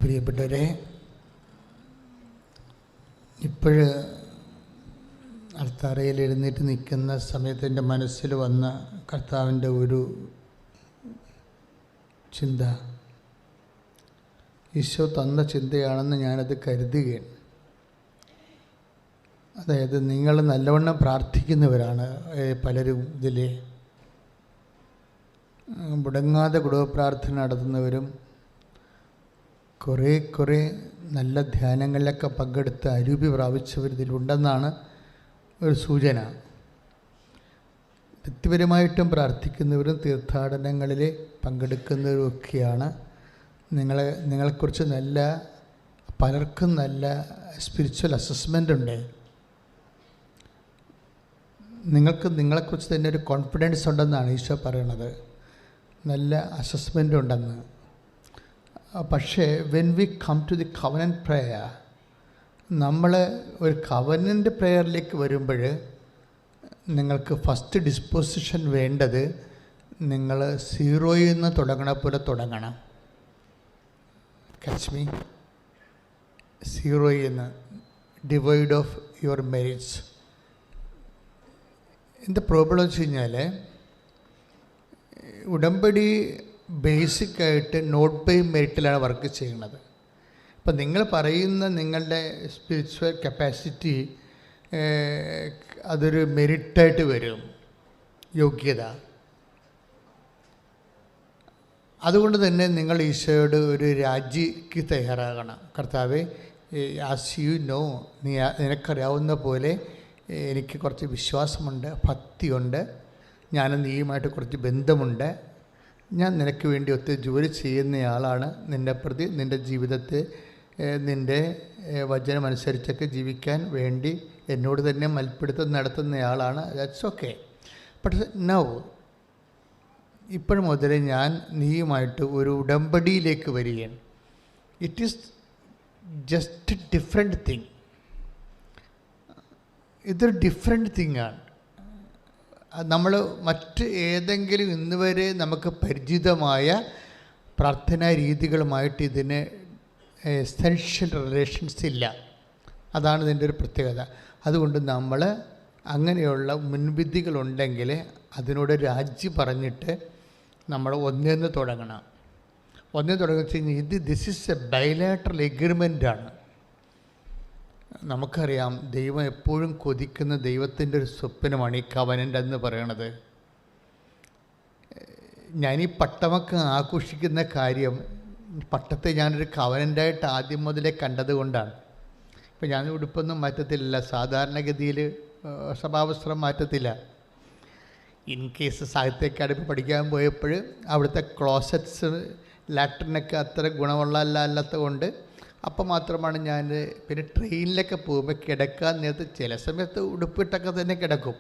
പ്രിയപ്പെട്ടവരെ, ഇപ്പോഴ് അൾത്താരയിൽ എഴുന്നേറ്റ് നിൽക്കുന്ന സമയത്ത് എൻ്റെ മനസ്സിൽ വന്ന കർത്താവിൻ്റെ ഒരു ചിന്ത, ഈശോ തന്ന ചിന്തയാണെന്ന് ഞാനത് കരുതുകയാണ്. അതായത്, നിങ്ങൾ നല്ലവണ്ണം പ്രാർത്ഥിക്കുന്നവരാണ് പലരും. ഇതിൽ മുടങ്ങാതെ കുടുംബപ്രാർത്ഥന നടത്തുന്നവരും കുറേ നല്ല ധ്യാനങ്ങളിലൊക്കെ പങ്കെടുത്ത് അരൂപി പ്രാപിച്ചവർ ഇതിലുണ്ടെന്നാണ് ഒരു സൂചന. വ്യക്തിപരമായിട്ടും പ്രാർത്ഥിക്കുന്നവരും തീർത്ഥാടനങ്ങളിൽ പങ്കെടുക്കുന്നവരുമൊക്കെയാണ്. നിങ്ങളെക്കുറിച്ച് പലർക്കും നല്ല സ്പിരിച്വൽ അസസ്മെൻ്റ് ഉണ്ട്. നിങ്ങൾക്ക് നിങ്ങളെക്കുറിച്ച് തന്നെ ഒരു കോൺഫിഡൻസ് ഉണ്ടെന്നാണ് ഈശോ പറയണത്. നല്ല അസസ്മെൻ്റ് ഉണ്ടെന്ന്. പക്ഷേ when we come to the covenant prayer, നമ്മൾ ഒരു കവനൻറ്റ് പ്രേയറിലേക്ക് വരുമ്പോൾ നിങ്ങൾക്ക് ഫസ്റ്റ് ഡിസ്പോസിഷൻ വേണ്ടത് നിങ്ങൾ സീറോയിൽ നിന്ന് തുടങ്ങണ പോലെ തുടങ്ങണം. Catch me? സീറോയിൽ നിന്ന്, ഡിവൈഡ് ഓഫ് യുവർ മെറിറ്റ്സ്. എന്താ പ്രോബ്ലം വെച്ച് കഴിഞ്ഞാൽ, ഉടമ്പടി ബേസിക്കായിട്ട് നോട്ട് ബൈ മെറിറ്റിലാണ് വർക്ക് ചെയ്യുന്നത്. അപ്പം നിങ്ങൾ പറയുന്ന നിങ്ങളുടെ സ്പിരിച്വൽ കപ്പാസിറ്റി അതൊരു മെറിറ്റായിട്ട് വരും, യോഗ്യത. അതുകൊണ്ട് തന്നെ നിങ്ങൾ ഈശോയോട് ഒരു രാജിക്ക് തയ്യാറാകണം. കർത്താവേ, ആസ് യു നോ, നിനക്കറിയാവുന്ന പോലെ എനിക്ക് കുറച്ച് വിശ്വാസമുണ്ട്, ഭക്തിയുണ്ട്, ഞാൻ നീയുമായിട്ട് കുറച്ച് ബന്ധമുണ്ട്, ഞാൻ നിനക്ക് വേണ്ടി ഒത്തിരി ജോലി ചെയ്യുന്നയാളാണ്, നിൻ്റെ പ്രതി നിൻ്റെ ജീവിതത്തെ നിൻ്റെ വചനമനുസരിച്ചൊക്കെ ജീവിക്കാൻ വേണ്ടി എന്നോട് തന്നെ മൽപ്പിടുത്തം നടത്തുന്നയാളാണ്. That's okay. പക്ഷേ നൗ, ഇപ്പോൾ മുതൽ ഞാൻ നീയുമായിട്ട് ഒരു ഉടമ്പടിയിലേക്ക് വരികയാണ്. It is just different thing. ഇതൊരു ഡിഫറെൻറ്റ് തിങ്ങാണ്. നമ്മൾ മറ്റ് ഏതെങ്കിലും ഇന്നുവരെ നമുക്ക് പരിചിതമായ പ്രാർത്ഥനാ രീതികളുമായിട്ട് ഇതിന് എസെൻഷ്യൽ റിലേഷൻസ് ഇല്ല. അതാണ് ഇതിൻ്റെ ഒരു പ്രത്യേകത. അതുകൊണ്ട് നമ്മൾ അങ്ങനെയുള്ള മുൻവിധികളുണ്ടെങ്കിൽ അതിനോട് രാജി പറഞ്ഞിട്ട് നമ്മൾ ഒന്നേന്ന് തുടങ്ങണം. ഒന്നേ തുടങ്ങി കഴിഞ്ഞാൽ ദിസ് ഈസ് എ ബൈലാറ്ററൽ എഗ്രിമെൻ്റാണ്. നമുക്കറിയാം, ദൈവം എപ്പോഴും കൊതിക്കുന്ന ദൈവത്തിൻ്റെ ഒരു സ്വപ്നമാണ് ഈ കവനൻ്റ് എന്ന് പറയണത്. ഞാനീ പട്ടമൊക്കെ ആഘോഷിക്കുന്ന കാര്യം, പട്ടത്തെ ഞാനൊരു കവനൻ്റായിട്ട് ആദ്യം മുതലേ കണ്ടത് കൊണ്ടാണ്. ഇപ്പം ഞാൻ ഉടുപ്പൊന്നും മാറ്റത്തില്ല, സാധാരണഗതിയിൽ സ്വഭാവസ്ത്രം മാറ്റത്തില്ല. ഇൻ കേസ് സാഹിത്യ അക്കാദമി പഠിക്കാൻ പോയപ്പോൾ അവിടുത്തെ ക്ലോസറ്റ്സ് ലാട്രിനൊക്കെ അത്ര ഗുണമുള്ളതല്ലാത്ത കൊണ്ട് അപ്പം മാത്രമാണ് ഞാൻ പിന്നെ ട്രെയിനിലൊക്കെ പോകുമ്പോൾ കിടക്കാൻ നേരത്ത് ചില സമയത്ത് ഉടുപ്പിട്ടൊക്കെ തന്നെ കിടക്കും.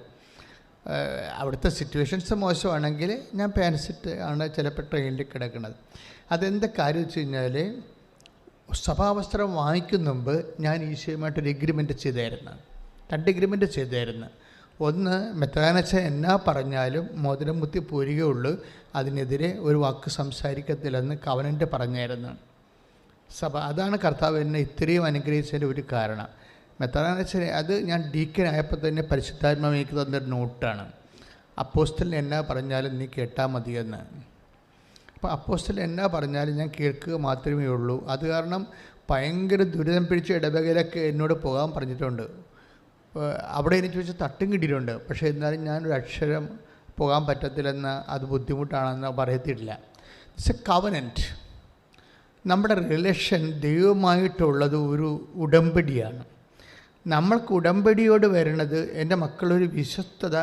അവിടുത്തെ സിറ്റുവേഷൻസ് മോശമാണെങ്കിൽ ഞാൻ പാൻസിട്ട് ആണ് ചിലപ്പോൾ ട്രെയിനിൽ കിടക്കുന്നത്. അതെന്താ കാര്യം വെച്ച് കഴിഞ്ഞാൽ, സഭാവസ്ത്രം വാങ്ങിക്കുന്ന മുമ്പ് ഞാൻ ഈശോയുമായിട്ടൊരു എഗ്രിമെൻ്റ് ചെയ്തായിരുന്നു. 2 എഗ്രിമെൻ്റ് ചെയ്തായിരുന്നു. ഒന്ന്, മെത്രാനച്ഛൻ എന്നാ പറഞ്ഞാലും മോതിരം മുത്തി പോരുകയുള്ളൂ, അതിനെതിരെ ഒരു വാക്ക് സംസാരിക്കത്തില്ലെന്ന് കവനൻ്റ് പറഞ്ഞായിരുന്നു സഭ. അതാണ് കർത്താവ് എന്നെ ഇത്രയും അനുഗ്രഹിച്ചതിൻ്റെ ഒരു കാരണം. മെത്രാനച്ഛനെ അത് ഞാൻ ഡീക്കനായപ്പോൾ തന്നെ പരിശുദ്ധാത്മാവ് എനിക്ക് തന്നൊരു നോട്ടാണ്. അപ്പോസ്തലൻ എന്നാ പറഞ്ഞാലും നീ കേട്ടാൽ മതിയെന്ന്. അപ്പോൾ അപ്പോസ്തലൻ എന്നാ പറഞ്ഞാലും ഞാൻ കേൾക്കുക മാത്രമേ ഉള്ളൂ. അത് കാരണം ഭയങ്കര ദുരിതം പിടിച്ച ഇടവകയിലൊക്കെ എന്നോട് പോകാൻ പറഞ്ഞിട്ടുണ്ട്. അവിടെ എനിക്ക് വെച്ച് തട്ടും കിട്ടിയിട്ടുണ്ട്. പക്ഷേ എന്നാലും ഞാനൊരു അക്ഷരം പോകാൻ പറ്റത്തില്ലെന്ന്, അത് ബുദ്ധിമുട്ടാണെന്ന് പറയത്തില്ല. It's A covenant. നമ്മുടെ റിലേഷൻ ദൈവമായിട്ടുള്ളത് ഒരു ഉടമ്പടിയാണ്. നമ്മൾക്ക് ഉടമ്പടിയോട് വരണത്, എൻ്റെ മക്കളൊരു വിശ്വസ്തത.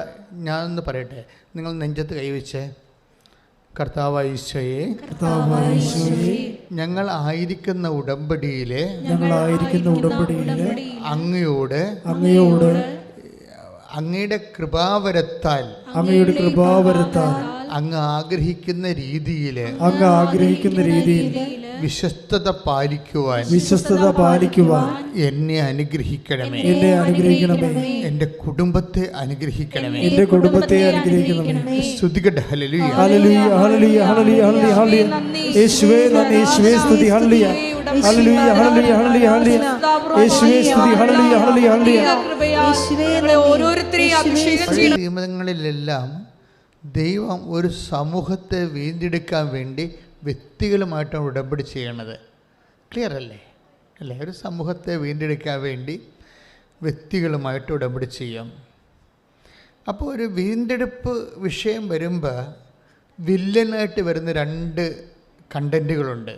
ഞാനൊന്ന് പറയട്ടെ, നിങ്ങൾ നെഞ്ചത്ത് കൈവച്ചേ. കർത്താവായ ഈശോയെ, ഞങ്ങൾ ആയിരിക്കുന്ന ഉടമ്പടിയിലെ അങ്ങയോട് അങ്ങയുടെ കൃപാവരത്താൽ അങ്ങ് ആഗ്രഹിക്കുന്ന രീതിയിൽ വിശ്വസ്തത പാലിക്കുവാൻ എന്നെ അനുഗ്രഹിക്കണമേ. എൻ്റെ കുടുംബത്തെ അനുഗ്രഹിക്കണമേ. സ്തുതിക്കട്ടെ. ഹല്ലേലൂയ, ഹല്ലേലൂയ, ഹല്ലേലൂയ, ഹല്ലേലൂയ, ഹല്ലേലൂയ. യേശുവേ നന്ദി, യേശുവേ സ്തുതി. ഹല്ലേലൂയ. ഹല്ലേലൂയ ഹല്ലേലൂയ ഹല്ലേലൂയ ഹല്ലേലൂയ യേശുവേ സ്തുതി ഹല്ലേലൂയ ഹല്ലേലൂയ ഹല്ലേലൂയ. ഓരോരുത്തരെയും അഭിഷേകം ചെയ്യണം. നിയമങ്ങളിലെല്ലാം ദൈവം ഒരു സമൂഹത്തെ വീണ്ടെടുക്കാൻ വേണ്ടി വ്യക്തികളുമായിട്ടാണ് ഉടമ്പടി ചെയ്യണത്. ക്ലിയർ അല്ലേ? അല്ലേ? ഒരു സമൂഹത്തെ വീണ്ടെടുക്കാൻ വേണ്ടി വ്യക്തികളുമായിട്ട് ഉടമ്പടി ചെയ്യാം. അപ്പോൾ ഒരു വീണ്ടെടുപ്പ് വിഷയം വരുമ്പോൾ വില്ലനായിട്ട് വരുന്ന രണ്ട് കണ്ടൻറ്റുകളുണ്ട്.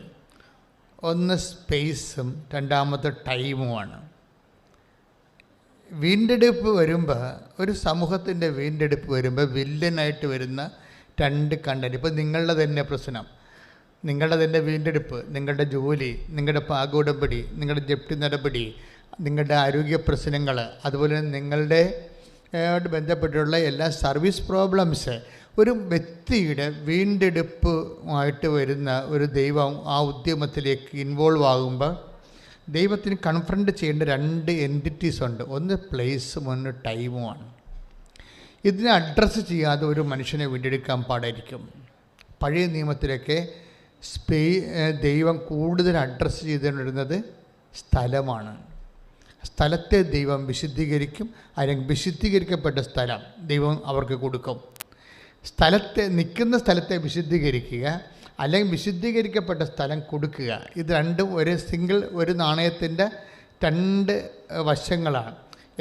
ഒന്ന് സ്പേസും രണ്ടാമത്തെ ടൈമുമാണ്. വീണ്ടെടുപ്പ് വരുമ്പോൾ, ഒരു സമൂഹത്തിൻ്റെ വീണ്ടെടുപ്പ് വരുമ്പോൾ വില്ലനായിട്ട് വരുന്ന രണ്ട് കണ്ടൻറ്റ്. ഇപ്പോൾ നിങ്ങളുടെ തന്നെ പ്രശ്നം, നിങ്ങളുടെ തന്നെ വീണ്ടെടുപ്പ്, നിങ്ങളുടെ ജോലി, നിങ്ങളുടെ പാകോടമ്പടി, നിങ്ങളുടെ ജപ്തി നടപടി, നിങ്ങളുടെ ആരോഗ്യ പ്രശ്നങ്ങൾ, അതുപോലെ നിങ്ങളുടെ ബന്ധപ്പെട്ടുള്ള എല്ലാ സർവീസ് പ്രോബ്ലംസ്, ഒരു വ്യക്തിയുടെ വീണ്ടെടുപ്പുമായിട്ട് വരുന്ന ഒരു ദൈവം ആ ഉദ്യമത്തിലേക്ക് ഇൻവോൾവ് ആകുമ്പോൾ ദൈവത്തിന് കൺഫ്രണ്ട് ചെയ്യേണ്ട രണ്ട് എൻറ്റിറ്റീസ് ഉണ്ട്. ഒന്ന് പ്ലേസും ഒന്ന് ടൈമുമാണ്. ഇതിനെ അഡ്രസ്സ് ചെയ്യാതെ ഒരു മനുഷ്യനെ വീണ്ടെടുക്കാൻ പാടായിരിക്കും. പഴയ നിയമത്തിലൊക്കെ ദൈവം കൂടുതൽ അഡ്രസ്സ് ചെയ്തുകൊണ്ടിരുന്നത് സ്ഥലമാണ്. സ്ഥലത്തെ ദൈവം വിശുദ്ധീകരിക്കും, അല്ലെങ്കിൽ വിശുദ്ധീകരിക്കപ്പെട്ട സ്ഥലം ദൈവം അവർക്ക് കൊടുക്കും. നിൽക്കുന്ന സ്ഥലത്തെ വിശുദ്ധീകരിക്കുക, അല്ലെങ്കിൽ വിശുദ്ധീകരിക്കപ്പെട്ട സ്ഥലം കൊടുക്കുക. ഇത് രണ്ടും ഒരു നാണയത്തിൻ്റെ രണ്ട് വശങ്ങളാണ്.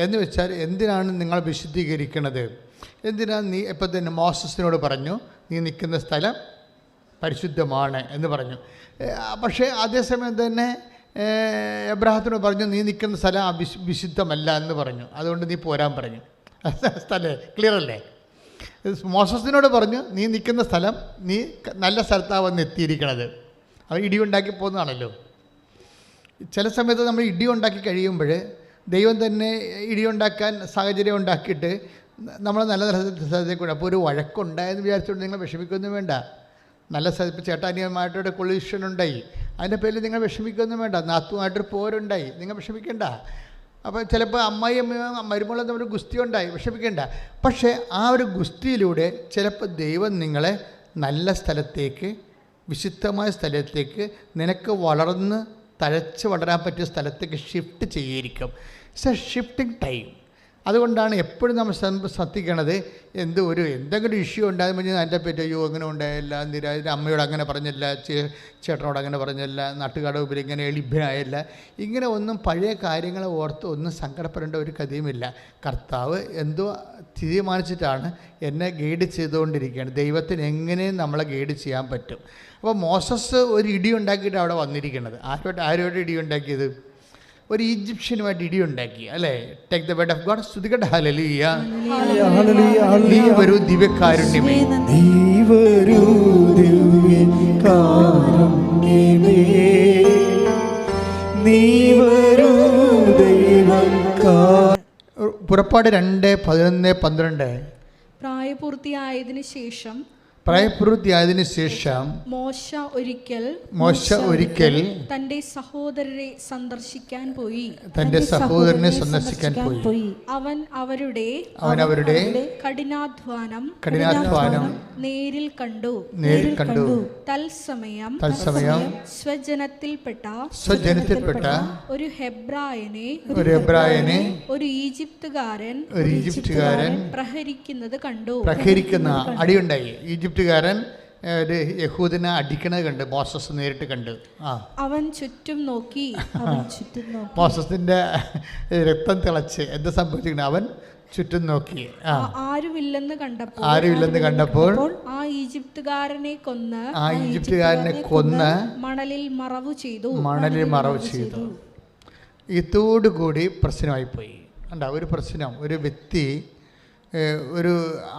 എന്ന് വെച്ചാൽ, എന്തിനാണ് നിങ്ങൾ വിശുദ്ധീകരിക്കുന്നത്? എന്തിനാണ് നീ ഇപ്പം തന്നെ മോസസിനോട് പറഞ്ഞു നീ നിൽക്കുന്ന സ്ഥലം പരിശുദ്ധമാണ് എന്ന് പറഞ്ഞു. പക്ഷേ അതേസമയം തന്നെ എബ്രാഹത്തിനോട് പറഞ്ഞു നീ നിൽക്കുന്ന സ്ഥലം വിശുദ്ധമല്ല എന്ന് പറഞ്ഞു. അതുകൊണ്ട് നീ പോരാൻ പറഞ്ഞു. സ്ഥലം ക്ലിയർ അല്ലേ? മോസസിനോട് പറഞ്ഞു നീ നിൽക്കുന്ന സ്ഥലം നീ നല്ല സ്ഥലത്താണ് വന്ന് എത്തിയിരിക്കണത്. അവർ ഇടിയുണ്ടാക്കി പോകുന്നതാണല്ലോ. ചില സമയത്ത് നമ്മൾ ഇടിയുണ്ടാക്കി കഴിയുമ്പോൾ ദൈവം തന്നെ ഇടിയുണ്ടാക്കാൻ സാഹചര്യം ഉണ്ടാക്കിയിട്ട് നമ്മൾ നല്ല സ്ഥലത്തേക്ക് കൊണ്ട്. അപ്പോൾ ഒരു വഴക്കുണ്ടായെന്ന് വിചാരിച്ചുകൊണ്ട് നിങ്ങൾ വിഷമിക്കൊന്നും വേണ്ട. നല്ല സ്ഥലത്ത് ചേട്ടാനിയുമായിട്ടൊരു കൊളീഷൻ ഉണ്ടായി, അതിൻ്റെ പേരിൽ നിങ്ങൾ വിഷമിക്കൊന്നും വേണ്ട. നാത്തുമായിട്ടൊരു പോരുണ്ടായി, നിങ്ങൾ വിഷമിക്കേണ്ട. അപ്പോൾ ചിലപ്പോൾ അമ്മായിയും മരുമോളും തമ്മിൽ ഗുസ്തി ഉണ്ടായി, വിഷമിക്കേണ്ട. പക്ഷേ ആ ഒരു ഗുസ്തിയിലൂടെ ചിലപ്പോൾ ദൈവം നിങ്ങളെ നല്ല സ്ഥലത്തേക്ക്, വിശുദ്ധമായ സ്ഥലത്തേക്ക്, നിനക്ക് വളർന്ന് തഴച്ച് വളരാൻ പറ്റിയ സ്ഥലത്തേക്ക് ഷിഫ്റ്റ് ചെയ്തിരിക്കും. It's A shifting time. അതുകൊണ്ടാണ് എപ്പോഴും നമ്മൾ ശ്രദ്ധിക്കണത്. എന്തെങ്കിലും ഇഷ്യൂ ഉണ്ടാകുമ്പോൾ അതിൻ്റെ പറ്റി അയ്യോ അങ്ങനെ ഉണ്ടായില്ല, അമ്മയോട് അങ്ങനെ പറഞ്ഞില്ല, ചേട്ടനോട് അങ്ങനെ പറഞ്ഞില്ല, നാട്ടുകാരുടെ ഉപരി ഇങ്ങനെ എളിഭ്യനായില്ല, ഇങ്ങനെ ഒന്നും പഴയ കാര്യങ്ങളെ ഓർത്ത് ഒന്നും സങ്കടപ്പെടേണ്ട ഒരു കഥയുമില്ല. കർത്താവ് എന്തോ തീരുമാനിച്ചിട്ടാണ് എന്നെ ഗൈഡ് ചെയ്തുകൊണ്ടിരിക്കുകയാണ്. ദൈവത്തിന് എങ്ങനെയും നമ്മളെ ഗൈഡ് ചെയ്യാൻ പറ്റും. അപ്പോൾ മോസസ് ഒരു ഇടി ഉണ്ടാക്കിയിട്ട് അവിടെ വന്നിരിക്കുന്നത്. ആരോട് ഇടി ഉണ്ടാക്കിയത്? ഒരു ഈജിപ്ഷ്യനുമായിട്ട് ഇടിയുണ്ടാക്കി അല്ലേ? Take the word of God. സ്തുതിക്കട്ടെ. ഹല്ലേലൂയ ഹല്ലേലൂയ. നീ വരൂ ദിവ്യകാരുണ്യമേ, നീ വരൂ ദിവ്യകാരുണ്യമേ, നീ വരൂ ദൈവകാരുണ്യമേ. പുറപ്പാട് 2:11-12. പ്രായപൂർത്തിയായതിനു ശേഷം മോശ ഒരിക്കൽ തന്റെ സഹോദരനെ സന്ദർശിക്കാൻ പോയി. അവൻ അവരുടെ കഠിനാധ്വാനം നേരിൽ കണ്ടു. തത്സമയം സ്വജനത്തിൽപ്പെട്ട ഒരു ഹെബ്രായനെ ഒരു ഈജിപ്തുകാരൻ പ്രഹരിക്കുന്നത് കണ്ടു. അടിയുണ്ടായി. ഈജിപ്തുകാരൻ യഹൂദിനെ അടിക്കണത് കണ്ട് മോസസ് നേരിട്ട് കണ്ട്. അവൻ ചുറ്റും നോക്കി. മോസസിന്റെ രക്തം തിളച്ച് എന്താ സംഭവിച്ചിരിക്കുന്നത്? അവൻ ചുറ്റും നോക്കി. ആരുമില്ലെന്ന് കണ്ടപ്പോൾ ആ ഈജിപ്തുകാരനെ കൊന്ന് മണലിൽ മറവു ചെയ്തു. ഇതോടുകൂടി പ്രശ്നമായിപ്പോയി. ഒരു പ്രശ്നം, ഒരു വ്യക്തി ഒരു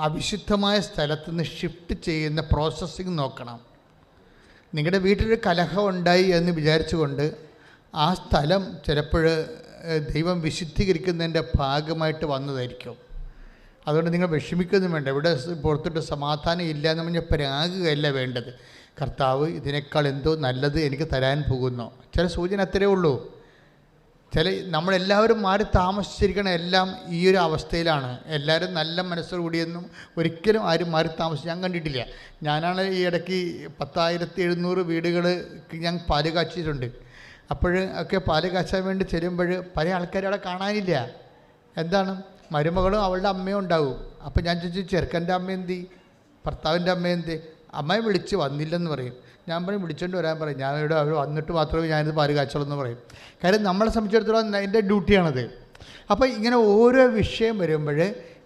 അവിശുദ്ധമായ സ്ഥലത്ത് നിന്ന് ഷിഫ്റ്റ് ചെയ്യുന്ന പ്രോസസ്സിങ് നോക്കണം. നിങ്ങളുടെ വീട്ടിലൊരു കലഹം ഉണ്ടായി എന്ന് വിചാരിച്ചുകൊണ്ട് ആ സ്ഥലം ചിലപ്പോൾ ദൈവം വിശുദ്ധീകരിക്കുന്നതിൻ്റെ ഭാഗമായിട്ട് വന്നതായിരിക്കും. അതുകൊണ്ട് നിങ്ങൾ വിഷമിക്കൊന്നും വേണ്ട. ഇവിടെ പുറത്തോട്ട് സമാധാനം ഇല്ല എന്ന് പറഞ്ഞാൽ പരാകുകയല്ല വേണ്ടത്. കർത്താവ് ഇതിനേക്കാൾ എന്തോ നല്ലത് എനിക്ക് തരാൻ പോകുന്നു. ചില സൂചന അത്രയേ ഉള്ളൂ. നമ്മളെല്ലാവരും മാറി താമസിച്ചിരിക്കണം. എല്ലാം ഈ ഒരു അവസ്ഥയിലാണ്. എല്ലാവരും നല്ല മനസ്സോടുകൂടിയൊന്നും ഒരിക്കലും ആരും മാറി താമസിച്ച് ഞാൻ കണ്ടിട്ടില്ല. ഞാനാണ് ഈ ഇടയ്ക്ക് 10,700 വീടുകൾ ഞാൻ പാലുകാച്ചിട്ടുണ്ട്. അപ്പോൾ ഒക്കെ പാല് കാച്ചാൻ വേണ്ടി ചെല്ലുമ്പോൾ പല ആൾക്കാരും അവിടെ കാണാനില്ല. എന്താണ്, മരുമകളും അവളുടെ അമ്മയും ഉണ്ടാവും. അപ്പോൾ ഞാൻ ചോദിച്ചു, ചെറുക്കൻ്റെ അമ്മ എന്തി, ഭർത്താവിൻ്റെ അമ്മ എന്തി? അമ്മയെ വിളിച്ച് വന്നില്ലെന്ന് പറയും. ഞാൻ പറയും വിളിച്ചുകൊണ്ട് വരാൻ പറയും. ഞാൻ ഇവിടെ അവർ വന്നിട്ട് മാത്രമേ ഞാനിത് പാല് കാച്ചുള്ളൂ എന്ന് പറയും. കാര്യം നമ്മളെ സംബന്ധിച്ചിടത്തോളം എൻ്റെ ഡ്യൂട്ടിയാണത്. അപ്പോൾ ഇങ്ങനെ ഓരോ വിഷയം വരുമ്പോൾ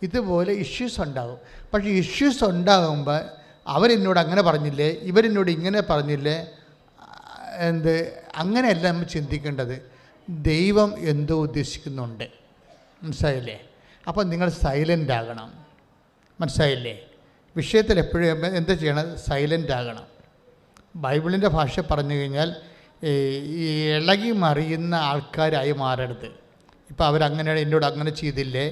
ഇതുപോലെ ഇഷ്യൂസ് ഉണ്ടാകും. പക്ഷേ ഇഷ്യൂസ് ഉണ്ടാകുമ്പോൾ അവരെന്നോട് അങ്ങനെ പറഞ്ഞില്ലേ, ഇവരെന്നോട് ഇങ്ങനെ പറഞ്ഞില്ലേ, അങ്ങനെയല്ല നമ്മൾ ചിന്തിക്കേണ്ടത്. ദൈവം എന്തോ ഉദ്ദേശിക്കുന്നുണ്ട്. മനസ്സിലായില്ലേ? അപ്പോൾ നിങ്ങൾ സൈലൻ്റ് ആകണം. മനസ്സിലായില്ലേ? വിഷയത്തിൽ എപ്പോഴും എന്താ ചെയ്യണം? സൈലൻ്റ് ആകണം. ബൈബിളിൻ്റെ ഭാഷ പറഞ്ഞു കഴിഞ്ഞാൽ ഈ ഇളകി മറിയുന്ന ആൾക്കാരായി മാറരുത്. ഇപ്പോൾ അവരങ്ങനെ എന്നോട് അങ്ങനെ ചെയ്തില്ലേ,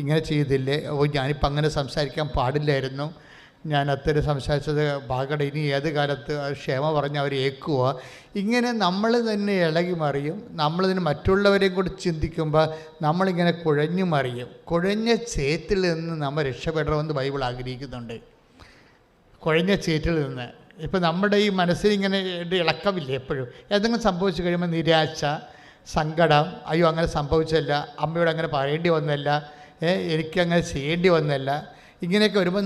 ഇങ്ങനെ ചെയ്തില്ലേ, ഞാനിപ്പോൾ അങ്ങനെ സംസാരിക്കാൻ പാടില്ലായിരുന്നു, ഞാൻ അത്തരം സംസാരിച്ചത് ഭാഗട, ഇനി ഏത് കാലത്ത് ക്ഷമ പറഞ്ഞ് അവർ ഏക്കുക. ഇങ്ങനെ നമ്മൾ തന്നെ ഇളകി മറിയും. നമ്മളിതിന് മറ്റുള്ളവരെയും കൂടി ചിന്തിക്കുമ്പോൾ നമ്മളിങ്ങനെ കുഴഞ്ഞു മറിയും. കുഴഞ്ഞ ചേറ്റിൽ നിന്ന് നമ്മൾ രക്ഷപ്പെടണമെന്ന് ബൈബിൾ ആഗ്രഹിക്കുന്നുണ്ട്. കുഴഞ്ഞ ചേറ്റിൽ നിന്ന്. ഇപ്പോൾ നമ്മുടെ ഈ മനസ്സിലിങ്ങനെ ഇളക്കമില്ലേ എപ്പോഴും? എന്തെങ്കിലും സംഭവിച്ചു കഴിയുമ്പോൾ നിരാശ, സങ്കടം, അയ്യോ അങ്ങനെ സംഭവിച്ചല്ല, അമ്മയോട് അങ്ങനെ പറയേണ്ടി വന്നല്ല, എനിക്കങ്ങനെ ചെയ്യേണ്ടി വന്നല്ല, ഇങ്ങനെയൊക്കെ വരുമ്പോൾ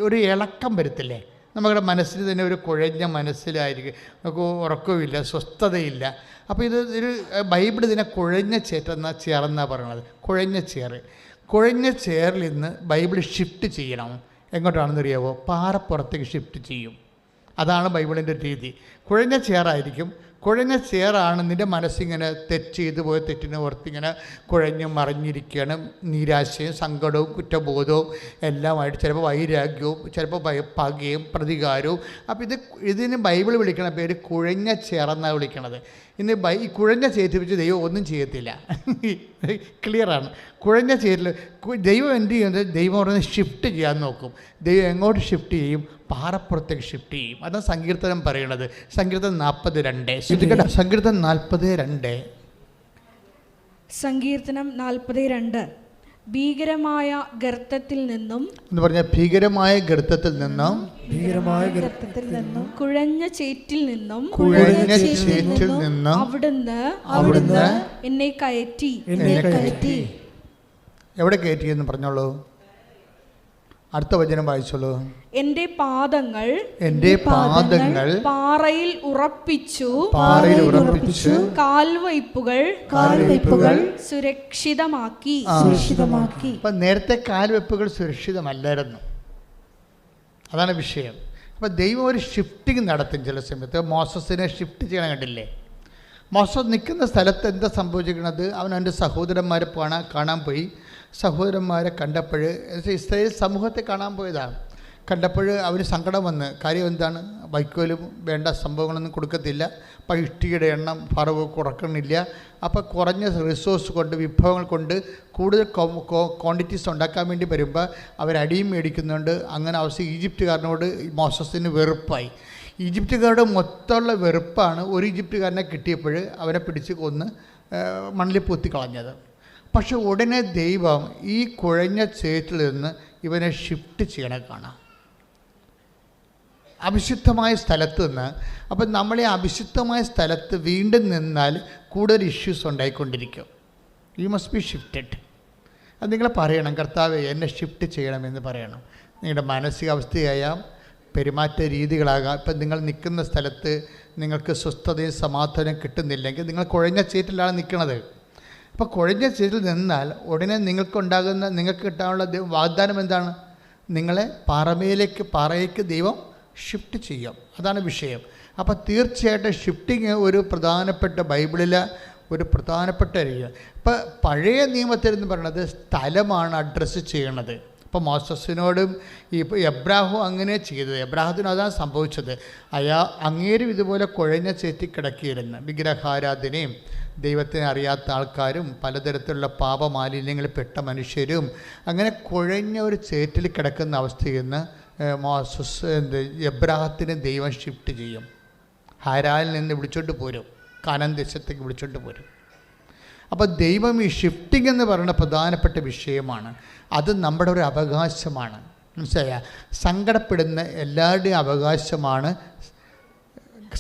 ഒരു ഇളക്കം വരത്തില്ലേ? നമ്മുടെ മനസ്സിൽ തന്നെ ഒരു കുഴഞ്ഞ മനസ്സിലായിരിക്കും. നമുക്ക് ഉറക്കവുമില്ല, സ്വസ്ഥതയില്ല. അപ്പോൾ ഒരു ബൈബിൾ ഇതിനെ കുഴഞ്ഞ ചേറെന്നാണ് പറയണത്. കുഴഞ്ഞ ചേറിൽ നിന്ന് ബൈബിൾ ഷിഫ്റ്റ് ചെയ്യണം. എങ്ങോട്ടാണെന്ന് അറിയാമോ? പാറപ്പുറത്തേക്ക് ഷിഫ്റ്റ് ചെയ്യും. അതാണ് ബൈബിളിൻ്റെ രീതി. കുഴഞ്ഞ ചേറായിരിക്കും. കുഴഞ്ഞ ചേറാണ് നിൻ്റെ മനസ്സിങ്ങനെ തെറ്റ് ചെയ്തു പോയ തെറ്റിനെ ഓർത്തിങ്ങനെ കുഴഞ്ഞു മറിഞ്ഞിരിക്കുകയാണ്. നിരാശയും സങ്കടവും കുറ്റബോധവും എല്ലാമായിട്ട്, ചിലപ്പോൾ വൈരാഗ്യവും, ചിലപ്പോൾ പകയും പ്രതികാരവും. അപ്പോൾ ഇതിന് ബൈബിൾ വിളിക്കണ പേര് കുഴഞ്ഞ ചേറെന്നാണ് വിളിക്കണത്. ഇന്ന് ഈ കുഴഞ്ഞ ചേറ്റ് വെച്ച് ദൈവം ഒന്നും ചെയ്യത്തില്ല. ക്ലിയറാണ്. കുഴഞ്ഞ ചേറ്റിൽ ദൈവം എന്ത് ചെയ്യുന്നത്? ദൈവം പറയുന്നത് ഷിഫ്റ്റ് ചെയ്യാൻ നോക്കും. ദൈവം എങ്ങോട്ട് ഷിഫ്റ്റ് ചെയ്യും? പാറപ്പുറത്തേക്ക് ഷിഫ്റ്റ് ചെയ്യും. അതാണ് സങ്കീർത്തനം പറയണത്. സങ്കീർത്തനം 42. സങ്കീർത്തനം 42. സങ്കീർത്തനം 42. ഭീകരമായ ഗർത്തത്തിൽ നിന്നും എന്ന് പറഞ്ഞാൽ ഭീകരമായ ഗർത്തത്തിൽ നിന്നും കുഴഞ്ഞ ചേറ്റിൽ നിന്നും അവിടുന്ന് എന്നെ കയറ്റി. എവിടെ കയറ്റി എന്ന് പറഞ്ഞോളൂ. അടുത്ത വചനം വായിച്ചോളൂ. എന്റെ പാദങ്ങൾ പാറയിൽ ഉറപ്പിച്ചു, കാൽവയ്പ്പുകൾ സുരക്ഷിതമാക്കി. അപ്പം നേരത്തെ കാൽവയ്പ്പുകൾ സുരക്ഷിതമല്ലായിരുന്നു. അതാണ് വിഷയം. അപ്പം ദൈവം ഒരു ഷിഫ്റ്റിങ് നടത്തും. ചില സമയത്ത് മോസസിനെ ഷിഫ്റ്റ് ചെയ്യണം. കണ്ടില്ലേ? മോസസ് നിൽക്കുന്ന സ്ഥലത്ത് എന്താ സംഭവിച്ചിരിക്കുന്നത്? അവൻ അവൻ്റെ സഹോദരന്മാരെ കാണാൻ പോയി. സഹോദരന്മാരെ കണ്ടപ്പോൾ ഇസ്രായേൽ സമൂഹത്തെ കാണാൻ പോയതാണ്. കണ്ടപ്പോൾ അവന് സങ്കടം വന്ന്. കാര്യം എന്താണ്? വൈക്കോലും വേണ്ട സംഭവങ്ങളൊന്നും കൊടുക്കത്തില്ല. അപ്പം ഇഷ്ടികയുടെ എണ്ണം ഫറവ് കുറക്കണില്ല. അപ്പോൾ കുറഞ്ഞ റിസോഴ്സ് കൊണ്ട്, വിഭവങ്ങൾ കൊണ്ട് കൂടുതൽ ക്വാണ്ടിറ്റീസ് ഉണ്ടാക്കാൻ വേണ്ടി വരുമ്പോൾ അവരടിയും മേടിക്കുന്നുണ്ട്. അങ്ങനെ അവസ്ഥ ഈജിപ്തുകാരനോട് മോസസിന് വെറുപ്പായി. ഈജിപ്തുകാരുടെ മൊത്തമുള്ള വെറുപ്പാണ് ഒരു ഈജിപ്തുകാരനെ കിട്ടിയപ്പോൾ അവനെ പിടിച്ച് കൊന്ന് മണ്ണിൽ പൊത്തി കളഞ്ഞത്. പക്ഷെ ഉടനെ ദൈവം ഈ കുഴഞ്ഞ ചേറ്റിൽ നിന്ന് ഇവനെ ഷിഫ്റ്റ് ചെയ്യണേ കാണാം, അവിശുദ്ധമായ സ്ഥലത്ത് നിന്ന്. അപ്പം നമ്മൾ ഈ അവിശുദ്ധമായ സ്ഥലത്ത് വീണ്ടും നിന്നാൽ കൂടുതൽ ഇഷ്യൂസ് ഉണ്ടായിക്കൊണ്ടിരിക്കും. You must be shifted. അത് നിങ്ങൾ പറയണം, കർത്താവേ എന്നെ ഷിഫ്റ്റ് ചെയ്യണമെന്ന് പറയണം. നിങ്ങളുടെ മാനസികാവസ്ഥയായാം, പെരുമാറ്റ രീതികളാകാം. ഇപ്പം നിങ്ങൾ നിൽക്കുന്ന സ്ഥലത്ത് നിങ്ങൾക്ക് സ്വസ്ഥതയും സമാധാനം കിട്ടുന്നില്ലെങ്കിൽ നിങ്ങൾ കുഴഞ്ഞ ചേറ്റിലാണ് നിൽക്കുന്നത്. അപ്പോൾ കുഴഞ്ഞ ചേറ്റിൽ നിന്നാൽ ഉടനെ നിങ്ങൾക്ക് കിട്ടാനുള്ള വാഗ്ദാനം എന്താണ്? നിങ്ങളെ പാറയ്ക്ക് ദൈവം ഷിഫ്റ്റ് ചെയ്യും. അതാണ് വിഷയം. അപ്പോൾ തീർച്ചയായിട്ടും ഷിഫ്റ്റിങ് ഒരു പ്രധാനപ്പെട്ട ബൈബിളിലെ ഒരു പ്രധാനപ്പെട്ട രീതി. ഇപ്പോൾ പഴയ നിയമത്തിൽ എന്ന് പറയുന്നത് സ്ഥലമാണ് അഡ്രസ്സ് ചെയ്യണത്. ഇപ്പോൾ മോസസിനോടും ഇപ്പോൾ എബ്രാഹും അങ്ങനെ ചെയ്തത്. എബ്രാഹത്തിനും അതാണ് സംഭവിച്ചത്. അങ്ങേരും ഇതുപോലെ കുഴഞ്ഞ ചേറ്റി കിടക്കിയിരുന്നു. വിഗ്രഹാരാധനയും ദൈവത്തിനെ അറിയാത്ത ആൾക്കാരും പലതരത്തിലുള്ള പാപമാലിന്യങ്ങളിൽ പെട്ട മനുഷ്യരും അങ്ങനെ കുഴഞ്ഞ ഒരു ചേറ്റിൽ കിടക്കുന്ന അവസ്ഥയിൽ നിന്ന് എബ്രാഹത്തിനെ ദൈവം ഷിഫ്റ്റ് ചെയ്യും. ഹാരാനിൽ നിന്ന് വിളിച്ചോണ്ട് പോരും, കാനാൻ ദേശത്തേക്ക് വിളിച്ചോണ്ട് പോരും. അപ്പോൾ ദൈവം ഈ ഷിഫ്റ്റിംഗ് എന്ന് പറയുന്ന പ്രധാനപ്പെട്ട വിഷയമാണ്. അത് നമ്മുടെ ഒരു അവകാശമാണ്. മനസ്സിലായ? സങ്കടപ്പെടുന്ന എല്ലാവരുടെയും അവകാശമാണ്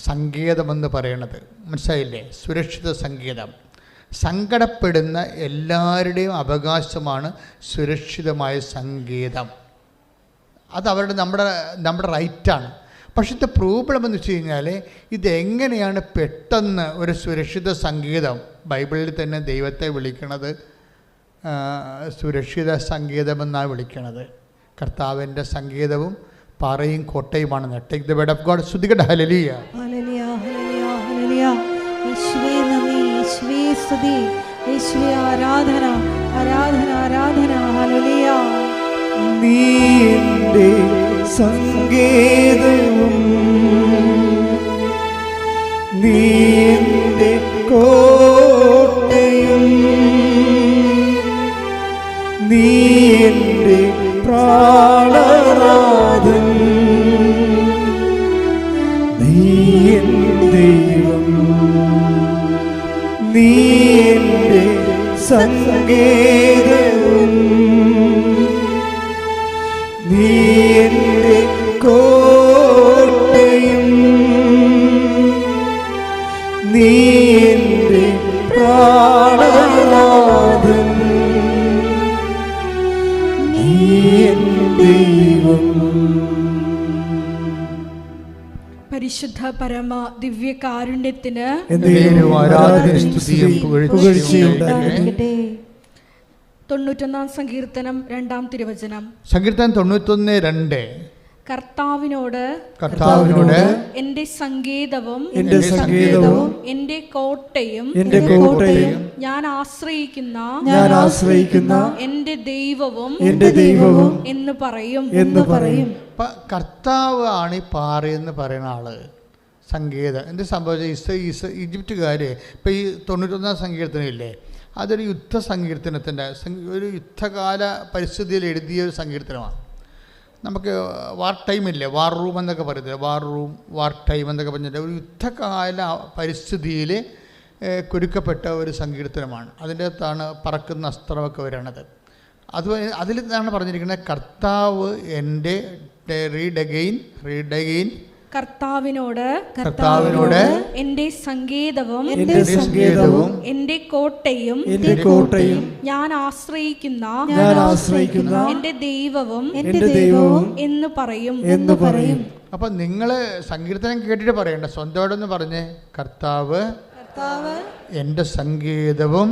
സങ്കേതമെന്ന് പറയണത്. മനസ്സിലായില്ലേ? സുരക്ഷിത സങ്കേതം. സങ്കടപ്പെടുന്ന എല്ലാവരുടെയും അവകാശമാണ് സുരക്ഷിതമായ സങ്കേതം. അത് നമ്മുടെ റൈറ്റാണ്. പക്ഷേ ഇത് പ്രോബ്ലം എന്ന് വെച്ച് കഴിഞ്ഞാൽ ഇതെങ്ങനെയാണ് പെട്ടെന്ന് ഒരു സുരക്ഷിത സങ്കേതം? ബൈബിളിൽ തന്നെ ദൈവത്തെ വിളിക്കണത് സുരക്ഷിത സങ്കേതമെന്നാണ് വിളിക്കണത്. കർത്താവിൻ്റെ സങ്കേതവും പാറയും കോട്ടയുമാണെന്ന്. Take the word of God. സ്തുതിക്കട്ടെ. ഹല്ലേലൂയ, ഹല്ലേലൂയ, ഹല്ലേലൂയ, ഹല്ലേലൂയ. യേശുവേ നന്ദി, യേശുവേ സ്തുതി, യേശുവേ ആരാധന, ആരാധന, ആരാധന. ഹല്ലേലൂയ. നീ എൻ്റെ സങ്കേതവും നീ എൻ്റെ കോട്ടയും നീ എൻ്റെ പ്രാണനാഥൻ നീ എൻ ദൈവം നീ എൻ്റെ സങ്കേതവും നീ എൻ്റെ കോട്ടയും നീ എൻ്റെ പ്രാണനാഥൻ നീ എൻ ദൈവം. പരിശുദ്ധ പരമ ദിവ്യ കാരുണ്യത്തിന് ആരാധനയും സ്തുതിയും പുകഴ്ചയും ഉണ്ടായിരിക്കട്ടെ. 91 സങ്കീർത്തനം 2-ാം തിരുവചനം. സങ്കീർത്തനം 91:2. കർത്താവിനോട് എന്റെ സങ്കേതവും എന്റെ കോട്ടയും ഞാൻ ആശ്രയിക്കുന്ന എന്റെ ദൈവവും എന്ന് പറയും. കർത്താവ് ആണ് ഈ പാറയെന്ന് പറയുന്ന ആള്. സങ്കേതം എന്ത് സംഭവിച്ച ഈജിപ്തുകാർ ഇപ്പം ഈ 91 സങ്കീർത്തനമില്ലേ, അതൊരു യുദ്ധ സങ്കീർത്തനത്തിൻ്റെ ഒരു യുദ്ധകാല പരിസ്ഥിതിയിൽ എഴുതിയ ഒരു സങ്കീർത്തനമാണ്. നമുക്ക് വാർ ടൈമില്ലേ, വാർ റൂം എന്നൊക്കെ പറയുന്നത്, വാർ ടൈം എന്നൊക്കെ പറഞ്ഞിട്ട് ഒരു യുദ്ധകാല പരിസ്ഥിതിയിൽ കുരുക്കപ്പെട്ട ഒരു സങ്കീർത്തനമാണ്. അതിൻ്റെ അകത്താണ് പറക്കുന്ന അസ്ത്രമൊക്കെ വരണത്. അതിൽ നിന്നാണ് പറഞ്ഞിരിക്കുന്നത് കർത്താവ് എൻ്റെ റീഡ് അഗെയിൻ കർത്താവിനോട് എന്റെ സങ്കേതവും എന്റെ കോട്ടയും ഞാൻ ആശ്രയിക്കുന്ന എന്റെ ദൈവവും എന്ന് പറയും. അപ്പം നിങ്ങൾ സങ്കീർത്തനം കേട്ടിട്ട് പറയണ്ട, സ്വന്തമായിട്ടൊന്ന് പറഞ്ഞേ, കർത്താവ് എന്റെ സങ്കേതവും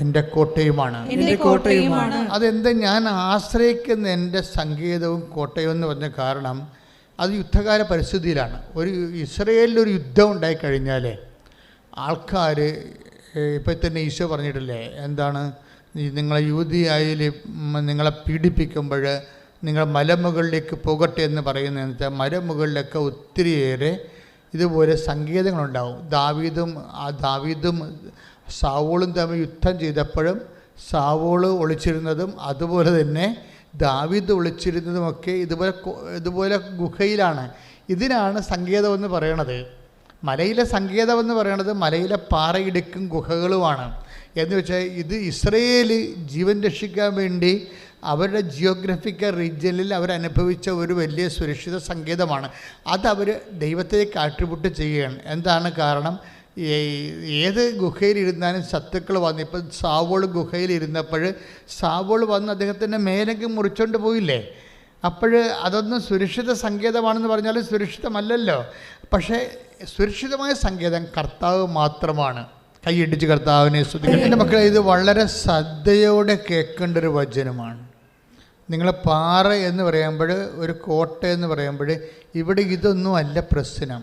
എന്റെ കോട്ടയുമാണ്. അതെന്താ ഞാൻ ആശ്രയിക്കുന്ന എൻ്റെ സങ്കേതവും കോട്ടയും എന്ന് പറഞ്ഞ കാരണം അത് യുദ്ധകാല പരിസ്ഥിതിയിലാണ്. ഒരു ഇസ്രയേലിലൊരു യുദ്ധം ഉണ്ടായിക്കഴിഞ്ഞാൽ ആൾക്കാർ ഇപ്പം തന്നെ ഈശോ പറഞ്ഞിട്ടില്ലേ, എന്താണ്, നിങ്ങളെ യൂദയായിൽ നിങ്ങളെ പീഡിപ്പിക്കുമ്പോൾ നിങ്ങൾ മലമുകളിലേക്ക് പോകട്ടെ എന്ന് പറയുന്നതെന്ന് വെച്ചാൽ മലമുകളിലൊക്കെ ഒത്തിരിയേറെ ഇതുപോലെ സങ്കേതങ്ങളുണ്ടാവും. ദാവീദും സാവൂളും തമ്മിൽ യുദ്ധം ചെയ്തപ്പോഴും സാവൂൾ ഒളിച്ചിരുന്നതും അതുപോലെ തന്നെ ദാവീദ് ഒളിച്ചിരുന്നതുമൊക്കെ ഇതുപോലെ ഗുഹയിലാണ്. ഇതിനാണ് സങ്കേതമെന്ന് പറയണത്. മലയിലെ സങ്കേതമെന്ന് പറയണത് മലയിലെ പാറയിടുക്കും ഗുഹകളുമാണ്. എന്ന് വെച്ചാൽ ഇത് ഇസ്രയേൽ ജീവൻ രക്ഷിക്കാൻ വേണ്ടി അവരുടെ ജിയോഗ്രഫിക്കൽ റീജിയനിൽ അവരനുഭവിച്ച ഒരു വലിയ സുരക്ഷിത സങ്കേതമാണ്. അതവർ ദൈവത്തേക്ക് ആട്രിബ്യൂട്ട് ചെയ്യുകയാണ്. എന്താണ് കാരണം? ഏത് ഗുഹയിലിരുന്നാലും ശത്രുക്കൾ വന്ന്, ഇപ്പം സാവോൾ ഗുഹയിലിരുന്നപ്പോൾ സാവോൾ വന്ന് അദ്ദേഹത്തിൻ്റെ മേലേക്ക് മുറിച്ചുകൊണ്ട് പോയില്ലേ? അപ്പോൾ അതൊന്നും സുരക്ഷിത സങ്കേതമാണെന്ന് പറഞ്ഞാൽ സുരക്ഷിതമല്ലല്ലോ. പക്ഷേ സുരക്ഷിതമായ സങ്കേതം കർത്താവ് മാത്രമാണ്. കൈയിടിച്ച് കർത്താവിനെ സ്തുതിക്കണം. എൻ്റെ മക്കളെ, ഇത് വളരെ ശ്രദ്ധയോടെ കേൾക്കേണ്ട ഒരു വചനമാണ്. നിങ്ങൾ പാറ എന്ന് പറയുമ്പോൾ, ഒരു കോട്ട എന്ന് പറയുമ്പോൾ ഇവിടെ ഇതൊന്നും അല്ല പ്രശ്നം.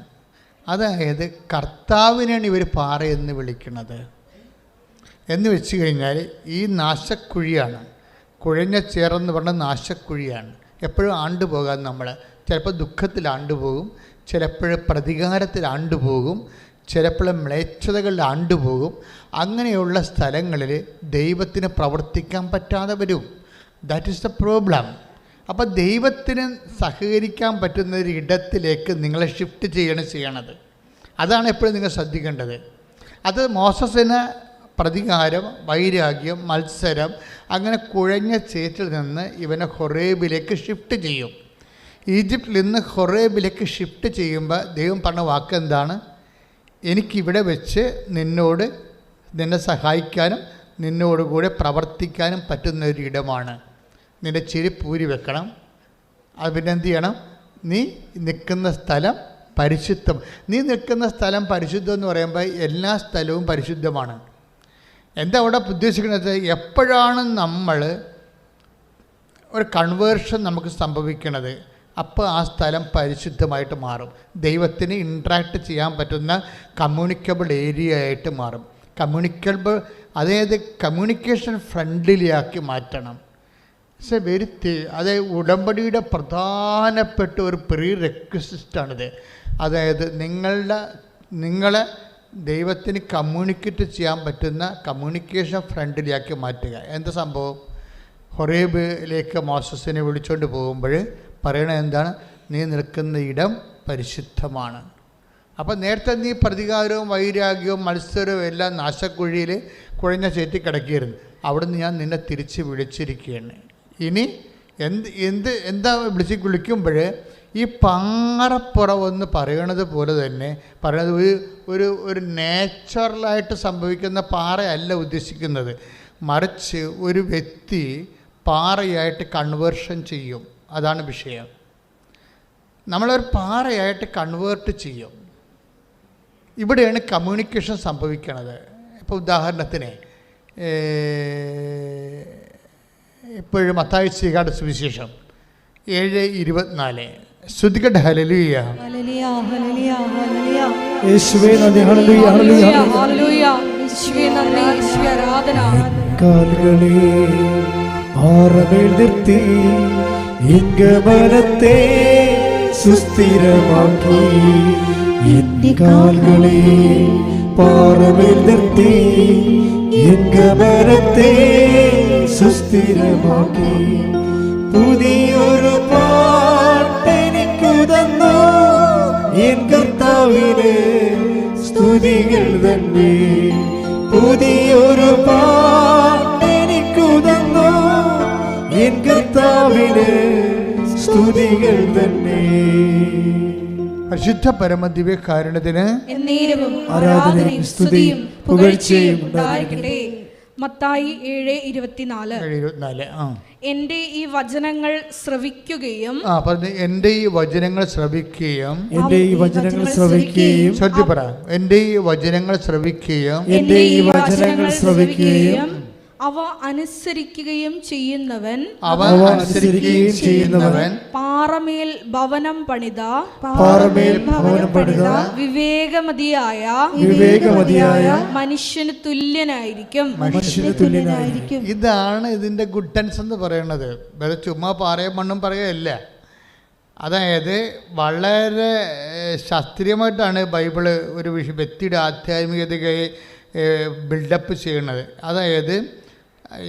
അതായത് കർത്താവിനാണ് ഇവർ പാറ എന്ന് വിളിക്കുന്നത്. എന്ന് വെച്ച് കഴിഞ്ഞാൽ ഈ നാശക്കുഴിയാണ്, കുഴഞ്ഞ ചേറെന്ന് പറഞ്ഞ നാശക്കുഴിയാണ്. എപ്പോഴും ആണ്ടുപോകാൻ നമ്മൾ ചിലപ്പോൾ ദുഃഖത്തിൽ ആണ്ടുപോകും, ചിലപ്പോൾ പ്രതികാരത്തിൽ ആണ്ടുപോകും, ചിലപ്പോൾ മ്ലേച്ഛതകളിൽ ആണ്ടുപോകും. അങ്ങനെയുള്ള സ്ഥലങ്ങളിൽ ദൈവത്തിന് പ്രവർത്തിക്കാൻ പറ്റാതെ വരും. That is the problem. അപ്പോൾ ദൈവത്തിന് സഹകരിക്കാൻ പറ്റുന്ന ഒരു ഇടത്തിലേക്ക് നിങ്ങളെ ഷിഫ്റ്റ് ചെയ്യണത്. അതാണ് എപ്പോഴും നിങ്ങൾ ശ്രദ്ധിക്കേണ്ടത്. അത് മോസസിന് പ്രതികാരം, വൈരാഗ്യം, മത്സരം, അങ്ങനെ കുഴഞ്ഞ ചേറ്റിൽ നിന്ന് ഇവനെ ഹൊറേബിലേക്ക് ഷിഫ്റ്റ് ചെയ്യും. ഈജിപ്തിൽ നിന്ന് ഹൊറേബിലേക്ക് ഷിഫ്റ്റ് ചെയ്യുമ്പോൾ ദൈവം പറഞ്ഞ വാക്ക് എന്താണ്? എനിക്കിവിടെ വെച്ച് നിന്നെ സഹായിക്കാനും നിന്നോടുകൂടെ പ്രവർത്തിക്കാനും പറ്റുന്ന ഒരു ഇടമാണ്. നിൻ്റെ ചെരുപ്പ് ഊരി വെക്കണം. അത് പിന്നെ എന്ത് ചെയ്യണം? നീ നിൽക്കുന്ന സ്ഥലം പരിശുദ്ധം. നീ നിൽക്കുന്ന സ്ഥലം പരിശുദ്ധം എന്ന് പറയുമ്പോൾ എല്ലാ സ്ഥലവും പരിശുദ്ധമാണ്. എന്താ അവിടെ ഉദ്ദേശിക്കുന്നത്? എപ്പോഴാണ് നമ്മൾ ഒരു കൺവേർഷൻ നമുക്ക് സംഭവിക്കണത്, അപ്പോൾ ആ സ്ഥലം പരിശുദ്ധമായിട്ട് മാറും. ദൈവത്തിന് ഇൻട്രാക്ട് ചെയ്യാൻ പറ്റുന്ന കമ്മ്യൂണിക്കബിൾ ഏരിയ ആയിട്ട് മാറും. അതായത് കമ്മ്യൂണിക്കേഷൻ ഫ്രണ്ട്ലിയാക്കി മാറ്റണം. അതായത് ഉടമ്പടിയുടെ പ്രധാനപ്പെട്ട ഒരു പ്രീ റെക്വിസിറ്റാണിത്. അതായത് നിങ്ങളെ ദൈവത്തിന് കമ്മ്യൂണിക്കേറ്റ് ചെയ്യാൻ പറ്റുന്ന കമ്മ്യൂണിക്കേഷൻ ഫ്രണ്ട്ലിയാക്കി മാറ്റുക. എന്താ സംഭവം? ഹൊറേബിലേക്ക് മോസസിനെ വിളിച്ചുകൊണ്ട് പോകുമ്പോൾ പറയണത് എന്താണ്? നീ നിൽക്കുന്ന ഇടം പരിശുദ്ധമാണ്. അപ്പം നേരത്തെ നീ പ്രതികാരവും വൈരാഗ്യവും മത്സരവും എല്ലാം നാശക്കുഴിയിൽ കുഴഞ്ഞ ചേറ്റി കിടക്കിയിരുന്നു. അവിടുന്ന് ഞാൻ നിന്നെ തിരിച്ച് വിളിച്ചിരിക്കുകയാണ്. ഇനി എന്താ വിളിക്കുമ്പോൾ ഈ പാറപ്പുറമെന്ന് പറയണത് പോലെ തന്നെ പറയണത് ഒരു നാച്ചുറലായിട്ട് സംഭവിക്കുന്ന പാറയല്ല ഉദ്ദേശിക്കുന്നത്. മറിച്ച് ഒരു വ്യക്തി പാറയായിട്ട് കൺവേർഷൻ ചെയ്യും. അതാണ് വിഷയം. നമ്മളൊരു പാറയായിട്ട് കൺവേർട്ട് ചെയ്യും. ഇവിടെയാണ് കമ്മ്യൂണിക്കേഷൻ സംഭവിക്കുന്നത്. ഇപ്പോൾ ഉദാഹരണത്തിന് ഇപ്പോഴും മത്തായി ശ്രീകാട് സുവിശേഷം 7:24 ശ്രുതികട്ടെ ഹല്ലേലൂയ ഹല്ലേലൂയ ഹല്ലേലൂയ ഹല്ലേലൂയ യേശുവേ നന്ദി. ഹല്ലേലൂയ ഹല്ലേലൂയ ഹല്ലേലൂയ യേശുവേ നന്ദി. യേശുവേ ആരാധന. കാലുകളെ പാറമേൽ നിർത്തി ഇംഗമനത്തെ സുസ്ഥിരമാക്കി. എന്റെ കാലുകളെ പാറമേൽ നിർത്തി ഇംഗമനത്തെ സുസ്ഥിരമാക്കി. പുതിയൊരു പാട്ടെനിക്കു തന്നു എൻ കർത്താവിന് സ്തുതികൾ തന്നെ. പുതിയൊരു പാട്ടെനിക്കു തന്നു എൻ കർത്താവിന് സ്തുതികൾ തന്നെ. പരിശുദ്ധ പരമദിവ്യ കാരുണ്യത്തിന് ആരാധനയും സ്തുതിയും പുകഴ്ചയും ഉണ്ടായിരിക്കട്ടെ. മത്തായി 7:24 എന്റെ ഈ വചനങ്ങൾ ശ്രവിക്കുകയും എന്റെ ഈ വചനങ്ങൾ ശ്രവിക്കുകയും എന്റെ ഈ വചനങ്ങൾ ശ്രവിക്കുകയും പറ എന്റെ ഈ വചനങ്ങൾ ശ്രവിക്കുകയും എന്റെ ഈ വചനങ്ങൾ ശ്രവിക്കുകയും അവ അനുസരിക്കുകയും ചെയ്യുന്നവൻ പാറമേൽ ഭവനം പണിത വിവേകമതിയായ മനുഷ്യന് തുല്യനായിരിക്കും. ഇതാണ് ഇതിന്റെ ഗുഡൻസ് എന്ന് പറയുന്നത്. വേറെ ചുമ്മാ പാറയും മണ്ണും പറയുകയല്ല. അതായത് വളരെ ശാസ്ത്രീയമായിട്ടാണ് ബൈബിള് ഒരു വ്യക്തിയുടെ ആധ്യാത്മികതയെ ബിൽഡപ്പ് ചെയ്യണത്. അതായത്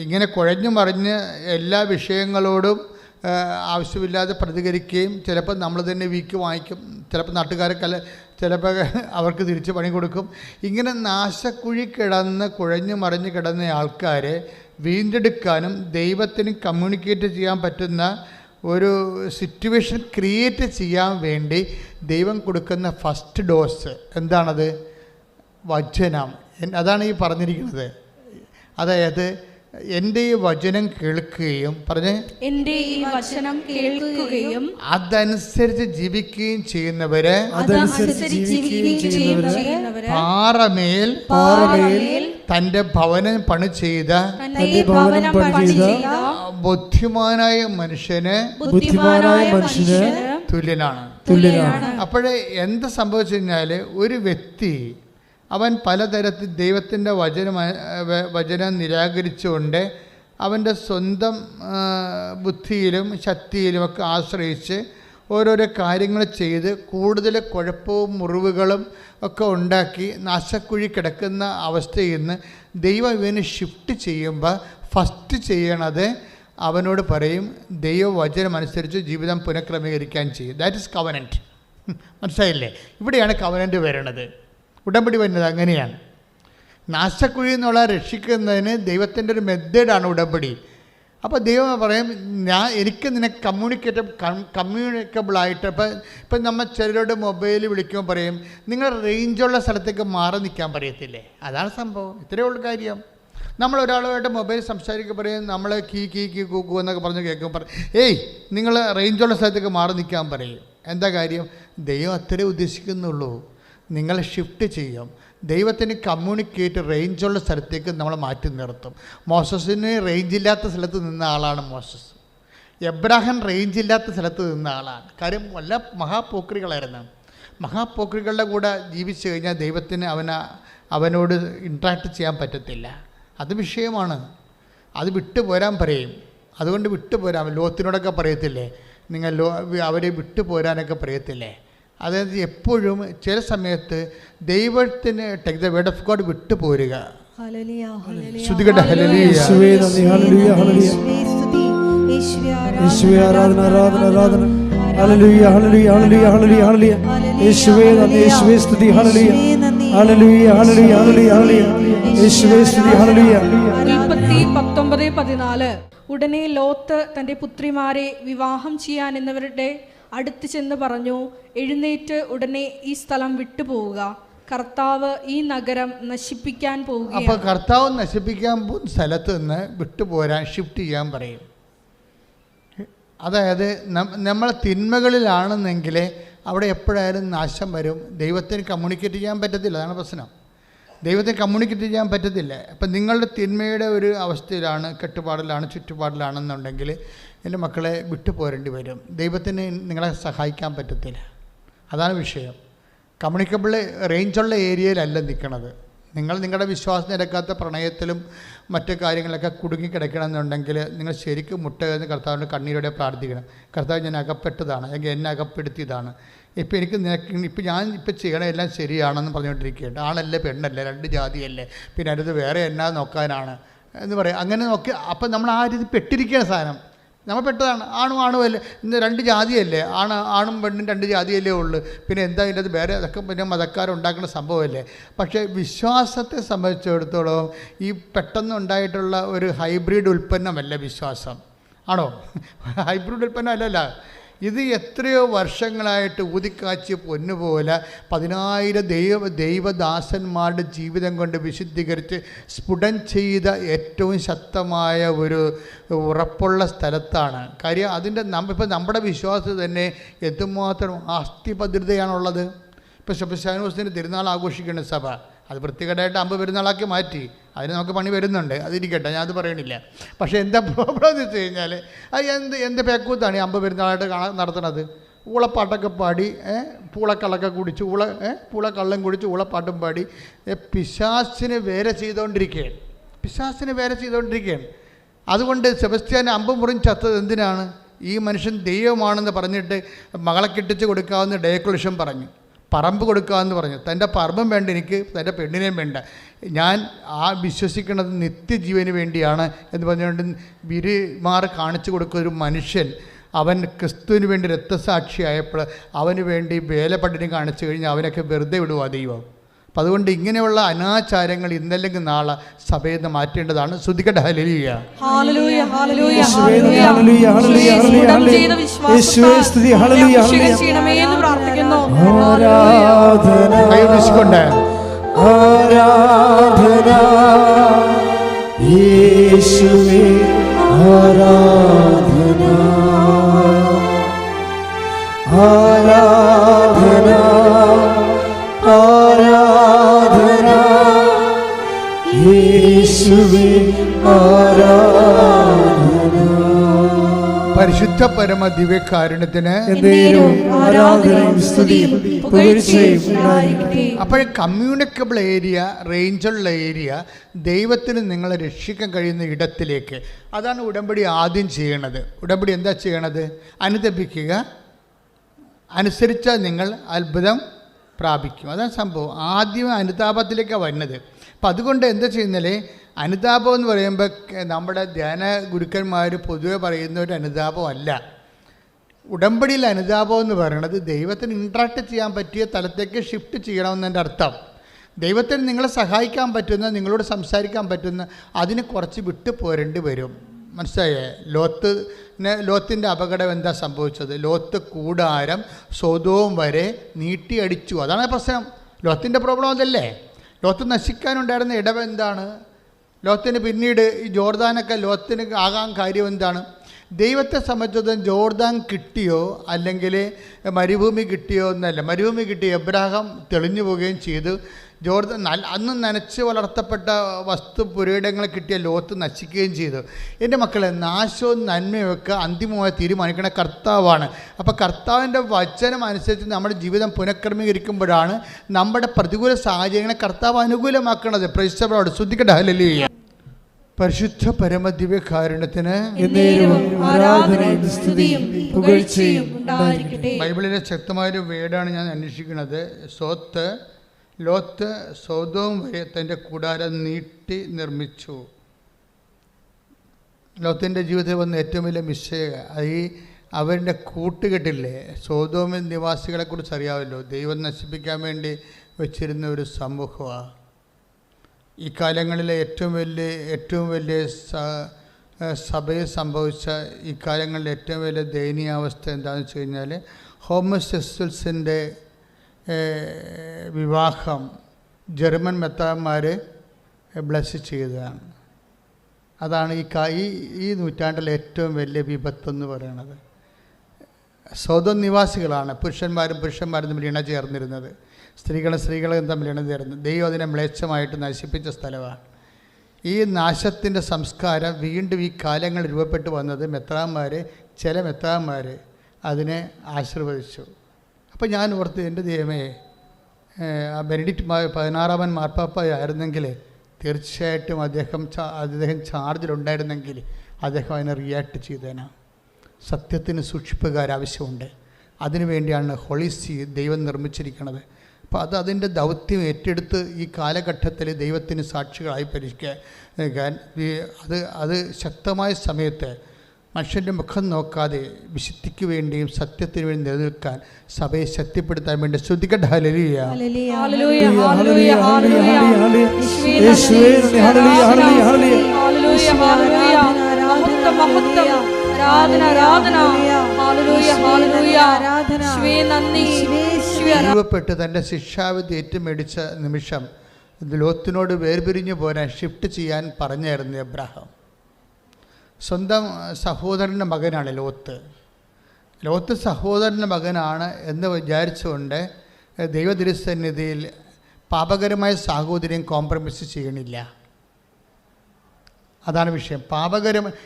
ഇങ്ങനെ കുഴഞ്ഞു മറിഞ്ഞ് എല്ലാ വിഷയങ്ങളോടും ആവശ്യമില്ലാതെ പ്രതികരിക്കുകയും ചിലപ്പോൾ നമ്മൾ തന്നെ വീക്ക് വാങ്ങിക്കും, ചിലപ്പോൾ നാട്ടുകാരൊക്കെ ചിലപ്പോൾ അവർക്ക് തിരിച്ച് പണി കൊടുക്കും. ഇങ്ങനെ നാശക്കുഴി കുഴഞ്ഞു മറിഞ്ഞ് കിടന്ന ആൾക്കാരെ വീണ്ടെടുക്കാനും ദൈവത്തിന് കമ്മ്യൂണിക്കേറ്റ് ചെയ്യാൻ പറ്റുന്ന ഒരു സിറ്റുവേഷൻ ക്രിയേറ്റ് ചെയ്യാൻ വേണ്ടി ദൈവം കൊടുക്കുന്ന ഫസ്റ്റ് ഡോസ് എന്താണത്? വചനം. അതാണ് ഈ പറഞ്ഞിരിക്കുന്നത്. അതായത് എൻ്റെ ഈ വചനം കേൾക്കുകയും എൻ്റെ ഈ വചനം കേൾക്കുകയും അതനുസരിച്ച് ജീവിക്കുകയും ചെയ്യുന്നവര് പാറമേൽ തൻ്റെ ഭവനം പണി ചെയ്ത ബുദ്ധിമാനായ മനുഷ്യന് തുല്യനാണ്. അപ്പോഴേ എന്ത് സംഭവിച്ചു കഴിഞ്ഞാൽ ഒരു വ്യക്തി അവൻ പലതരത്തിൽ ദൈവത്തിൻ്റെ വചനം നിരാകരിച്ചുകൊണ്ട് അവൻ്റെ സ്വന്തം ബുദ്ധിയിലും ശക്തിയിലുമൊക്കെ ആശ്രയിച്ച് ഓരോരോ കാര്യങ്ങൾ ചെയ്ത് കൂടുതൽ കുഴപ്പവും മുറിവുകളും ഒക്കെ ഉണ്ടാക്കി നാശക്കുഴി കിടക്കുന്ന അവസ്ഥയിൽ നിന്ന് ദൈവം ഇവന് ഷിഫ്റ്റ് ചെയ്യുമ്പോൾ ഫസ്റ്റ് ചെയ്യണത് അവനോട് പറയും ദൈവവചനം അനുസരിച്ച് ജീവിതം പുനഃക്രമീകരിക്കാൻ ചെയ്യും. That is covenant. മനസ്സിലായില്ലേ? ഇവിടെയാണ് കവനൻറ്റ് വരണത്. ഉടമ്പടി വരുന്നത് അങ്ങനെയാണ്. നാശക്കുഴി എന്നുള്ള രക്ഷിക്കുന്നതിന് ദൈവത്തിൻ്റെ ഒരു മെത്തേഡാണ് ഉടമ്പടി. അപ്പോൾ ദൈവം പറയും എനിക്ക് നിനക്ക് കമ്മ്യൂണിക്കബിളായിട്ട് ഇപ്പം നമ്മൾ ചിലരോട് മൊബൈൽ വിളിക്കുമ്പോൾ പറയും നിങ്ങൾ റേഞ്ചുള്ള സ്ഥലത്തേക്ക് മാറി നിൽക്കാൻ പറയത്തില്ലേ? അതാണ് സംഭവം. ഇത്രയേ ഉള്ളൂ കാര്യം. നമ്മൾ ഒരാളുമായിട്ട് മൊബൈൽ സംസാരിക്കുക പറയും, നമ്മൾ കീ കൂക്കു എന്നൊക്കെ പറഞ്ഞ് കേൾക്കുമ്പോൾ പറയും ഏയ് നിങ്ങൾ റേഞ്ചുള്ള സ്ഥലത്തേക്ക് മാറി നിൽക്കാൻ പറയും. എന്താ കാര്യം? ദൈവം അത്രേ ഉദ്ദേശിക്കുന്നുള്ളൂ. നിങ്ങൾ ഷിഫ്റ്റ് ചെയ്യും. ദൈവത്തിന് കമ്മ്യൂണിക്കേറ്റ് റേഞ്ചുള്ള സ്ഥലത്തേക്ക് നമ്മൾ മാറ്റി നിർത്തും. മോസസിന് റേഞ്ചില്ലാത്ത സ്ഥലത്ത് നിന്ന ആളാണ് മോസസ്. എബ്രാഹിം റേഞ്ചില്ലാത്ത സ്ഥലത്ത് നിന്ന ആളാണ്. കാര്യം വല്ല മഹാപോക്രികളായിരുന്നു. മഹാപോക്രികളുടെ കൂടെ ജീവിച്ചു കഴിഞ്ഞാൽ ദൈവത്തിന് അവനോട് ഇൻട്രാക്ട് ചെയ്യാൻ പറ്റത്തില്ല. അത് വിഷയമാണ്. അത് വിട്ടുപോരാൻ പറയും. അതുകൊണ്ട് വിട്ടുപോരാൻ ലോത്തിനോടൊക്കെ പറയത്തില്ലേ, നിങ്ങൾ അവരെ വിട്ടുപോരാനൊക്കെ പറയത്തില്ലേ? അതായത് എപ്പോഴും ചില സമയത്ത് ദൈവത്തിന് take the word of God വിട്ടുപോരുക. ശ്രുതികട്ടെ ഹല്ലേലൂയ. ആരാധന ആരാധന ആരാധന. ഹല്ലേലൂയ ഹല്ലേലൂയ ഹല്ലേലൂയ ഹല്ലേലൂയ ഹല്ലേലൂയ. യേശുവേ നന്ദി, യേശുവേ സ്തുതി. ഹല്ലേലൂയ ഹല്ലേലൂയ ഹല്ലേലൂയ ഹല്ലേലൂയ ഹല്ലേലൂയ. യേശുവേ സ്തുതി. ഹല്ലേലൂയ. ഉൽപ്പത്തി 19:14. ഉടനെ ലോത്ത് തന്റെ പുത്രിമാരെ വിവാഹം ചെയ്യാൻ എന്നവരുടെ അടുത്ത് ചെന്ന് പറഞ്ഞു, എഴുന്നേറ്റ് ഉടനെ ഈ സ്ഥലം വിട്ടുപോവുക, കർത്താവ് ഈ നഗരം നശിപ്പിക്കാൻ പോവുക. അപ്പോൾ കർത്താവ് നശിപ്പിക്കാൻ പോകുന്ന സ്ഥലത്ത് നിന്ന് വിട്ടുപോരാൻ ഷിഫ്റ്റ് ചെയ്യാൻ പറയും. അതായത് നമ്മൾ തിന്മകളിലാണെന്നെങ്കിൽ അവിടെ എപ്പോഴായാലും നാശം വരും. ദൈവത്തിന് കമ്മ്യൂണിക്കേറ്റ് ചെയ്യാൻ പറ്റത്തില്ല. അതാണ് പ്രശ്നം. ദൈവത്തെ കമ്മ്യൂണിക്കേറ്റ് ചെയ്യാൻ പറ്റത്തില്ല. അപ്പം നിങ്ങളുടെ തിന്മയുടെ ഒരു അവസ്ഥയിലാണ്, കെട്ടുപാടിലാണ്, ചുറ്റുപാടിലാണെന്നുണ്ടെങ്കിൽ എൻ്റെ മക്കളെ വിട്ടുപോരേണ്ടി വരും. ദൈവത്തിന് നിങ്ങളെ സഹായിക്കാൻ പറ്റത്തില്ല. അതാണ് വിഷയം. കമ്മ്യൂണിക്കബിൾ റേഞ്ചുള്ള ഏരിയയിലല്ല നിൽക്കണത്. നിങ്ങളുടെ വിശ്വാസം നിരക്കാത്ത പ്രണയത്തിലും മറ്റു കാര്യങ്ങളൊക്കെ കുടുങ്ങിക്കിടക്കണമെന്നുണ്ടെങ്കിൽ നിങ്ങൾ ശരിക്കും മുട്ടുകയെന്ന് കർത്താവിൻ്റെ കണ്ണീരോടെ പ്രാർത്ഥിക്കണം. കർത്താവ് ഞാൻ അകപ്പെട്ടതാണ്, അല്ലെങ്കിൽ എന്നെ അകപ്പെടുത്തിയതാണ്. ഇപ്പം എനിക്ക് ഞാൻ ചെയ്യണ എല്ലാം ശരിയാണെന്ന് പറഞ്ഞുകൊണ്ടിരിക്കുകയുണ്ട്. ആണല്ലേ പെണ്ണല്ലേ, രണ്ട് ജാതിയല്ലേ, പിന്നെ അടുത്ത് വേറെ എന്നാ നോക്കാനാണ് എന്ന് പറയും. അങ്ങനെ നോക്കി അപ്പം നമ്മൾ ആ രീതി പെട്ടിരിക്കുകയാണ് സാധനം. നമ്മൾ പെട്ടതാണ്. ആണുമല്ലേ, ഇന്ന് രണ്ട് ജാതിയല്ലേ, ആണും പെണ്ണും രണ്ട് ജാതിയല്ലേ ഉള്ളൂ, പിന്നെ എന്താ ഇതിൻ്റെ അത് വേറെ, അതൊക്കെ പിന്നെ മതക്കാരുണ്ടാക്കുന്ന സംഭവമല്ലേ. പക്ഷേ വിശ്വാസത്തെ സംബന്ധിച്ചിടത്തോളം ഈ പെട്ടെന്നുണ്ടായിട്ടുള്ള ഒരു ഹൈബ്രിഡ് ഉൽപ്പന്നമല്ല വിശ്വാസം. ആണോ? ഹൈബ്രിഡ് ഉൽപ്പന്നം അല്ലല്ല. ഇത് എത്രയോ വർഷങ്ങളായിട്ട് ഊതിക്കാച്ചിയ പൊന്നുപോലെ 10,000 ദൈവദാസന്മാരുടെ ജീവിതം കൊണ്ട് വിശുദ്ധീകരിച്ച് സ്ഫുടം ചെയ്ത ഏറ്റവും ശക്തമായ ഒരു ഉറപ്പുള്ള സ്ഥലത്താണ്. കാര്യം അതിൻ്റെ ഇപ്പം നമ്മുടെ വിശ്വാസത്തിൽ തന്നെ എന്തുമാത്രം അസ്ഥിഭദ്രതയാണുള്ളത്. ഇപ്പോൾ ശബശാനോസിന് തിരുനാൾ ആഘോഷിക്കുന്ന സഭ അത് വൃത്തികേടായിട്ട് അമ്പ് പെരുന്നാളാക്കി മാറ്റി. അതിന് നമുക്ക് പണി വരുന്നുണ്ട്, അതിരിക്കട്ടെ, ഞാൻ അത് പറയണില്ല. പക്ഷേ എന്താ പ്രോബ്ലം എന്ന് വെച്ച് കഴിഞ്ഞാൽ അത് എന്ത് പേക്കൂത്താണ് ഈ അമ്പ് പെരുന്നാളായിട്ട് നടത്തുന്നത്? ഊളപ്പാട്ടൊക്കെ പാടി, പൂളക്കള്ളൊക്കെ കുടിച്ച് പൂളക്കള്ളം കുടിച്ച് ഊളപ്പാട്ടും പാടി പിശാചിനെ വേറെ ചെയ്തുകൊണ്ടിരിക്കുകയാണ്. അതുകൊണ്ട് സെബസ്ത്യാൻ അമ്പ് മുറിഞ്ഞ് ചത്തത് എന്തിനാണ്? ഈ മനുഷ്യൻ ദൈവമാണെന്ന് പറഞ്ഞിട്ട് മകളെ കെട്ടിച്ച് കൊടുക്കാമെന്ന് ഡയക്ലേഷൻ പറഞ്ഞു, പറമ്പ് കൊടുക്കാമെന്ന് പറഞ്ഞു. തൻ്റെ പറമ്പും വേണ്ട എനിക്ക്, തൻ്റെ പെണ്ണിനെയും വേണ്ട, ഞാൻ വിശ്വസിക്കുന്നത് നിത്യജീവന് വേണ്ടിയാണ് എന്ന് പറഞ്ഞുകൊണ്ട് വിരുമാറ് കാണിച്ചു കൊടുക്കുന്ന ഒരു മനുഷ്യൻ, അവൻ ക്രിസ്തുവിന് വേണ്ടി രക്തസാക്ഷിയായപ്പോൾ അവന് വേണ്ടി വേലപ്പട്ടിണി കാണിച്ചു കഴിഞ്ഞാൽ അവനൊക്കെ വെറുതെ വിടുക ദൈവം. അപ്പം അതുകൊണ്ട് ഇങ്ങനെയുള്ള അനാചാരങ്ങൾ ഇന്നല്ലെങ്കിൽ നാളെ സഭയിൽ നിന്ന് മാറ്റേണ്ടതാണ്. ശ്രുതിക്കട്ടെ ഹല്ലേലൂയ. കൈവീശിക്കൊണ്ട് ആരാധന യേശുവേ, ആരാധന ആരാധന ആരാധന യേശുവേ, ആരാധന. പരിശുദ്ധ പരമ ദിവ്യകാരുണ്യത്തിന് അപ്പോൾ കമ്മ്യൂണിക്കബിൾ ഏരിയ, റേഞ്ചുള്ള ഏരിയ, ദൈവത്തിന് നിങ്ങളെ രക്ഷിക്കാൻ കഴിയുന്ന ഇടത്തിലേക്ക്, അതാണ് ഉടമ്പടി ആദ്യം ചെയ്യണത്. ഉടമ്പടി എന്താ ചെയ്യണത്? അനുദപിക്കുക, അനുസരിച്ചാൽ നിങ്ങൾ അത്ഭുതം പ്രാപിക്കും. അതാണ് സംഭവം. ആദ്യം അനുതാപത്തിലേക്കാണ് വരുന്നത്. അപ്പം അതുകൊണ്ട് എന്താ ചെയ്യുന്നത്? അനുതാപം എന്ന് പറയുമ്പോൾ നമ്മുടെ ധ്യാന ഗുരുക്കന്മാർ പൊതുവെ പറയുന്ന ഒരു അനുതാപമല്ല. ഉടമ്പടിയിൽ അനുതാപം എന്ന് പറയുന്നത് ദൈവത്തിന് ഇൻട്രാക്ട് ചെയ്യാൻ പറ്റിയ തലത്തേക്ക് ഷിഫ്റ്റ് ചെയ്യണമെന്നതിൻ്റെ അർത്ഥം. ദൈവത്തിന് നിങ്ങളെ സഹായിക്കാൻ പറ്റുന്ന, നിങ്ങളോട് സംസാരിക്കാൻ പറ്റുന്ന, അതിന് കുറച്ച് വിട്ടു പോരേണ്ടി വരും. മനസ്സിലായേ? ലോത്തിൻ്റെ അപകടം എന്താ സംഭവിച്ചത്? ലോത്ത് കൂടാരം സൊദോം വരെ നീട്ടിയടിച്ചു. അതാണ് പ്രശ്നം. ലോത്തിൻ്റെ പ്രോബ്ലം അതല്ലേ? ലോത്ത് നശിക്കാനുണ്ടായിരുന്ന ഇടവ് എന്താണ്? ലോത്തിന് പിന്നീട് ഈ ജോർദാനൊക്കെ ലോത്തിന് ആകാൻ കാര്യം എന്താണ്? ദൈവത്തെ സംബന്ധിച്ചിടത്തോളം ജോർദാൻ കിട്ടിയോ അല്ലെങ്കിൽ മരുഭൂമി കിട്ടിയോ എന്നല്ല. മരുഭൂമി കിട്ടി എബ്രാഹാം തെളിഞ്ഞു പോവുകയും ചെയ്തു. ജോർദാൻ അന്ന് നനച്ച് വളർത്തപ്പെട്ട പുരയിടങ്ങൾ കിട്ടിയ ലോത്ത് നശിക്കുകയും ചെയ്തു. എൻ്റെ മക്കളെ, നാശവും നന്മയൊക്കെ അന്തിമമായി തീരുമാനിക്കുന്ന കർത്താവാണ്. അപ്പോൾ കർത്താവിൻ്റെ വചനം അനുസരിച്ച് നമ്മുടെ ജീവിതം പുനഃക്രമീകരിക്കുമ്പോഴാണ് നമ്മുടെ പ്രതികൂല സാഹചര്യങ്ങളെ കർത്താവ് അനുകൂലമാക്കുന്നത്. പ്രൈസ്തലോട് ശ്രദ്ധിക്കട്ടെ. ഹല്ലേലൂയ. പരിശുദ്ധ പരമദിവ്യകാരുണ്യത്തിന് ആരാധനയും സ്തുതിയും പുകഴ്ചയും ഉണ്ടായിരിക്കട്ടെ. ബൈബിളിലെ ശക്തമായൊരു വേർഡാണ് ഞാൻ അന്വേഷിക്കുന്നത്. ലോത്ത് സൊദോം വരെ തൻ്റെ കൂടാരം നീട്ടി നിർമ്മിച്ചു. ലോത്തിൻ്റെ ജീവിതത്തിൽ വന്ന ഏറ്റവും വലിയ മിസ്റ്റേക്ക് അവരുടെ കൂട്ടുകെട്ടില്ലേ. സൊദോമിൻ നിവാസികളെക്കുറിച്ച് അറിയാമല്ലോ. ദൈവം നശിപ്പിക്കാൻ വേണ്ടി വെച്ചിരുന്ന ഒരു സമൂഹമാണ്. ഈ കാലങ്ങളിലെ ഏറ്റവും വലിയ സഭയിൽ സംഭവിച്ച ഈ കാലങ്ങളിലെ ഏറ്റവും വലിയ ദയനീയാവസ്ഥ എന്താണെന്ന് വെച്ച് കഴിഞ്ഞാൽ ഹോമോസെക്സ്വൽസിൻ്റെ വിവാഹം ജർമ്മൻ മെത്രാന്മാർ ബ്ലസ് ചെയ്തതാണ്. അതാണ് ഈ നൂറ്റാണ്ടിലെ ഏറ്റവും വലിയ വിപത്തെന്ന് പറയുന്നത്. സൊദോം നിവാസികളാണ് പുരുഷന്മാരും തമ്മിൽ ഇണ ചേർന്നിരുന്നത്. സ്ത്രീകളും തമ്മിൽ ഇണ ചേർന്നത്. ദൈവം അതിനെ മ്ലേച്ഛമായിട്ട് നശിപ്പിച്ച സ്ഥലമാണ്. ഈ നാശത്തിൻ്റെ സംസ്കാരം വീണ്ടും ഈ കാലങ്ങൾ രൂപപ്പെട്ടു വന്നത് ചില മെത്രാന്മാർ അതിനെ ആശീർവദിച്ചു. അപ്പോൾ ഞാൻ ഓർത്ത്, എൻ്റെ ദൈവമേ, ബെനഡിക്റ്റ് 16 മാർപ്പാപ്പയായിരുന്നെങ്കിൽ തീർച്ചയായിട്ടും അദ്ദേഹം ചാർജിലുണ്ടായിരുന്നെങ്കിൽ അദ്ദേഹം അതിനെ റിയാക്ട് ചെയ്തേനാ. സത്യത്തിന് സൂക്ഷിപ്പുകാരാവശ്യമുണ്ട്. അതിനുവേണ്ടിയാണ് ഹോളിസി ദൈവം നിർമ്മിച്ചിരിക്കുന്നത്. അപ്പോൾ അതിൻ്റെ ദൗത്യം ഏറ്റെടുത്ത് ഈ കാലഘട്ടത്തിൽ ദൈവത്തിന് സാക്ഷികളായി പരിഷ്കരിക്കാൻ അത് ശക്തമായ സമയത്ത് മനുഷ്യൻ്റെ മുഖം നോക്കാതെ വിശുദ്ധിക്ക് വേണ്ടിയും സത്യത്തിന് വേണ്ടി നിലനിൽക്കാൻ സഭയെ ശക്തിപ്പെടുത്താൻ വേണ്ടി ശ്രദ്ധിക്കട്ടെ. ഹല്ലേലൂയ. രൂപപ്പെട്ട് തൻ്റെ ശിക്ഷാവിധി ഏറ്റുമേടിച്ച നിമിഷം ലോത്തിനോട് വേർപിരിഞ്ഞു പോരാൻ ഷിഫ്റ്റ് ചെയ്യാൻ പറഞ്ഞായിരുന്നു എബ്രാഹാം. സ്വന്തം സഹോദരൻ്റെ മകനാണ് ലോത്ത് സഹോദരൻ്റെ മകനാണ് എന്ന് വിചാരിച്ചുകൊണ്ട് ദൈവതിരുസന്നിധിയിൽ പാപകരമായ സാഹോദര്യം കോംപ്രമൈസ് ചെയ്യണില്ല. അതാണ് വിഷയം.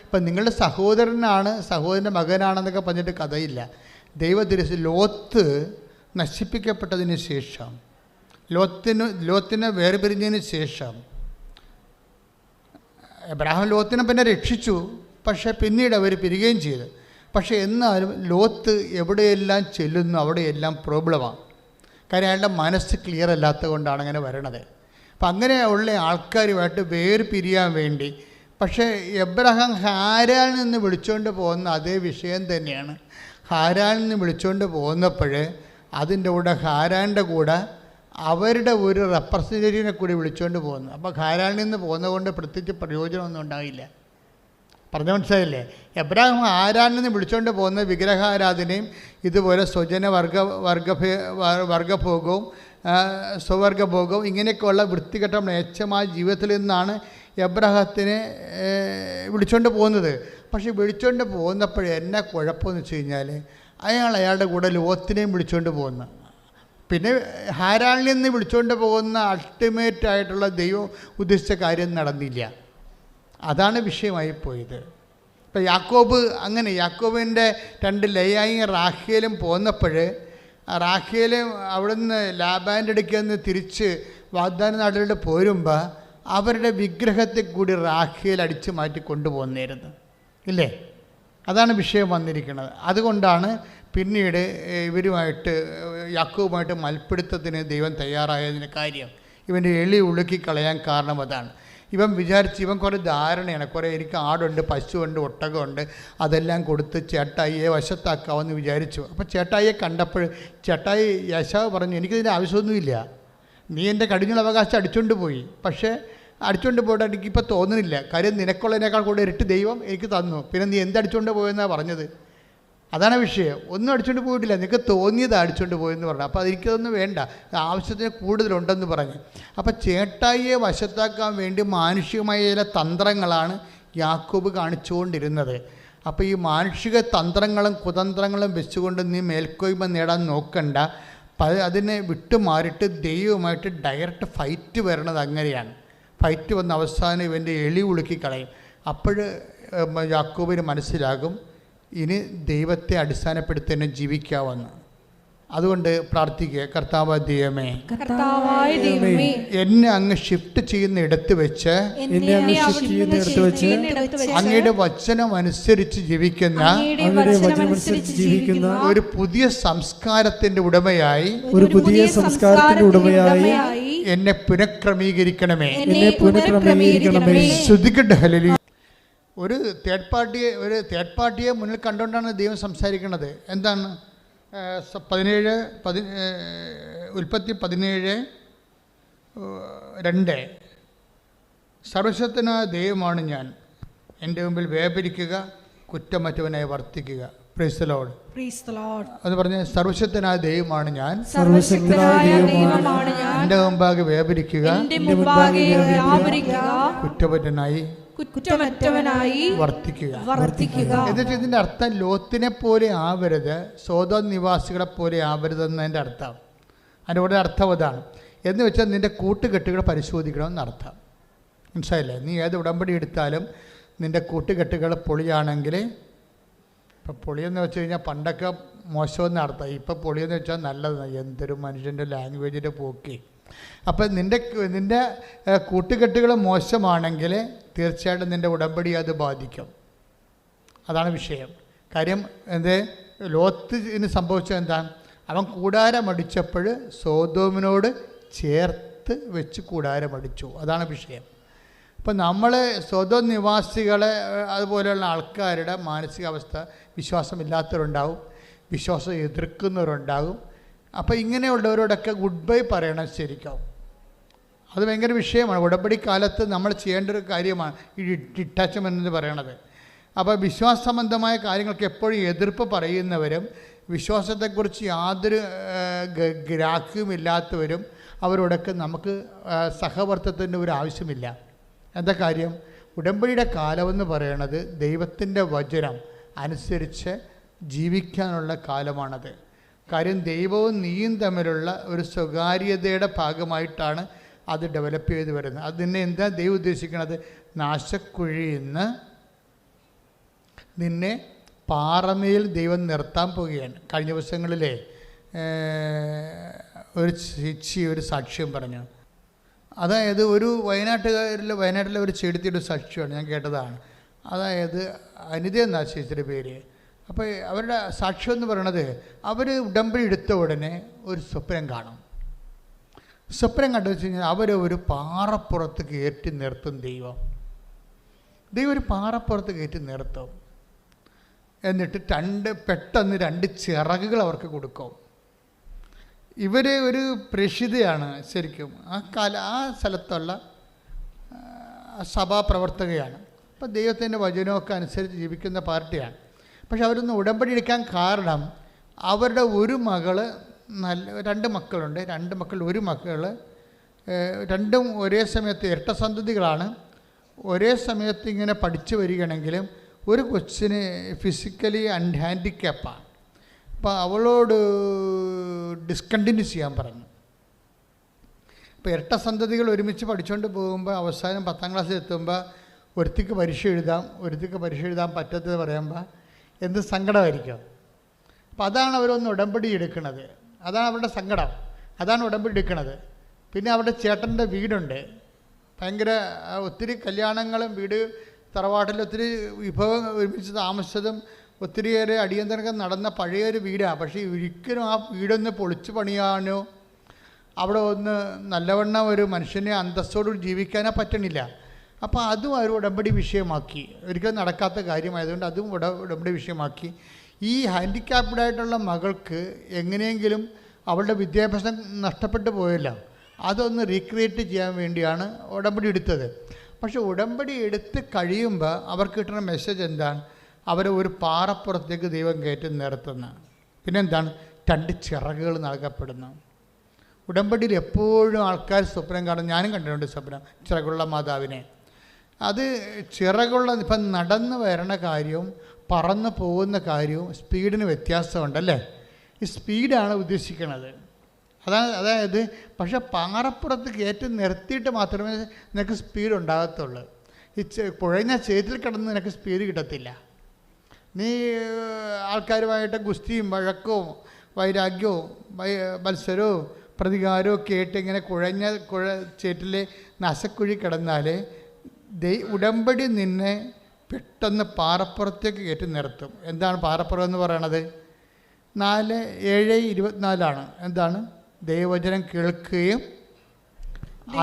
ഇപ്പം നിങ്ങളുടെ സഹോദരൻ്റെ മകനാണെന്നൊക്കെ പറഞ്ഞിട്ട് കഥയില്ല. ലോത്ത് നശിപ്പിക്കപ്പെട്ടതിന് ശേഷം, ലോത്തിനെ വേർപിരിഞ്ഞതിന് ശേഷം എബ്രാഹാം ലോത്തിനെ പിന്നെ രക്ഷിച്ചു. പക്ഷേ പിന്നീട് അവർ പിരിയുകയും ചെയ്തു. പക്ഷേ എന്നാലും ലോത്ത് എവിടെയെല്ലാം ചെല്ലുന്നു അവിടെയെല്ലാം പ്രോബ്ലമാണ്. കാര്യം അയാളുടെ മനസ്സ് ക്ലിയർ അല്ലാത്തത് കൊണ്ടാണ് അങ്ങനെ വരണത്. അപ്പം അങ്ങനെയുള്ള ആൾക്കാരുമായിട്ട് വേർപിരിയാൻ വേണ്ടി. പക്ഷേ എബ്രാഹാം ഹാരാനിൽ നിന്ന് വിളിച്ചുകൊണ്ട് പോകുന്ന അതേ വിഷയം തന്നെയാണ്. ഹാരാനിൽ നിന്ന് വിളിച്ചുകൊണ്ട് പോകുന്നപ്പോൾ അതിൻ്റെ കൂടെ ഹാരാൻ്റെ കൂടെ അവരുടെ ഒരു റെപ്രസെൻറ്റേറ്റീവിനെ കൂടി വിളിച്ചുകൊണ്ട് പോകുന്നു. അപ്പോൾ ഹാരാനിൽ നിന്ന് പോകുന്നതുകൊണ്ട് പ്രത്യേകിച്ച് പ്രയോജനമൊന്നും ഉണ്ടായില്ല. പറഞ്ഞ മനസ്സിലായില്ലേ? എബ്രാഹിം ഹാരാനിൽ നിന്ന് വിളിച്ചുകൊണ്ട് പോകുന്ന വിഗ്രഹാരാധനയും ഇതുപോലെ സ്വജന വർഗഭോഗവും സ്വവർഗഭോഗവും ഇങ്ങനെയൊക്കെയുള്ള വൃത്തികെട്ട മ്ലേച്ഛമായ ജീവിതത്തിൽ നിന്നാണ് എബ്രാഹത്തിനെ വിളിച്ചുകൊണ്ട് പോകുന്നത്. പക്ഷേ വിളിച്ചുകൊണ്ട് പോകുന്നപ്പോൾ എന്നാ കുഴപ്പമെന്ന് വെച്ച് കഴിഞ്ഞാൽ അയാളുടെ കൂടെ ലോത്തിനെയും വിളിച്ചുകൊണ്ട് പോകുന്നു. പിന്നെ ഹാരാനിൽ നിന്ന് വിളിച്ചുകൊണ്ട് പോകുന്ന അൾട്ടിമേറ്റ് ആയിട്ടുള്ള ദൈവം ഉദ്ദേശിച്ച കാര്യം നടന്നില്ല. അതാണ് വിഷയമായി പോയത്. ഇപ്പം യാക്കോബിൻ്റെ 2 ലേയായും റാഖേലും പോന്നപ്പോൾ റാഖേലും അവിടുന്ന് ലാബാൻ്റെ അടുക്കൽ നിന്ന് തിരിച്ച് വാഗ്ദാന നാട്ടിലോട്ട് പോരുമ്പോൾ അവരുടെ വിഗ്രഹത്തെ കൂടി റാഖേൽ അടിച്ചു മാറ്റി കൊണ്ടുപോകുന്നായിരുന്നു ഇല്ലേ? അതാണ് വിഷയം വന്നിരിക്കുന്നത്. അതുകൊണ്ടാണ് പിന്നീട് യാക്കോബുമായിട്ട് മൽപ്പിടുത്തത്തിന് ദൈവം തയ്യാറായതിന് കാര്യം. ഇവൻ്റെ എളി ഉളുക്കി കളയാൻ കാരണം അതാണ്. ഇവൻ കുറേ ധാരണയാണ്. എനിക്ക് ആടുണ്ട്, പശുവുണ്ട്, ഒട്ടകമുണ്ട്, അതെല്ലാം കൊടുത്ത് ചേട്ടായിയെ വശത്താക്കാമെന്ന് വിചാരിച്ചു. അപ്പോൾ ചേട്ടായിയെ കണ്ടപ്പോൾ യേശാവ് പറഞ്ഞു, എനിക്കിതിൻ്റെ ആവശ്യമൊന്നുമില്ല, നീ എൻ്റെ കടിഞ്ഞൂൽ അവകാശം അടിച്ചുകൊണ്ട് പോയി. പക്ഷേ അടിച്ചുകൊണ്ട് പോയിട്ട് എനിക്കിപ്പോൾ തോന്നുന്നില്ല. കാര്യം നിനക്കുള്ളതിനേക്കാൾ കൂടുതൽ ഇരട്ടി ദൈവം എനിക്ക് തന്നു, പിന്നെ നീ എന്തടിച്ചുകൊണ്ട് പോയെന്നാണ് പറഞ്ഞത്. അതാണ് വിഷയം. ഒന്നും അടിച്ചുകൊണ്ട് പോയിട്ടില്ല, നിനക്ക് തോന്നിയത് അടിച്ചുകൊണ്ട് പോയെന്ന് പറഞ്ഞു. അപ്പോൾ അതെനിക്കതൊന്നും വേണ്ട, ആവശ്യത്തിന് കൂടുതലുണ്ടെന്ന് പറഞ്ഞു. അപ്പോൾ ചേട്ടായിയെ വശത്താക്കാൻ വേണ്ടി മാനുഷികമായ ചില തന്ത്രങ്ങളാണ് യാക്കോബ് കാണിച്ചുകൊണ്ടിരുന്നത്. അപ്പോൾ ഈ മാനുഷിക തന്ത്രങ്ങളും കുതന്ത്രങ്ങളും വെച്ചുകൊണ്ട് നീ മേൽക്കോയ്മ നേടാൻ നോക്കണ്ട. അതിനെ വിട്ടുമാറിയിട്ട് ദൈവവുമായിട്ട് ഡയറക്റ്റ് ഫൈറ്റ് വരണത് അങ്ങനെയാണ്. ഫൈറ്റ് വന്ന അവസാനം ഇവൻ്റെ എളി ഉളുക്കി കളയും. അപ്പോൾ യാക്കോബിന് മനസ്സിലാകും ഇനി ദൈവത്തെ അടിസ്ഥാനപ്പെടുത്തി തന്നെ ജീവിക്കാമെന്ന്. അതുകൊണ്ട് പ്രാർത്ഥിക്കുക, കർത്താവായ ദൈവമേ, എന്നെ അങ്ങ് ഷിഫ്റ്റ് ചെയ്യുന്ന ഇടത്ത് വെച്ച് അങ്ങയുടെ വചനം അനുസരിച്ച് ജീവിക്കുന്ന ഒരു പുതിയ സംസ്കാരത്തിന്റെ ഉടമയായി എന്നെ പുനഃക്രമീകരിക്കണമേ. ശ്രുതിക്കട്ടെ ഹല്ലേലൂയ. ഒരു തേർഡ് പാർട്ടിയെ മുന്നിൽ കണ്ടുകൊണ്ടാണ് ദൈവം സംസാരിക്കുന്നത്. എന്താണ്? 17:2 സർവശക്തനായ ദൈവമാണ് ഞാൻ, എൻ്റെ മുമ്പിൽ വ്യാപരിക്കുക, കുറ്റമറ്റവനായി വർത്തിക്കുക. Praise the Lord. അത് പറഞ്ഞ സർവശക്തനായ ദൈവമാണ് ഞാൻ, എൻ്റെ മുമ്പാകെ വ്യാപരിക്കുക, കുറ്റമറ്റവനായി വർത്തിക്കുക. എന്നിട്ട് ഇതിൻ്റെ അർത്ഥം ലോത്തിനെ പോലെ ആവരുത്, സോദോം നിവാസികളെ പോലെ ആവരുതെന്നതിൻ്റെ അർത്ഥം. അതിൻ്റെ കൂടെ അർത്ഥം അതാണ്. എന്ന് വെച്ചാൽ നിൻ്റെ കൂട്ടുകെട്ടുകൾ പരിശോധിക്കണമെന്ന് അർത്ഥം. മനസ്സിലായില്ലേ? നീ ഏത് ഉടമ്പടി എടുത്താലും നിൻ്റെ കൂട്ടുകെട്ടുകൾ പൊളിയാണെങ്കിൽ, ഇപ്പം പൊളിയെന്ന് വെച്ച് കഴിഞ്ഞാൽ പണ്ടൊക്കെ മോശമെന്ന് അർത്ഥം, ഇപ്പം പൊളിയെന്ന് വെച്ചാൽ നല്ലതാണ്. എന്തൊരു മനുഷ്യൻ്റെ ലാംഗ്വേജിൻ്റെ പോക്കി. അപ്പം നിൻ്റെ കൂട്ടുകെട്ടുകൾ മോശമാണെങ്കിൽ തീർച്ചയായിട്ടും നിൻ്റെ ഉടമ്പടി അത് ബാധിക്കും. അതാണ് വിഷയം. കാര്യം ലോത്തിന് സംഭവിച്ചത് എന്താ? അവൻ കൂടാരമടിച്ചപ്പോൾ സോദോമിനോട് ചേർത്ത് വെച്ച് കൂടാരമടിച്ചു. അതാണ് വിഷയം. അപ്പം നമ്മൾ സോദോം നിവാസികളെ അതുപോലെയുള്ള ആൾക്കാരുടെ മാനസികാവസ്ഥ, വിശ്വാസമില്ലാത്തവരുണ്ടാവും, വിശ്വാസം എതിർക്കുന്നവരുണ്ടാകും. അപ്പോൾ ഇങ്ങനെയുള്ളവരോടൊക്കെ ഗുഡ് ബൈ പറയണം ശരിക്കും. അത് ഭയങ്കര വിഷയമാണ്. ഉടമ്പടി കാലത്ത് നമ്മൾ ചെയ്യേണ്ട ഒരു കാര്യമാണ് ഈ ഡിറ്റാച്ച്മെൻ്റ് എന്ന് പറയണത്. അപ്പോൾ വിശ്വാസ സംബന്ധമായ കാര്യങ്ങൾക്ക് എപ്പോഴും എതിർപ്പ് പറയുന്നവരും വിശ്വാസത്തെക്കുറിച്ച് യാതൊരു ഗ്രാഹ്യമില്ലാത്തവരും അവരോടൊക്കെ നമുക്ക് സഹവർത്തത്തിൻ്റെ ഒരു ആവശ്യമില്ല. എന്താ കാര്യം? ഉടമ്പടിയുടെ കാലമെന്ന് പറയണത് ദൈവത്തിൻ്റെ വചനം അനുസരിച്ച് ജീവിക്കാനുള്ള കാലമാണത്. കാര്യം ദൈവവും നീയും തമ്മിലുള്ള ഒരു സ്വകാര്യതയുടെ ഭാഗമായിട്ടാണ് അത് ഡെവലപ്പ് ചെയ്ത് വരുന്നത്. അതിനെ എന്താ ദൈവം ഉദ്ദേശിക്കുന്നത്? നാശക്കുഴിയിൽ നിന്ന് നിന്നെ പാറമേൽ ദൈവം നിർത്താൻ പോവുകയാണ്. കഴിഞ്ഞ ദിവസങ്ങളിലെ ഒരു സാക്ഷ്യം പറഞ്ഞു. അതായത് ഒരു വയനാട്ടിലെ ഒരു ചെടുത്തിയുടെ സാക്ഷ്യമാണ്, ഞാൻ കേട്ടതാണ്. അതായത് അനിത എന്നാ ചേച്ചിയുടെ പേര്. അപ്പോൾ അവരുടെ സാക്ഷ്യം എന്ന് പറയണത്, അവർ ഉടമ്പടി എടുത്ത ഉടനെ ഒരു സ്വപ്നം കാണും. സ്വപ്നം കണ്ടു വെച്ച് കഴിഞ്ഞാൽ അവരെ ഒരു പാറപ്പുറത്ത് കയറ്റി നിർത്തും ദൈവം ഒരു പാറപ്പുറത്ത് കയറ്റി നിർത്തും. എന്നിട്ട് പെട്ടെന്ന് 2 ചിറകുകൾ അവർക്ക് കൊടുക്കും. ഇവർ ഒരു പ്രേക്ഷിതയാണ് ശരിക്കും. ആ സ്ഥലത്തുള്ള സഭാപ്രവർത്തകയാണ്. അപ്പോൾ ദൈവത്തിൻ്റെ വചനമൊക്കെ അനുസരിച്ച് ജീവിക്കുന്ന പാർട്ടിയാണ്. പക്ഷെ അവരൊന്ന് ഉടമ്പടി എടുക്കാൻ കാരണം അവരുടെ ഒരു മകള് 2 മക്കളുണ്ട്. 2 മക്കൾ, ഒരു മകൾ, രണ്ടും ഒരേ സമയത്ത് ഇരട്ടസന്തതികളാണ്. ഒരേ സമയത്ത് ഇങ്ങനെ പഠിച്ചു വരികയാണെങ്കിലും ഒരു കൊച്ചിന് ഫിസിക്കലി ഹാൻഡിക്യാപ്പാണ്. അപ്പോൾ അവളോട് ഡിസ്കണ്ടിന്യൂ ചെയ്യാൻ പറഞ്ഞു. അപ്പോൾ ഇരട്ടസന്തതികൾ ഒരുമിച്ച് പഠിച്ചുകൊണ്ട് പോകുമ്പോൾ അവസാനം 10ാം ക്ലാസ്സിൽ എത്തുമ്പോൾ ഒരുത്തിക്ക് പരീക്ഷ എഴുതാൻ പറ്റാത്തത് പറയുമ്പോൾ എന്ത് സങ്കടമായിരിക്കും. അപ്പോൾ അതാണ് അവരൊന്ന് ഉടമ്പടി എടുക്കുന്നത്. അതാണ് അവരുടെ സങ്കടം. അതാണ് ഉടമ്പടി എടുക്കുന്നത്. പിന്നെ അവരുടെ ചേട്ടൻ്റെ വീടുണ്ട്. ഭയങ്കര ഒത്തിരി കല്യാണങ്ങളും തറവാട്ടിൽ ഒത്തിരി വിഭവം ഒരുമിച്ച് താമസിച്ചതും ഒത്തിരിയേറെ അടിയന്തരം നടന്ന പഴയൊരു വീടാണ്. പക്ഷേ ഒരിക്കലും ആ വീടൊന്ന് പൊളിച്ചു പണിയാനോ അവിടെ ഒന്ന് നല്ലവണ്ണം ഒരു മനുഷ്യനെ അന്തസ്സോട് ജീവിക്കാനോ പറ്റണില്ല. അപ്പോൾ അതും അവർ ഉടമ്പടി വിഷയമാക്കി. ഒരിക്കലും നടക്കാത്ത കാര്യമായതുകൊണ്ട് അതും ഉടമ്പടി വിഷയമാക്കി. ഈ ഹാൻഡിക്യാപ്ഡായിട്ടുള്ള മകൾക്ക് എങ്ങനെയെങ്കിലും അവളുടെ വിദ്യാഭ്യാസം നഷ്ടപ്പെട്ടു പോയല്ലോ. അതൊന്ന് റീക്രിയേറ്റ് ചെയ്യാൻ വേണ്ടിയാണ് ഉടമ്പടി എടുത്തത്. പക്ഷെ ഉടമ്പടി എടുത്ത് കഴിയുമ്പോൾ അവർക്ക് കിട്ടുന്ന മെസ്സേജ് എന്താണ്? അവരെ ഒരു പാറപ്പുറത്തേക്ക് ദൈവം കയറ്റി നിർത്തുന്ന, പിന്നെന്താണ്, 2 ചിറകുകൾ നൽകപ്പെടുന്നു. ഉടമ്പടിയിൽ എപ്പോഴും ആൾക്കാർ സ്വപ്നം കാണും, ഞാനും കണ്ടിട്ടുണ്ട് സ്വപ്നം, ചിറകുള്ള മാതാവിനെ. അത് ചിറകുള്ള, ഇപ്പം നടന്നു വരണ കാര്യവും പറന്നു പോകുന്ന കാര്യവും സ്പീഡിന് വ്യത്യാസമുണ്ടല്ലേ? ഈ സ്പീഡാണ് ഉദ്ദേശിക്കുന്നത്. അതായത് പക്ഷെ പാറപ്പുറത്ത് കയറ്റി നിർത്തിയിട്ട് മാത്രമേ നിനക്ക് സ്പീഡ് ഉണ്ടാകത്തുള്ളൂ. ഈ കുഴഞ്ഞ ചേറ്റിൽ കിടന്ന് നിനക്ക് സ്പീഡ് കിട്ടത്തില്ല. നീ ആൾക്കാരുമായിട്ട് ഗുസ്തിയും വഴക്കവും വൈരാഗ്യവും മത്സരവും പ്രതികാരവും ഒക്കെ ആയിട്ട് ഇങ്ങനെ ചേറ്റിലെ നശക്കുഴി കിടന്നാൽ ഉടമ്പടി നിന്നെ പെട്ടെന്ന് പാറപ്പുറത്തേക്ക് കയറ്റി നിർത്തും. എന്താണ് പാറപ്പുറം എന്ന് പറയണത്? 4:7-24 എന്താണ്? ദൈവവചനം കേൾക്കുകയും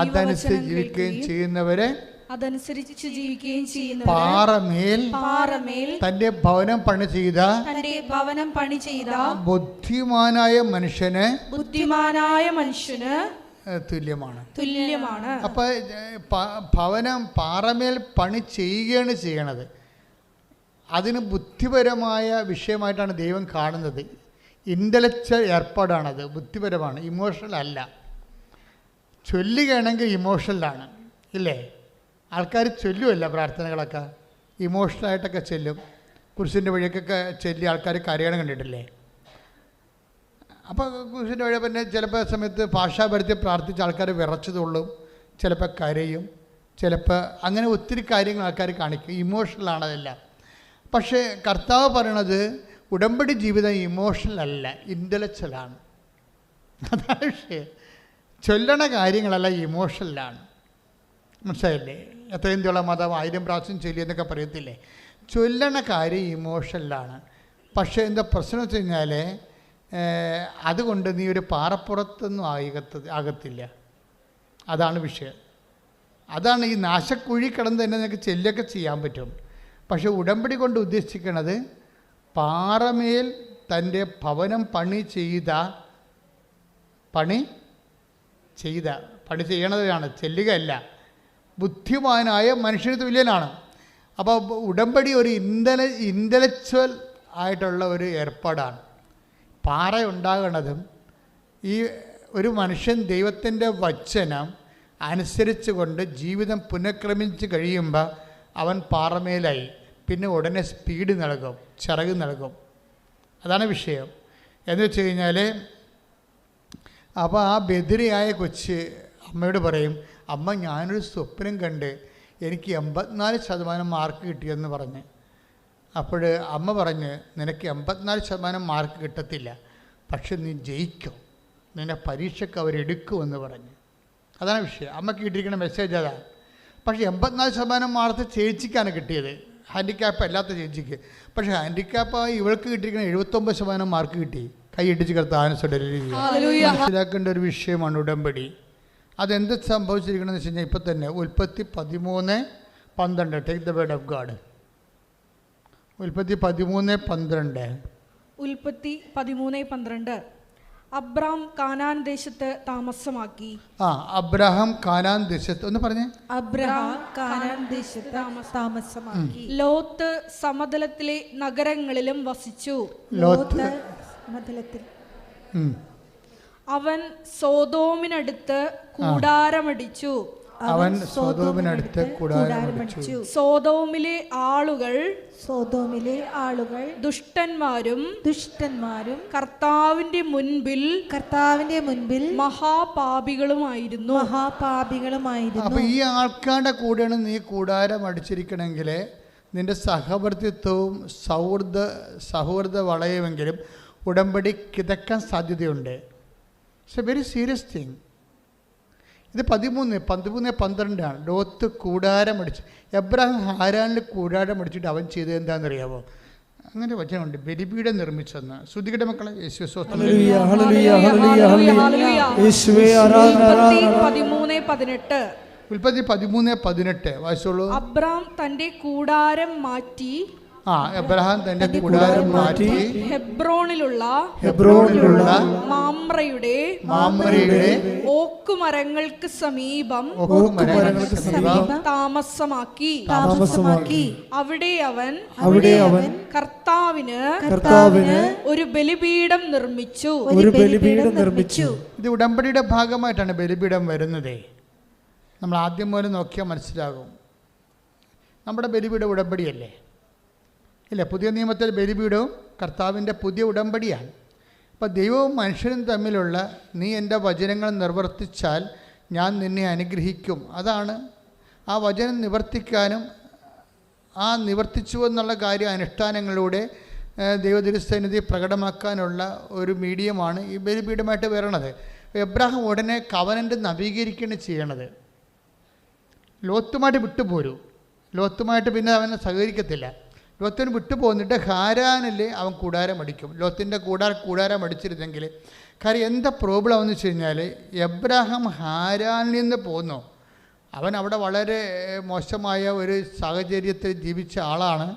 അതനുസരിച്ച് ജീവിക്കുകയും ചെയ്യുന്നവരെ അതനുസരിച്ച് ജീവിക്കുകയും ചെയ്യുന്ന പാറമേൽ തന്റെ ഭവനം പണി ചെയ്ത ബുദ്ധിമാനായ മനുഷ്യന് തുല്യമാണ്. അപ്പൊ ഭവനം പാറമേൽ പണി ചെയ്യുകയാണ് ചെയ്യണത്. അതിന് ബുദ്ധിപരമായ വിഷയമായിട്ടാണ് ദൈവം കാണുന്നത്. ഇൻ്റലക്ച്വൽ ഏർപ്പാടാണത്, ബുദ്ധിപരമാണ്, ഇമോഷണൽ അല്ല. ചൊല്ലുകയാണെങ്കിൽ ഇമോഷണലാണ്, ഇല്ലേ? ആൾക്കാർ ചൊല്ലുമല്ല പ്രാർത്ഥനകളൊക്കെ, ഇമോഷണലായിട്ടൊക്കെ ചെല്ലും. കുരിശിൻ്റെ വഴിയൊക്കെ ചൊല്ലി ആൾക്കാർ കരയണം കണ്ടിട്ടില്ലേ? അപ്പോൾ കുരിശിൻ്റെ വഴി പിന്നെ ചിലപ്പോൾ സമയത്ത് ഭാഷാപരത്തിൽ പ്രാർത്ഥിച്ച ആൾക്കാർ വിറച്ചതുള്ളും, ചിലപ്പോൾ കരയും, ചിലപ്പോൾ അങ്ങനെ ഒത്തിരി കാര്യങ്ങൾ ആൾക്കാർ കാണിക്കും. ഇമോഷണലാണ് അതെല്ലാം. പക്ഷേ കർത്താവ് പറയണത് ഉടമ്പടി ജീവിതം ഇമോഷണൽ അല്ല, ഇൻ്റലക്ച്വലാണ്. അതാണ് വിഷയം. ചൊല്ലണ കാര്യങ്ങളല്ല ഇമോഷണലാണ്. മനസ്സിലായില്ലേ? എത്രയും തീയുള്ള മതം 1000 പ്രാവശ്യം ചൊല്ലിയെന്നൊക്കെ പറയത്തില്ലേ? ചൊല്ലണ കാര്യം ഇമോഷണലാണ്. പക്ഷേ എന്താ പ്രശ്നം വെച്ച് കഴിഞ്ഞാൽ അതുകൊണ്ട് നീ ഒരു പാറപ്പുറത്തൊന്നും ആകത്തില്ല. അതാണ് വിഷയം. അതാണ് ഈ നാശക്കുഴി കിടന്ന് തന്നെ നിനക്ക് ചെല്ലൊക്കെ ചെയ്യാൻ പറ്റും. പക്ഷെ ഉടമ്പടി കൊണ്ട് ഉദ്ദേശിക്കുന്നത് പാറമേൽ തൻ്റെ ഭവനം പണി ചെയ്യണതാണ്, ചെല്ലുകയല്ല. ബുദ്ധിമാനായ മനുഷ്യന് തുല്യനാണ്. അപ്പോൾ ഉടമ്പടി ഒരു ഇൻ്റലക്ച്വൽ ആയിട്ടുള്ള ഒരു ഏർപ്പാടാണ്. പാറ ഉണ്ടാകണതും ഈ ഒരു മനുഷ്യൻ ദൈവത്തിൻ്റെ വചനം അനുസരിച്ച് കൊണ്ട് ജീവിതം പുനഃക്രമിച്ച് കഴിയുമ്പോൾ അവൻ പാറമേലായി. പിന്നെ ഉടനെ സ്പീഡ് നൽകും, ചിറക് നൽകും. അതാണ് വിഷയം. എന്ന് വെച്ച് കഴിഞ്ഞാൽ അപ്പോൾ ആ ബദിരിയായ കൊച്ച് അമ്മയോട് പറയും, അമ്മ ഞാനൊരു സ്വപ്നം കണ്ട് എനിക്ക് 84% മാർക്ക് കിട്ടിയെന്ന് പറഞ്ഞ്. അപ്പോൾ അമ്മ പറഞ്ഞ് നിനക്ക് 84% മാർക്ക് കിട്ടത്തില്ല, പക്ഷെ നീ ജയിക്കും, നിന്നെ പരീക്ഷയ്ക്ക് അവരെടുക്കുമെന്ന് പറഞ്ഞ്. അതാണ് വിഷയം. അമ്മയ്ക്ക് കിട്ടിയിരിക്കുന്ന മെസ്സേജ് അതാണ്. പക്ഷേ 84% മാർക്ക് ചേച്ചിക്കാണ് കിട്ടിയത്, ഹാൻഡിക്യാപ്പ് അല്ലാത്ത ചേച്ചിക്ക്. പക്ഷേ ഹാൻഡിക്യാപ്പായി ഇവൾക്ക് കിട്ടിയിരിക്കുന്ന 79% മാർക്ക് കിട്ടി. കൈ ഇടിച്ച് മനസ്സിലാക്കേണ്ട ഒരു വിഷയമാണ് ഉടമ്പടി. അതെന്ത് സംഭവിച്ചിരിക്കണമെന്ന് വെച്ച് കഴിഞ്ഞാൽ ഇപ്പം തന്നെ ഉൽപ്പത്തി 13:12 take the word of God. ഉൽപ്പത്തി 13:12 അബ്രാം കാനാൻ ദേശത്ത് താമസമാക്കി. അബ്രഹാം കാനാൻ ദേശത്ത് ഒന്ന് പറഞ്ഞേ. അബ്രഹാം കാനാൻ ദേശത്ത് താമസമാക്കി. ലോത്ത് സമതലത്തിലെ നഗരങ്ങളിലും വസിച്ചു. ലോത്ത് അവൻ സോതോമിനടുത്ത് കൂടാരമടിച്ചു. സോതോമിലെ ആളുകൾ ദുഷ്ടന്മാരും കർത്താവിന്റെ മുൻപിൽ മഹാപാപികളുമായിരുന്നു. അപ്പൊ ഈ ആൾക്കാരുടെ കൂടെയാണ് നീ കൂടാരം അടിച്ചിരിക്കണമെങ്കിൽ നിന്റെ സഹവർത്തിത്വവും സൗഹൃദ വളയുമെങ്കിലും ഉടമ്പടി കിതക്കാൻ സാധ്യതയുണ്ട്. It's A very serious thing. ഇത് 13:12 ലോത്ത് കൂടാരം അടിച്ച്. എബ്രഹാം ഹാരാനിൽ കൂടാരം അടിച്ചിട്ട് അവൻ ചെയ്തത് എന്താണെന്നറിയാമോ? അങ്ങനെ വചനമുണ്ട്, ബലിപീഠം നിർമ്മിച്ചെന്ന്. ശ്രുതികയുടെ മക്കളെ, യേശുവേ സ്തോത്രം. 13:18 വായിച്ചോളൂ. അബ്രാം തന്റെ കൂടാരം മാറ്റി എബ്രഹാം തന്റെ കൂടാരം മാറ്റി ഹെബ്രോണിലുള്ള മാമ്രയുടെ ഓക്കുമരങ്ങൾക്ക് സമീപം താമസമാക്കി. അവിടെ അവൻ കർത്താവിന് ഒരു ബലിപീഠം നിർമ്മിച്ചു. ഇത് ഉടമ്പടിയുടെ ഭാഗമായിട്ടാണ് ബലിപീഠം വരുന്നത്. നമ്മൾ ആദ്യം മുതൽ നോക്കിയാൽ മനസ്സിലാകും. നമ്മുടെ ബലിപീഠം ഉടമ്പടിയല്ലേ? ഇല്ല, പുതിയ നിയമത്തിൽ ബലിപീഠവും കർത്താവിൻ്റെ പുതിയ ഉടമ്പടിയാണ്. അപ്പോൾ ദൈവവും മനുഷ്യനും തമ്മിലുള്ള നീ എൻ്റെ വചനങ്ങൾ നിർവർത്തിച്ചാൽ ഞാൻ നിന്നെ അനുഗ്രഹിക്കും. അതാണ് ആ വചനം നിവർത്തിക്കാനും ആ നിവർത്തിച്ചു എന്നുള്ള കാര്യം അനുഷ്ഠാനങ്ങളിലൂടെ ദൈവതിരുസന്നിധി പ്രകടമാക്കാനുള്ള ഒരു മീഡിയമാണ് ഈ ബലിപീഠമായിട്ട് വരണത്. എബ്രാഹാം ഉടനെ കവനൻ്റ് നവീകരിക്കുകയാണ് ചെയ്യണത്. ലോത്തുമായിട്ട് വിട്ടുപോരും. ലോത്തുമായിട്ട് പിന്നെ അവനെ സഹകരിക്കത്തില്ല. ലോത്തിന് വിട്ടു പോന്നിട്ട് ഹാരാനിൽ അവൻ കൂടാരം അടിക്കും. ലോത്തിൻ്റെ കൂടാരം അടിച്ചിരുന്നെങ്കിൽ കാര്യം എന്താ പ്രോബ്ലം എന്ന് വെച്ച് കഴിഞ്ഞാൽ എബ്രാഹാം ഹാരാനിൽ നിന്ന് പോന്നു. അവൻ അവിടെ വളരെ മോശമായ ഒരു സാഹചര്യത്തിൽ ജീവിച്ച ആളാണ്.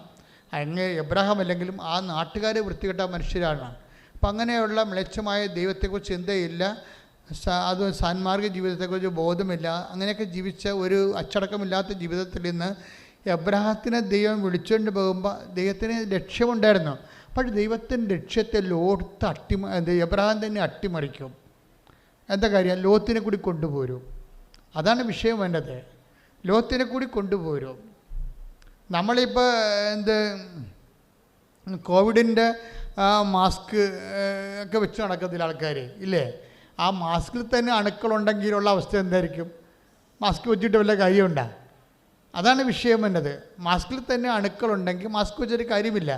അങ്ങ് എബ്രാഹാം അല്ലെങ്കിലും ആ നാട്ടുകാരെ വൃത്തികെട്ട മനുഷ്യരാണ്. അപ്പം അങ്ങനെയുള്ള മ്ലേച്ഛമായ ദൈവത്തെക്കുറിച്ച് ചിന്തയില്ല, അത് സാൻമാർഗ ജീവിതത്തെക്കുറിച്ച് ബോധമില്ല. അങ്ങനെയൊക്കെ ജീവിച്ച ഒരു അച്ചടക്കമില്ലാത്ത ജീവിതത്തിൽ നിന്ന് എബ്രഹാത്തിനെ ദൈവം വിളിച്ചുകൊണ്ട് പോകുമ്പോൾ ദൈവത്തിന് ലക്ഷ്യമുണ്ടായിരുന്നു. പക്ഷേ ദൈവത്തിൻ്റെ ലക്ഷ്യത്തെ എബ്രഹാം തന്നെ അട്ടിമറിക്കും. എന്താ കാര്യം? ലോത്തിനെ കൂടി കൊണ്ടുപോരും. അതാണ് വിഷയം വേണ്ടത്. ലോത്തിനെ കൂടി കൊണ്ടുപോരും. നമ്മളിപ്പോൾ കോവിഡിൻ്റെ മാസ്ക് ഒക്കെ വെച്ച് നടക്കത്തില്ല ആൾക്കാർ ഇല്ലേ? ആ മാസ്കിൽ തന്നെ അണുക്കളുണ്ടെങ്കിലുള്ള അവസ്ഥ എന്തായിരിക്കും? മാസ്ക് വെച്ചിട്ട് വല്ല കാര്യമുണ്ടോ? അതാണ് വിഷയം വേണ്ടത്. മാസ്കിൽ തന്നെ അണുക്കളുണ്ടെങ്കിൽ മാസ്ക് വെച്ചൊരു കാര്യമില്ല.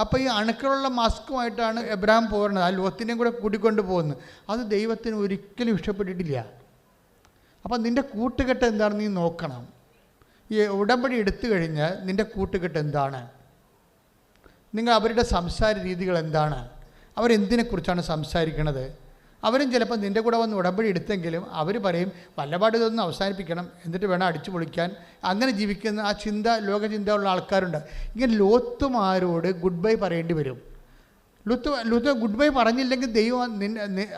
അപ്പോൾ ഈ അണുക്കളുള്ള മാസ്കുമായിട്ടാണ് എബ്രഹാം പോകുന്നത്. ആ ലോത്തിനെയും കൂടെ കൂട്ടിക്കൊണ്ട് പോകുന്നത്. അത് ദൈവത്തിന് ഒരിക്കലും ഇഷ്ടപ്പെട്ടിട്ടില്ല. അപ്പം നിൻ്റെ കൂട്ടുകെട്ട് എന്താണെന്ന് നീ നോക്കണം. ഈ ഉടമ്പടി എടുത്തു കഴിഞ്ഞാൽ നിൻ്റെ കൂട്ടുകെട്ട് എന്താണ്? നിങ്ങൾ അവരുടെ സംസാര രീതികൾ എന്താണ്? അവരെന്തിനെക്കുറിച്ചാണ് സംസാരിക്കണത്? അവരും ചിലപ്പോൾ നിൻ്റെ കൂടെ വന്ന് ഉടമ്പടി എടുത്തെങ്കിലും അവർ പറയും വല്ലപാട് ഇതൊന്നും അവസാനിപ്പിക്കണം, എന്നിട്ട് വേണം അടിച്ചു പൊളിക്കാൻ. അങ്ങനെ ജീവിക്കുന്ന ആ ലോകചിന്ത ഉള്ള ആൾക്കാരുണ്ട്. ഇങ്ങനെ ലോത്തുമാരോട് ഗുഡ് ബൈ പറയേണ്ടി വരും. ലൂത്ത് ഗുഡ് ബൈ പറഞ്ഞില്ലെങ്കിൽ ദൈവം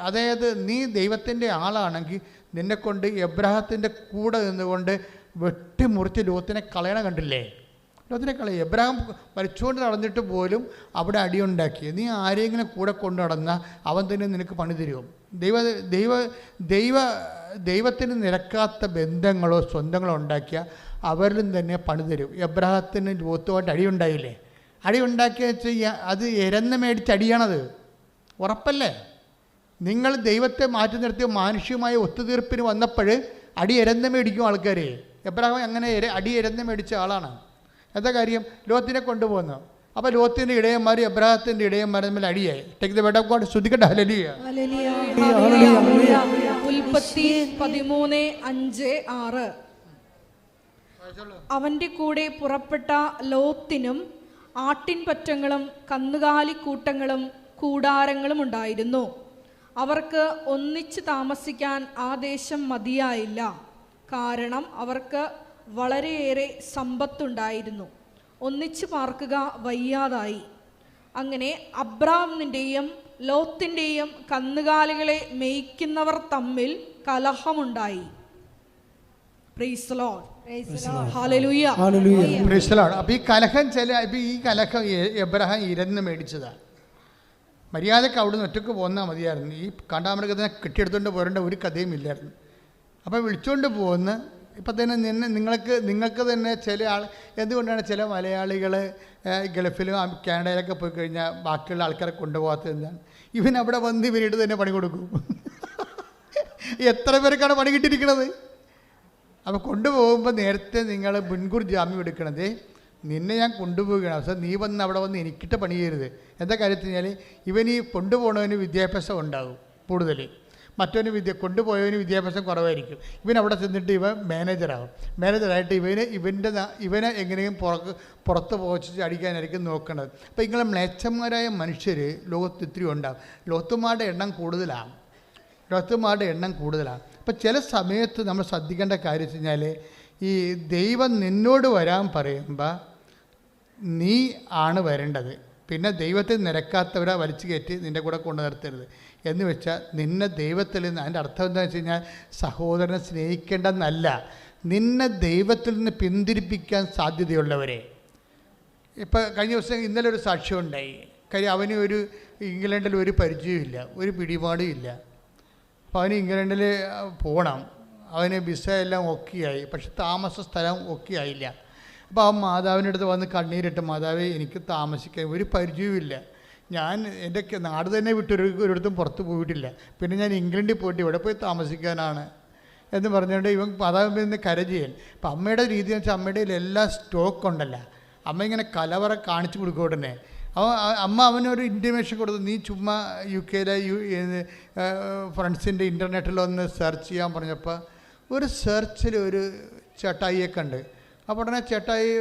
അതായത് നീ ദൈവത്തിൻ്റെ ആളാണെങ്കിൽ നിന്നെക്കൊണ്ട് എബ്രഹാത്തിൻ്റെ കൂടെ നിന്നുകൊണ്ട് വെട്ടിമുറിച്ച് ലോത്തിനെ കളയണ കണ്ടില്ലേ? ലോത്തിനെ കളയും. എബ്രഹാം മരിച്ചുകൊണ്ട് നടന്നിട്ട് പോലും അവിടെ അടിയുണ്ടാക്കി. നീ ആരെങ്കിലും കൂടെ കൊണ്ടു നടന്നാൽ അവൻ തന്നെ നിനക്ക് പണി തരും. ദൈവത്തിന് നിരക്കാത്ത ബന്ധങ്ങളോ സ്വന്തങ്ങളോ ഉണ്ടാക്കിയ അവരിലും തന്നെ പണി തരും. എബ്രഹാത്തിന് ലോത്തുമായിട്ട് അടിയുണ്ടായില്ലേ? അടിയുണ്ടാക്കിയ വെച്ചാൽ അത് എരന്ന് മേടിച്ച് അടിയണത് ഉറപ്പല്ലേ? നിങ്ങൾ ദൈവത്തെ മാറ്റി നിർത്തിയ മാനുഷികമായ ഒത്തുതീർപ്പിന് വന്നപ്പോൾ അടി എരന്ന് മേടിക്കും ആൾക്കാർ. എബ്രഹാം അങ്ങനെ അടി എരന്ന് മേടിച്ച ആളാണ്. എന്താ കാര്യം? ലോത്തിനെ കൊണ്ടുപോകുന്നു. അപ്പോൾ ലോത്തിൻ്റെ ഇടയന്മാർ എബ്രഹാത്തിൻ്റെ ഇടയന്മാർ തമ്മിൽ അടിയായി. Take the word of God. ശ്രദ്ധിക്കട്ടെ. ഹല്ലേലൂയ. ഉൽപ്പത്തി 13:5-6. അവൻ്റെ കൂടെ പുറപ്പെട്ട ലോത്തിനും ആട്ടിൻപറ്റങ്ങളും കന്നുകാലിക്കൂട്ടങ്ങളും കൂടാരങ്ങളും ഉണ്ടായിരുന്നു. അവർക്ക് ഒന്നിച്ച് താമസിക്കാൻ ആ ദേശം മതിയായില്ല. കാരണം അവർക്ക് വളരെയേറെ സമ്പത്തുണ്ടായിരുന്നു. ഒന്നിച്ച് പാർക്കുക വയ്യാതായി. അങ്ങനെ അബ്രാമിൻ്റെയും ലോത്തിൻ്റെയും കന്നുകാലികളെ മേയ്ക്കുന്നവർ തമ്മിൽ കലഹമുണ്ടായി. Praise the Lord. ഹല്ലേലൂയ. Praise the Lord. അപ്പോൾ ഈ കലഹം എബ്രഹാം ഇരന്ന് മേടിച്ചതാണ്. മര്യാദക്ക് അവിടുന്ന് ഒറ്റക്ക് പോന്നാൽ മതിയായിരുന്നു. ഈ കാണ്ടാമൃഗത്തിനെ കെട്ടിയെടുത്തുകൊണ്ട് പോരേണ്ട ഒരു കഥയും ഇല്ലായിരുന്നു. അപ്പോൾ വിളിച്ചുകൊണ്ട് പോകുന്ന ഇപ്പം തന്നെ നിങ്ങൾക്ക് തന്നെ ചില എന്തുകൊണ്ടാണ് ചില മലയാളികൾ ഗൾഫിലും കാനഡയിലൊക്കെ പോയി കഴിഞ്ഞാൽ ബാക്കിയുള്ള ആൾക്കാരെ കൊണ്ടുപോകാത്തത്? എന്താണ്? ഇവൻ അവിടെ വന്ന് ഇവനായിട്ട് തന്നെ പണി കൊടുക്കും. എത്ര പേർക്കാണ് പണി കിട്ടിയിരിക്കുന്നത്? അപ്പോൾ കൊണ്ടുപോകുമ്പോൾ നേരത്തെ നിങ്ങൾ മുൻകൂർ ജാമ്യം എടുക്കണത് നിന്നെ ഞാൻ കൊണ്ടുപോവുകയാണ്. അവസാനം നീ വന്ന് അവിടെ വന്ന് എനിക്കിട്ട് പണി ചെയ്യരുത്. എന്താ കാര്യത്തിൽ കഴിഞ്ഞാൽ ഇവൻ ഈ കൊണ്ടുപോകണവന് വിദ്യാഭ്യാസം ഉണ്ടാകും കൂടുതൽ, മറ്റവന് കൊണ്ടുപോയവന് വിദ്യാഭ്യാസം കുറവായിരിക്കും. ഇവൻ അവിടെ ചെന്നിട്ട് ഇവൻ മാനേജറാകും. മാനേജറായിട്ട് ഇവനെ എങ്ങനെയും പുറത്ത് പോച്ച് അടിക്കാനായിരിക്കും നോക്കേണ്ടത്. അപ്പോൾ ഇങ്ങനെ മ്ലേച്ഛന്മാരായ മനുഷ്യർ ലോകത്ത് ഇത്തിരി ഉണ്ടാകും. ലോത്തുമാരുടെ എണ്ണം കൂടുതലാണ്. അപ്പോൾ ചില സമയത്ത് നമ്മൾ ശ്രദ്ധിക്കേണ്ട കാര്യം വെച്ച് കഴിഞ്ഞാൽ ഈ ദൈവം നിന്നോട് വരാൻ പറയുമ്പോൾ നീ ആണ് വരേണ്ടത്. പിന്നെ ദൈവത്തെ നിരക്കാത്തവരെ വലിച്ചു കയറ്റി നിൻ്റെ കൂടെ കൊണ്ടു നിർത്തരുത്. എന്ന് വെച്ചാൽ നിന്നെ ദൈവത്തിൽ നിന്ന്, അതിൻ്റെ അർത്ഥം എന്താണെന്ന് വെച്ച് കഴിഞ്ഞാൽ സഹോദരനെ സ്നേഹിക്കേണ്ടെന്നല്ല, നിന്നെ ദൈവത്തിൽ നിന്ന് പിന്തിരിപ്പിക്കാൻ സാധ്യതയുള്ളവരെ. ഇപ്പോൾ കഴിഞ്ഞ ദിവസം ഇന്നലെ ഒരു സാക്ഷ്യമുണ്ടായി. കാര്യം അവന് ഇംഗ്ലണ്ടിൽ ഒരു പരിചയമില്ല, ഒരു പിടിപാടും ഇല്ല. അപ്പോൾ അവന് ഇംഗ്ലണ്ടിൽ പോകണം, അവന് വിസ എല്ലാം ഒക്കെയായി, പക്ഷെ താമസ സ്ഥലം ഒക്കെ ആയില്ല. അപ്പോൾ ആ മാതാവിൻ്റെ അടുത്ത് വന്ന് കണ്ണീരിട്ട്, മാതാവേ എനിക്ക് താമസിക്കാൻ ഒരു പരിചയവുമില്ല, ഞാൻ എൻ്റെ നാട് തന്നെ ഒരിടത്തും പുറത്ത് പോയിട്ടില്ല, പിന്നെ ഞാൻ ഇംഗ്ലണ്ടിൽ പോയിട്ട് ഇവിടെ പോയി താമസിക്കാനാണ് എന്ന് പറഞ്ഞുകൊണ്ട് ഇവൻ മാതാവിൽ നിന്ന് കരചെയ്യാൻ. അപ്പം അമ്മയുടെ രീതി എന്ന് വെച്ചാൽ അമ്മയുടെ എല്ലാ സ്റ്റോക്ക് ഉണ്ടല്ലോ, അമ്മ ഇങ്ങനെ കലവറ കാണിച്ചു കൊടുക്കുക. ഉടനെ അമ്മ അവനൊരു ഇൻറ്റിമേഷൻ കൊടുത്തു, നീ ചുമ്മാ UK ഫ്രണ്ട്സിൻ്റെ ഇൻ്റർനെറ്റിലൊന്ന് സെർച്ച് ചെയ്യാൻ പറഞ്ഞപ്പോൾ ഒരു സെർച്ചിൽ ഒരു ചേട്ടായിയെ കണ്ട്. അപ്പോൾ ഉടനെ ചേട്ടായി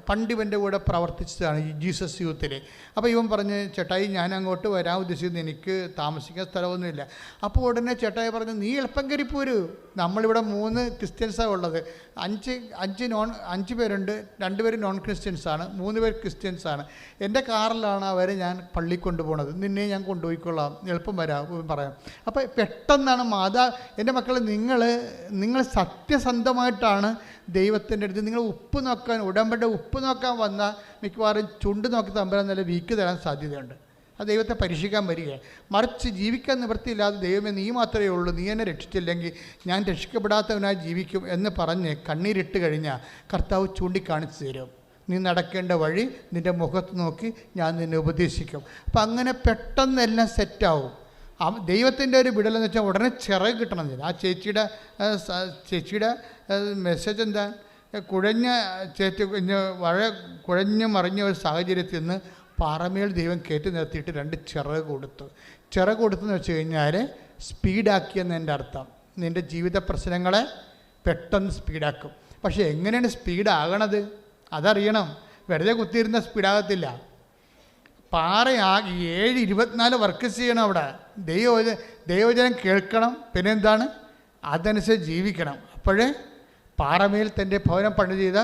പണ്ട് ഇവൻ്റെ കൂടെ പ്രവർത്തിച്ചതാണ് ഈ ജീസസ് യൂത്തിൽ. അപ്പോൾ ഇവൻ പറഞ്ഞ്, ചേട്ടായി ഞാൻ അങ്ങോട്ട് വരാൻ ഉദ്ദേശിക്കുന്നു, എനിക്ക് താമസിക്കാൻ സ്ഥലമൊന്നുമില്ല. അപ്പോൾ ഉടനെ ചേട്ടായി പറഞ്ഞു, നീ എളുപ്പം കയറി പോരൂ, നമ്മളിവിടെ 3 ക്രിസ്ത്യൻസാണ് ഉള്ളത്, 5 പേരുണ്ട്, 2 പേര് നോൺ ക്രിസ്ത്യൻസാണ്, 3 പേര് ക്രിസ്ത്യൻസാണ്. എൻ്റെ കാറിലാണ് അവരെ ഞാൻ പള്ളി കൊണ്ടുപോകുന്നത്, നിന്നെ ഞാൻ കൊണ്ടുപോയിക്കൊള്ളാം, എളുപ്പം വരാം പറയാം. അപ്പോൾ പെട്ടെന്നാണ് എൻ്റെ മക്കൾ, നിങ്ങൾ സത്യസന്ധമായിട്ടാണ് ദൈവത്തിൻ്റെ അടുത്ത് നിങ്ങൾ ഉപ്പ് നോക്കാൻ, ഉടമ്പടി ഉപ്പ് നോക്കാൻ വന്നാൽ മിക്കവാറും ചുണ്ട് നോക്കി തമ്പരാൻ നല്ല വീക്ക് തരാൻ സാധ്യതയുണ്ട്. അത് ദൈവത്തെ പരീക്ഷിക്കാൻ വരികയാണ്. മറിച്ച് ജീവിക്കാൻ നിവൃത്തിയില്ലാതെ ദൈവമേ നീ മാത്രമേ ഉള്ളൂ, നീ എന്നെ രക്ഷിച്ചില്ലെങ്കിൽ ഞാൻ രക്ഷിക്കപ്പെടാത്തവനായി ജീവിക്കും എന്ന് പറഞ്ഞ് കണ്ണീരിട്ട് കഴിഞ്ഞാൽ കർത്താവ് ചൂണ്ടിക്കാണിച്ചു തരും. നീ നടക്കേണ്ട വഴി നിൻ്റെ മുഖത്ത് നോക്കി ഞാൻ നിന്നെ ഉപദേശിക്കും. അപ്പം അങ്ങനെ പെട്ടെന്നെല്ലാം സെറ്റാവും. ദൈവത്തിൻ്റെ ഒരു വിടലെന്ന് വെച്ചാൽ ഉടനെ ചിറക് കിട്ടണമെന്നില്ല. ആ ചേച്ചിയുടെ മെസ്സേജ് എന്താ, വളരെ കുഴഞ്ഞു മറിഞ്ഞ ഒരു സാഹചര്യത്തിൽ നിന്ന് പാറമേൽ ദൈവം കയറ്റി നിർത്തിയിട്ട് 2 ചിറക് കൊടുത്തു. ചിറക് കൊടുത്തെന്ന് വെച്ച് കഴിഞ്ഞാൽ സ്പീഡാക്കിയെന്ന് എൻ്റെ അർത്ഥം. നിൻ്റെ ജീവിത പ്രശ്നങ്ങളെ പെട്ടെന്ന് സ്പീഡാക്കും. പക്ഷേ എങ്ങനെയാണ് സ്പീഡാകണത് അതറിയണം. വെറുതെ കുത്തിയിരുന്ന സ്പീഡാകത്തില്ല. 7-24 വർക്ക് ചെയ്യണം. അവിടെ ദൈവവചനം കേൾക്കണം, പിന്നെന്താണ് അതനുസരിച്ച് ജീവിക്കണം. അപ്പോഴേ പാറമേൽ തൻ്റെ ഭവനം പണി ചെയ്ത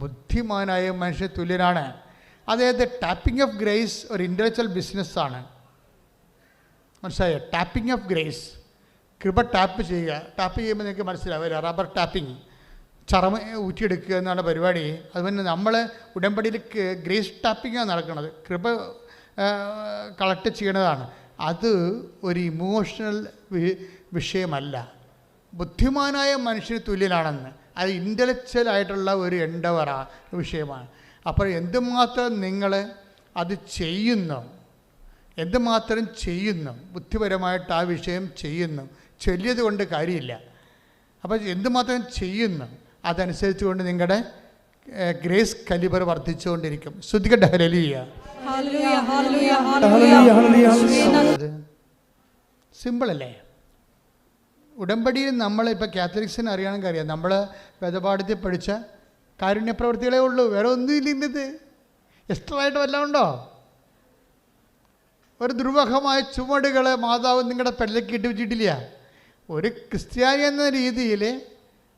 ബുദ്ധിമാനായ മനുഷ്യ തുല്യനാണ്. അതായത് ടാപ്പിംഗ് ഓഫ് ഗ്രേസ് ഒരു ഇൻ്റലക്ച്വൽ ബിസിനസ്സാണ്, മനസ്സിലായോ? ടാപ്പിംഗ് ഓഫ് ഗ്രേസ്, കൃപ ടാപ്പ് ചെയ്യുക. ടാപ്പ് ചെയ്യുമ്പോൾ നിങ്ങൾക്ക് മനസ്സിലാവില്ല, റബ്ബർ ടാപ്പിംഗ്, ചറമ ഊറ്റിയെടുക്കുക എന്നാണ് പരിപാടി. അതുപോലെ നമ്മൾ ഉടമ്പടിയിൽ ഗ്രേസ് ടാപ്പിംഗാണ് നടക്കുന്നത്, കൃപ കളക്ട് ചെയ്യണതാണ്. അത് ഒരു ഇമോഷണൽ വിഷയമല്ല, ബുദ്ധിമാനായ മനുഷ്യന് തുല്യനാണെന്ന്. അത് ഇൻ്റലക്ച്വലായിട്ടുള്ള ഒരു എൻഡവറ വിഷയമാണ്. അപ്പോൾ എന്തുമാത്രം നിങ്ങൾ അത് ചെയ്യുന്നു, എന്തുമാത്രം ചെയ്യുന്നു, ബുദ്ധിപരമായിട്ട് ആ വിഷയം ചെയ്യുന്നു, ചൊല്ലിയത് കൊണ്ട് കാര്യമില്ല. അപ്പോൾ എന്തുമാത്രം ചെയ്യുന്നു അതനുസരിച്ച് കൊണ്ട് നിങ്ങളുടെ ഗ്രേസ് കലിബർ വർദ്ധിച്ചുകൊണ്ടിരിക്കും. ശ്രുതികട്ടെ ഹല്ലേലൂയ. സിമ്പിളല്ലേ? ഉടമ്പടിയിൽ നമ്മളിപ്പോൾ കാത്തലിക്സിന് അറിയണമെങ്കിൽ അറിയാം, നമ്മൾ വേദപാഠത്തിൽ പഠിച്ച കാരുണ്യപ്രവൃത്തികളേ ഉള്ളൂ, വേറെ ഒന്നുമില്ല. ഇന്നത് എക്സ്ട്രാ ആയിട്ട് വല്ലതും ഉണ്ടോ? ഒരു ദുർവഹമായ ചുമടുകൾ മാതാവ് നിങ്ങളുടെ പെടലേക്ക് ഇട്ട് വെച്ചിട്ടില്ല. ഒരു ക്രിസ്ത്യാനി എന്ന രീതിയിൽ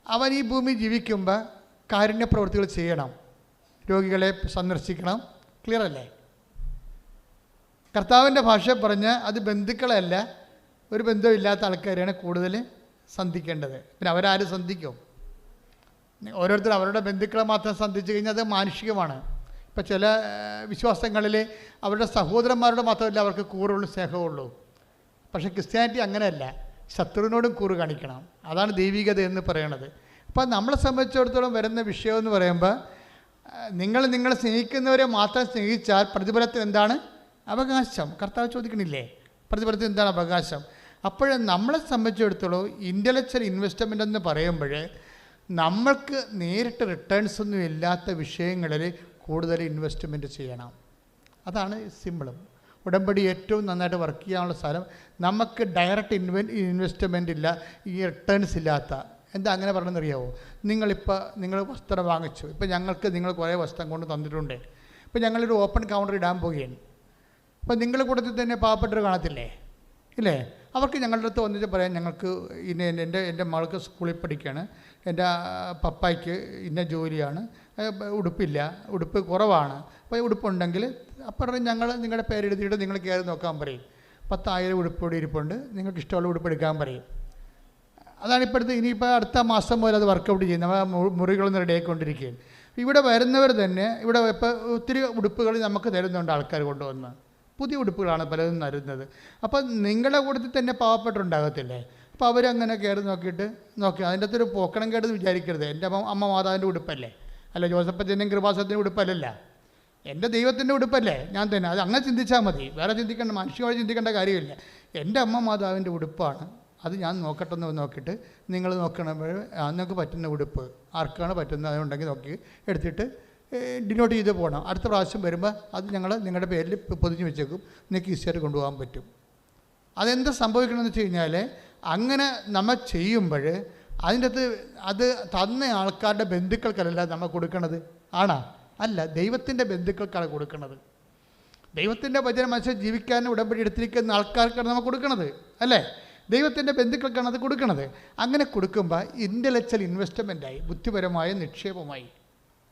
അവൻ ഈ ഭൂമി ജീവിക്കുമ്പോൾ കാരുണ്യപ്രവൃത്തികൾ ചെയ്യണം, രോഗികളെ സന്ദർശിക്കണം. ക്ലിയർ അല്ലേ? കർത്താവിൻ്റെ ഭാഷ പറഞ്ഞ് അത് ബന്ധുക്കളല്ല, ഒരു ബന്ധമില്ലാത്ത ആൾക്കാരെയാണ് കൂടുതൽ സന്ധിക്കേണ്ടത്. പിന്നെ അവരാരും സന്ധിക്കും? ഓരോരുത്തരും അവരുടെ ബന്ധുക്കളെ മാത്രം സന്ധിച്ചു കഴിഞ്ഞാൽ അത് മാനുഷികമാണ്. ഇപ്പം ചില വിശ്വാസങ്ങളിൽ അവരുടെ സഹോദരന്മാരോട് മാത്രമല്ല അവർക്ക് കൂറുള്ളൂ, സ്നേഹമുള്ളൂ. പക്ഷേ ക്രിസ്ത്യാനിറ്റി അങ്ങനെയല്ല, ശത്രുവിനോടും കൂറ് കാണിക്കണം. അതാണ് ദൈവികത എന്ന് പറയണത്. അപ്പോൾ നമ്മളെ സംബന്ധിച്ചിടത്തോളം വരുന്ന വിഷയം എന്ന് പറയുമ്പോൾ, നിങ്ങളെ സ്നേഹിക്കുന്നവരെ മാത്രം സ്നേഹിച്ചാൽ പ്രതിഫലത്തിൽ എന്താണ് അവകാശം? കർത്താവ് ചോദിക്കണില്ലേ, പ്രതിഫലത്തിൽ എന്താണ് അവകാശം? അപ്പോൾ നമ്മളെ സംബന്ധിച്ചിടത്തോളം ഇൻ്റലക്ച്വൽ ഇൻവെസ്റ്റ്മെൻ്റ് എന്ന് പറയുമ്പോൾ നമ്മൾക്ക് നേരിട്ട് റിട്ടേൺസ് ഒന്നും ഇല്ലാത്ത വിഷയങ്ങളിൽ കൂടുതൽ ഇൻവെസ്റ്റ്മെൻറ്റ് ചെയ്യണം. അതാണ് സിമ്പിളും. ഉടമ്പടി ഏറ്റവും നന്നായിട്ട് വർക്ക് ചെയ്യാനുള്ള സ്ഥലം. നമുക്ക് ഡയറക്റ്റ് ഇൻവെസ്റ്റ്മെൻ്റ് ഇല്ല, ഈ റിട്ടേൺസ് ഇല്ലാത്ത. എന്താ അങ്ങനെ പറഞ്ഞെന്നറിയാവോ? നിങ്ങൾ വസ്ത്രം വാങ്ങിച്ചു, ഇപ്പോൾ നിങ്ങൾ കുറേ വസ്ത്രം കൊണ്ട് തന്നിട്ടുണ്ട്. ഇപ്പോൾ ഞങ്ങളൊരു ഓപ്പൺ കൗണ്ടർ ഇടാൻ പോവുകയാണ്. അപ്പോൾ നിങ്ങളുടെ കൂട്ടത്തിൽ തന്നെ പാവപ്പെട്ടവർ കാണത്തില്ലേ, ഇല്ലേ? അവർക്ക് ഞങ്ങളുടെ അടുത്ത് വന്നിട്ട് പറയാം, ഞങ്ങൾക്ക് എൻ്റെ മകൾക്ക് സ്കൂളിൽ പഠിക്കുകയാണ്, എൻ്റെ പപ്പായ്ക്ക് ഇന്ന ജോലിയാണ്, ഉടുപ്പില്ല, ഉടുപ്പ് കുറവാണ്. അപ്പോൾ ഈ ഉടുപ്പുണ്ടെങ്കിൽ അപ്പം ഞങ്ങൾ നിങ്ങളുടെ പേരെഴുതിയിട്ട് നിങ്ങൾ കയറി നോക്കാൻ പറയും. 10,000 ഉടുപ്പോടെ ഇരിപ്പുണ്ട്, നിങ്ങൾക്ക് ഇഷ്ടമുള്ള ഉടുപ്പ് എടുക്കാൻ പറയും. അതാണ് ഇപ്പോഴത്തെ. ഇനിയിപ്പോൾ അടുത്ത മാസം മുതൽ അത് വർക്കൗട്ട് ചെയ്യും. നമ്മൾ മുറികളൊന്നും റെഡിയായിക്കൊണ്ടിരിക്കുകയും ഇവിടെ വരുന്നവർ തന്നെ ഇവിടെ ഇപ്പോൾ ഒത്തിരി ഉടുപ്പുകൾ നമുക്ക് തരുന്നുണ്ട് ആൾക്കാർ കൊണ്ടുവന്ന്. പുതിയ ഉടുപ്പുകളാണ് പലതും തരുന്നത്. അപ്പം നിങ്ങളുടെ കൂട്ടത്തിൽ തന്നെ പാവപ്പെട്ടുണ്ടാകത്തില്ലേ? അപ്പോൾ അവരങ്ങനെ കയറി നോക്കി അതിൻ്റെ അകത്തൊരു പോക്കണം കേട്ടെന്ന് വിചാരിക്കരുത്. എൻ്റെ അമ്മ മാതാവിൻ്റെ ഉടുപ്പല്ലേ, അല്ല ജോസഫത്തിൻ്റെയും കൃപാസത്തിൻ്റെ ഉടുപ്പല്ലല്ല, എൻ്റെ ദൈവത്തിൻ്റെ ഉടുപ്പല്ലേ ഞാൻ തന്നെ. അത് അങ്ങനെ ചിന്തിച്ചാൽ മതി, വേറെ ചിന്തിക്കേണ്ട, മനുഷ്യമായി ചിന്തിക്കേണ്ട കാര്യമില്ല. എൻ്റെ അമ്മ മാതാവിൻ്റെ ഉടുപ്പാണ്, അത് ഞാൻ നോക്കട്ടെ എന്ന് നോക്കിയിട്ട് നിങ്ങൾ നോക്കണമ്പോൾ നിങ്ങൾക്ക് പറ്റുന്ന ഉടുപ്പ് ആർക്കാണ് പറ്റുന്നത് അതുണ്ടെങ്കിൽ നോക്കി എടുത്തിട്ട് ഡിനോട്ട് ചെയ്ത് പോകണം. അടുത്ത പ്രാവശ്യം വരുമ്പോൾ അത് ഞങ്ങൾ നിങ്ങളുടെ പേരിൽ പൊതിഞ്ഞ് വെച്ചേക്കും, നിങ്ങൾക്ക് ഈസിയായിട്ട് കൊണ്ടുപോകാൻ പറ്റും. അതെന്താ സംഭവിക്കണമെന്ന് വെച്ച് കഴിഞ്ഞാൽ അങ്ങനെ നമ്മൾ ചെയ്യുമ്പോൾ അതിൻ്റെ അകത്ത് അത് തന്ന ആൾക്കാരുടെ ബന്ധുക്കൾക്കല്ല നമ്മൾ കൊടുക്കണത്. ആണോ? അല്ല, ദൈവത്തിൻ്റെ ബന്ധുക്കൾക്കാണ് കൊടുക്കുന്നത്. ദൈവത്തിൻ്റെ വചനം അനുസരിച്ച് ജീവിക്കാൻ ഉടമ്പടി എടുത്തിരിക്കുന്ന ആൾക്കാർക്കാണ് നമ്മൾ കൊടുക്കണത്, അല്ലേ? ദൈവത്തിൻ്റെ ബന്ധുക്കൾക്കാണ് അത് കൊടുക്കണത്. അങ്ങനെ കൊടുക്കുമ്പോൾ ഇൻ്റലക്ച്വൽ ഇൻവെസ്റ്റ്മെൻറ്റായി, ബുദ്ധിപരമായ നിക്ഷേപമായി.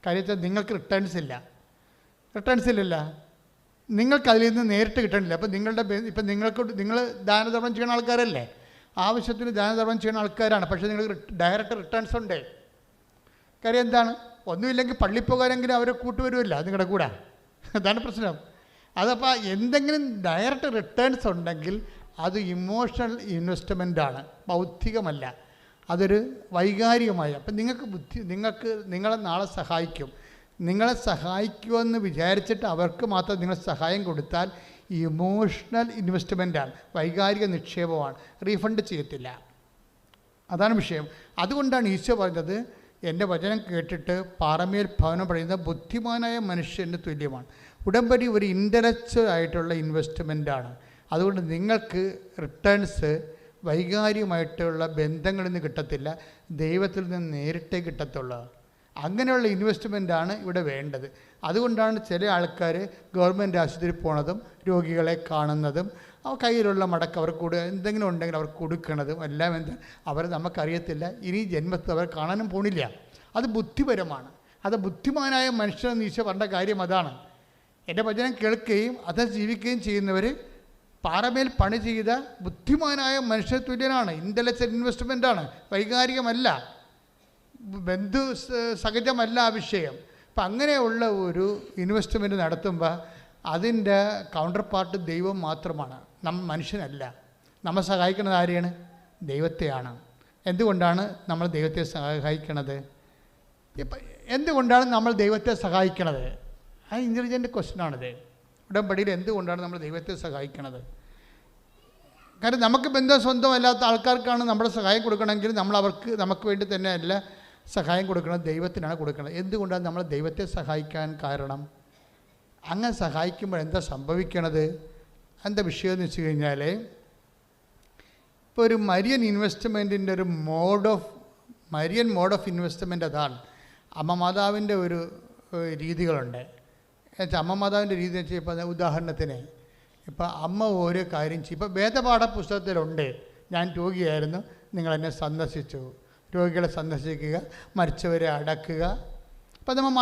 കാര്യത്തിൽ നിങ്ങൾക്ക് റിട്ടേൺസ് ഇല്ലല്ല, നിങ്ങൾക്ക് അതിൽ നിന്ന് നേരിട്ട് കിട്ടണില്ല. അപ്പോൾ ഇപ്പം നിങ്ങൾ ദാനധർമ്മം ചെയ്യുന്ന ആൾക്കാരല്ലേ, ആവശ്യത്തിന് ദാനധർമ്മം ചെയ്യുന്ന ആൾക്കാരാണ്. പക്ഷേ നിങ്ങൾക്ക് ഡയറക്റ്റ് റിട്ടേൺസ് ഉണ്ട്. കാര്യം എന്താണ്? ഒന്നുമില്ലെങ്കിൽ പള്ളിപ്പോകാനെങ്കിലും അവരെ കൂട്ടുവരുമല്ല നിങ്ങളുടെ കൂടെ. അതാണ് പ്രശ്നം. അതപ്പോൾ എന്തെങ്കിലും ഡയറക്റ്റ് റിട്ടേൺസ് ഉണ്ടെങ്കിൽ അത് ഇമോഷണൽ ഇൻവെസ്റ്റ്മെൻറ്റാണ്, ബൗദ്ധികമല്ല. അതൊരു വൈകാരികമായ. അപ്പം നിങ്ങൾക്ക് നിങ്ങളെ നാളെ സഹായിക്കും. നിങ്ങളെ സഹായിക്കുമെന്ന് വിചാരിച്ചിട്ട് അവർക്ക് മാത്രം നിങ്ങൾ സഹായം കൊടുത്താൽ ഇമോഷണൽ ഇൻവെസ്റ്റ്മെൻറ്റാണ്, വൈകാരിക നിക്ഷേപമാണ്, റീഫണ്ട് ചെയ്യത്തില്ല. അതാണ് വിഷയം. അതുകൊണ്ടാണ് ഈശോ പറഞ്ഞത്, എൻ്റെ വചനം കേട്ടിട്ട് പാറമേൽ ഭവനം പറയുന്നത് ബുദ്ധിമാനായ മനുഷ്യന് തുല്യമാണ്. ഉടമ്പടി ഒരു ഇൻ്റലക്ച്വൽ ആയിട്ടുള്ള ഇൻവെസ്റ്റ്മെൻറ്റാണ്. അതുകൊണ്ട് നിങ്ങൾക്ക് റിട്ടേൺസ് വൈകാരികമായിട്ടുള്ള ബന്ധങ്ങളിൽ നിന്ന് കിട്ടത്തില്ല, ദൈവത്തിൽ നിന്ന് നേരിട്ടേ കിട്ടത്തുള്ളൂ. അങ്ങനെയുള്ള ഇൻവെസ്റ്റ്മെൻറ്റാണ് ഇവിടെ വേണ്ടത്. അതുകൊണ്ടാണ് ചില ആൾക്കാർ ഗവൺമെൻറ് ആശുപത്രിയിൽ പോണതും രോഗികളെ കാണുന്നതും കയ്യിലുള്ള മടക്ക് അവർക്ക് എന്തെങ്കിലും ഉണ്ടെങ്കിൽ അവർക്ക് കൊടുക്കണതും എല്ലാം. എന്താ അവർ നമുക്കറിയത്തില്ല, ഇനി ജന്മത്തിൽ അവർ കാണാനും പോണില്ല. അത് ബുദ്ധിപരമാണ്. അത് ബുദ്ധിമാനായ മനുഷ്യനെന്ന് ഈശോ പറഞ്ഞ കാര്യം അതാണ്. എൻ്റെ വചനം കേൾക്കുകയും അത് ജീവിക്കുകയും ചെയ്യുന്നവർ പാറമേൽ പണി ചെയ്ത ബുദ്ധിമാനായ മനുഷ്യ തുല്യനാണ്. ഇൻ്റലക്ച്വൽ ഇൻവെസ്റ്റ്മെൻറ്റാണ്, വൈകാരികമല്ല, ബന്ധു സഹജമല്ല ആ വിഷയം. അപ്പം അങ്ങനെയുള്ള ഒരു ഇൻവെസ്റ്റ്മെൻറ്റ് നടത്തുമ്പോൾ അതിൻ്റെ കൗണ്ടർ പാർട്ട് ദൈവം മാത്രമാണ്, മനുഷ്യനല്ല. നമ്മൾ സഹായിക്കുന്നത് ആരെയാണ്? ദൈവത്തെയാണ്. എന്തുകൊണ്ടാണ് നമ്മൾ ദൈവത്തെ സഹായിക്കണത്? എന്തുകൊണ്ടാണ് നമ്മൾ ദൈവത്തെ സഹായിക്കണത്? ആ ഇൻ്റലിജൻ്റ് ക്വസ്റ്റ്യനാണിത്. ഉടമ്പടിയിൽ എന്തുകൊണ്ടാണ് നമ്മൾ ദൈവത്തെ സഹായിക്കണത്? കാരണം നമുക്ക് ബന്ധം സ്വന്തമല്ലാത്ത ആൾക്കാർക്കാണ് നമ്മുടെ സഹായം കൊടുക്കണമെങ്കിൽ നമുക്ക് വേണ്ടി തന്നെ അല്ല സഹായം കൊടുക്കണം, ദൈവത്തിനാണ് കൊടുക്കുന്നത്. എന്തുകൊണ്ടാണ് നമ്മൾ ദൈവത്തെ സഹായിക്കാൻ കാരണം? അങ്ങനെ സഹായിക്കുമ്പോൾ എന്താ സംഭവിക്കണത്? എന്താ വിഷയം എന്ന് വെച്ച് കഴിഞ്ഞാൽ, ഇപ്പോൾ ഒരു മരിയൻ ഇൻവെസ്റ്റ്മെൻറ്റിൻ്റെ ഒരു മരിയൻ മോഡ് ഓഫ് ഇൻവെസ്റ്റ്മെൻറ്റ് അതാണ്. അമ്മ മാതാവിൻ്റെ ഒരു രീതികളുണ്ട്. അമ്മ മാതാവിൻ്റെ രീതി എന്ന് വെച്ചാൽ, ഇപ്പോൾ ഉദാഹരണത്തിന് ഇപ്പോൾ അമ്മ ഓരോ കാര്യം ചെയ്യും. ഇപ്പോൾ വേദപാഠ പുസ്തകത്തിലുണ്ട്, ഞാൻ രോഗിയായിരുന്നു, നിങ്ങളെന്നെ സന്ദർശിച്ചു. രോഗികളെ സന്ദർശിക്കുക, മരിച്ചവരെ അടക്കുക. ഇപ്പോൾ നമ്മൾ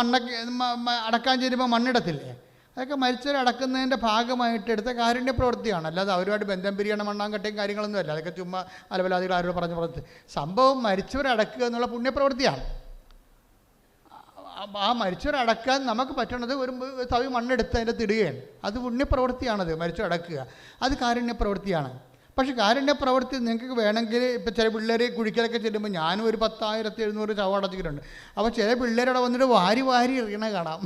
അടക്കാൻ ചെല്ലുമ്പോൾ മണ്ണിടത്തില്ലേ, അതൊക്കെ മരിച്ചവരെ അടക്കുന്നതിൻ്റെ ഭാഗമായിട്ട് എടുത്ത കാരുണ്യ പ്രവൃത്തിയാണ്. അല്ലാതെ അവരുമായിട്ട് ബന്ധം പിരിയണം, മണ്ണാങ്കട്ടയും കാര്യങ്ങളൊന്നും അല്ല. അതൊക്കെ ചുമ്മാ അലവലാദികൾ ആരോട് പറഞ്ഞ് സംഭവം മരിച്ചവരെ അടക്കുക എന്നുള്ള പുണ്യപ്രവൃത്തിയാണ്. ആ മരിച്ചവരെ അടക്കാൻ നമുക്ക് പറ്റണത് ഒരു തവി മണ്ണെടുത്ത് അതിൻ്റെ തിടുകയാണ്. അത് പുണ്യപ്രവൃത്തിയാണത്. മരിച്ചടക്കുക അത് കാരുണ്യപ്രവൃത്തിയാണ്. പക്ഷേ കാരുണ്യപ്രവൃത്തി നിങ്ങൾക്ക് വേണമെങ്കിൽ ഇപ്പോൾ ചില പിള്ളേർ കുഴിക്കലൊക്കെ ചെല്ലുമ്പോൾ ഞാനും ഒരു 10,700 ചവടച്ചിട്ടുണ്ട്. അപ്പോൾ ചില പിള്ളേരവിടെ വന്നിട്ട് വാരി എറിയണ കാണാം.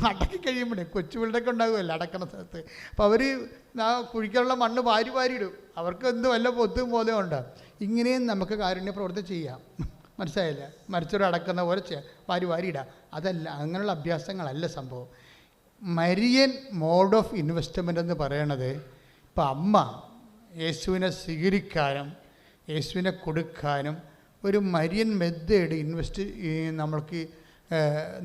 അടക്കി കഴിയുമ്പോഴേ കൊച്ചു പിള്ളേരൊക്കെ ഉണ്ടാകുമല്ലോ അടക്കണ സ്ഥലത്ത്. അപ്പോൾ അവർ ആ കുഴിക്കാനുള്ള മണ്ണ് വാരി ഇടും. അവർക്ക് എന്ത് വല്ല പൊത്തും പോലെ ഉണ്ട്. ഇങ്ങനെയും നമുക്ക് കാരുണ്യപ്രവൃത്തി ചെയ്യാം. മനസ്സിലായില്ല? മരിച്ചവരെ അടക്കുന്ന പോലെ വാരിയിടാം. അതല്ല, അങ്ങനെയുള്ള അഭ്യാസങ്ങളല്ല സംഭവം. മരിയൻ മോഡ് ഓഫ് ഇൻവെസ്റ്റ്മെൻ്റ് എന്ന് പറയണത്, ഇപ്പം അമ്മ യേശുവിനെ സ്വീകരിക്കാനും യേശുവിനെ കൊടുക്കാനും ഒരു മരിയൻ മെത്തേഡ് നമ്മൾക്ക്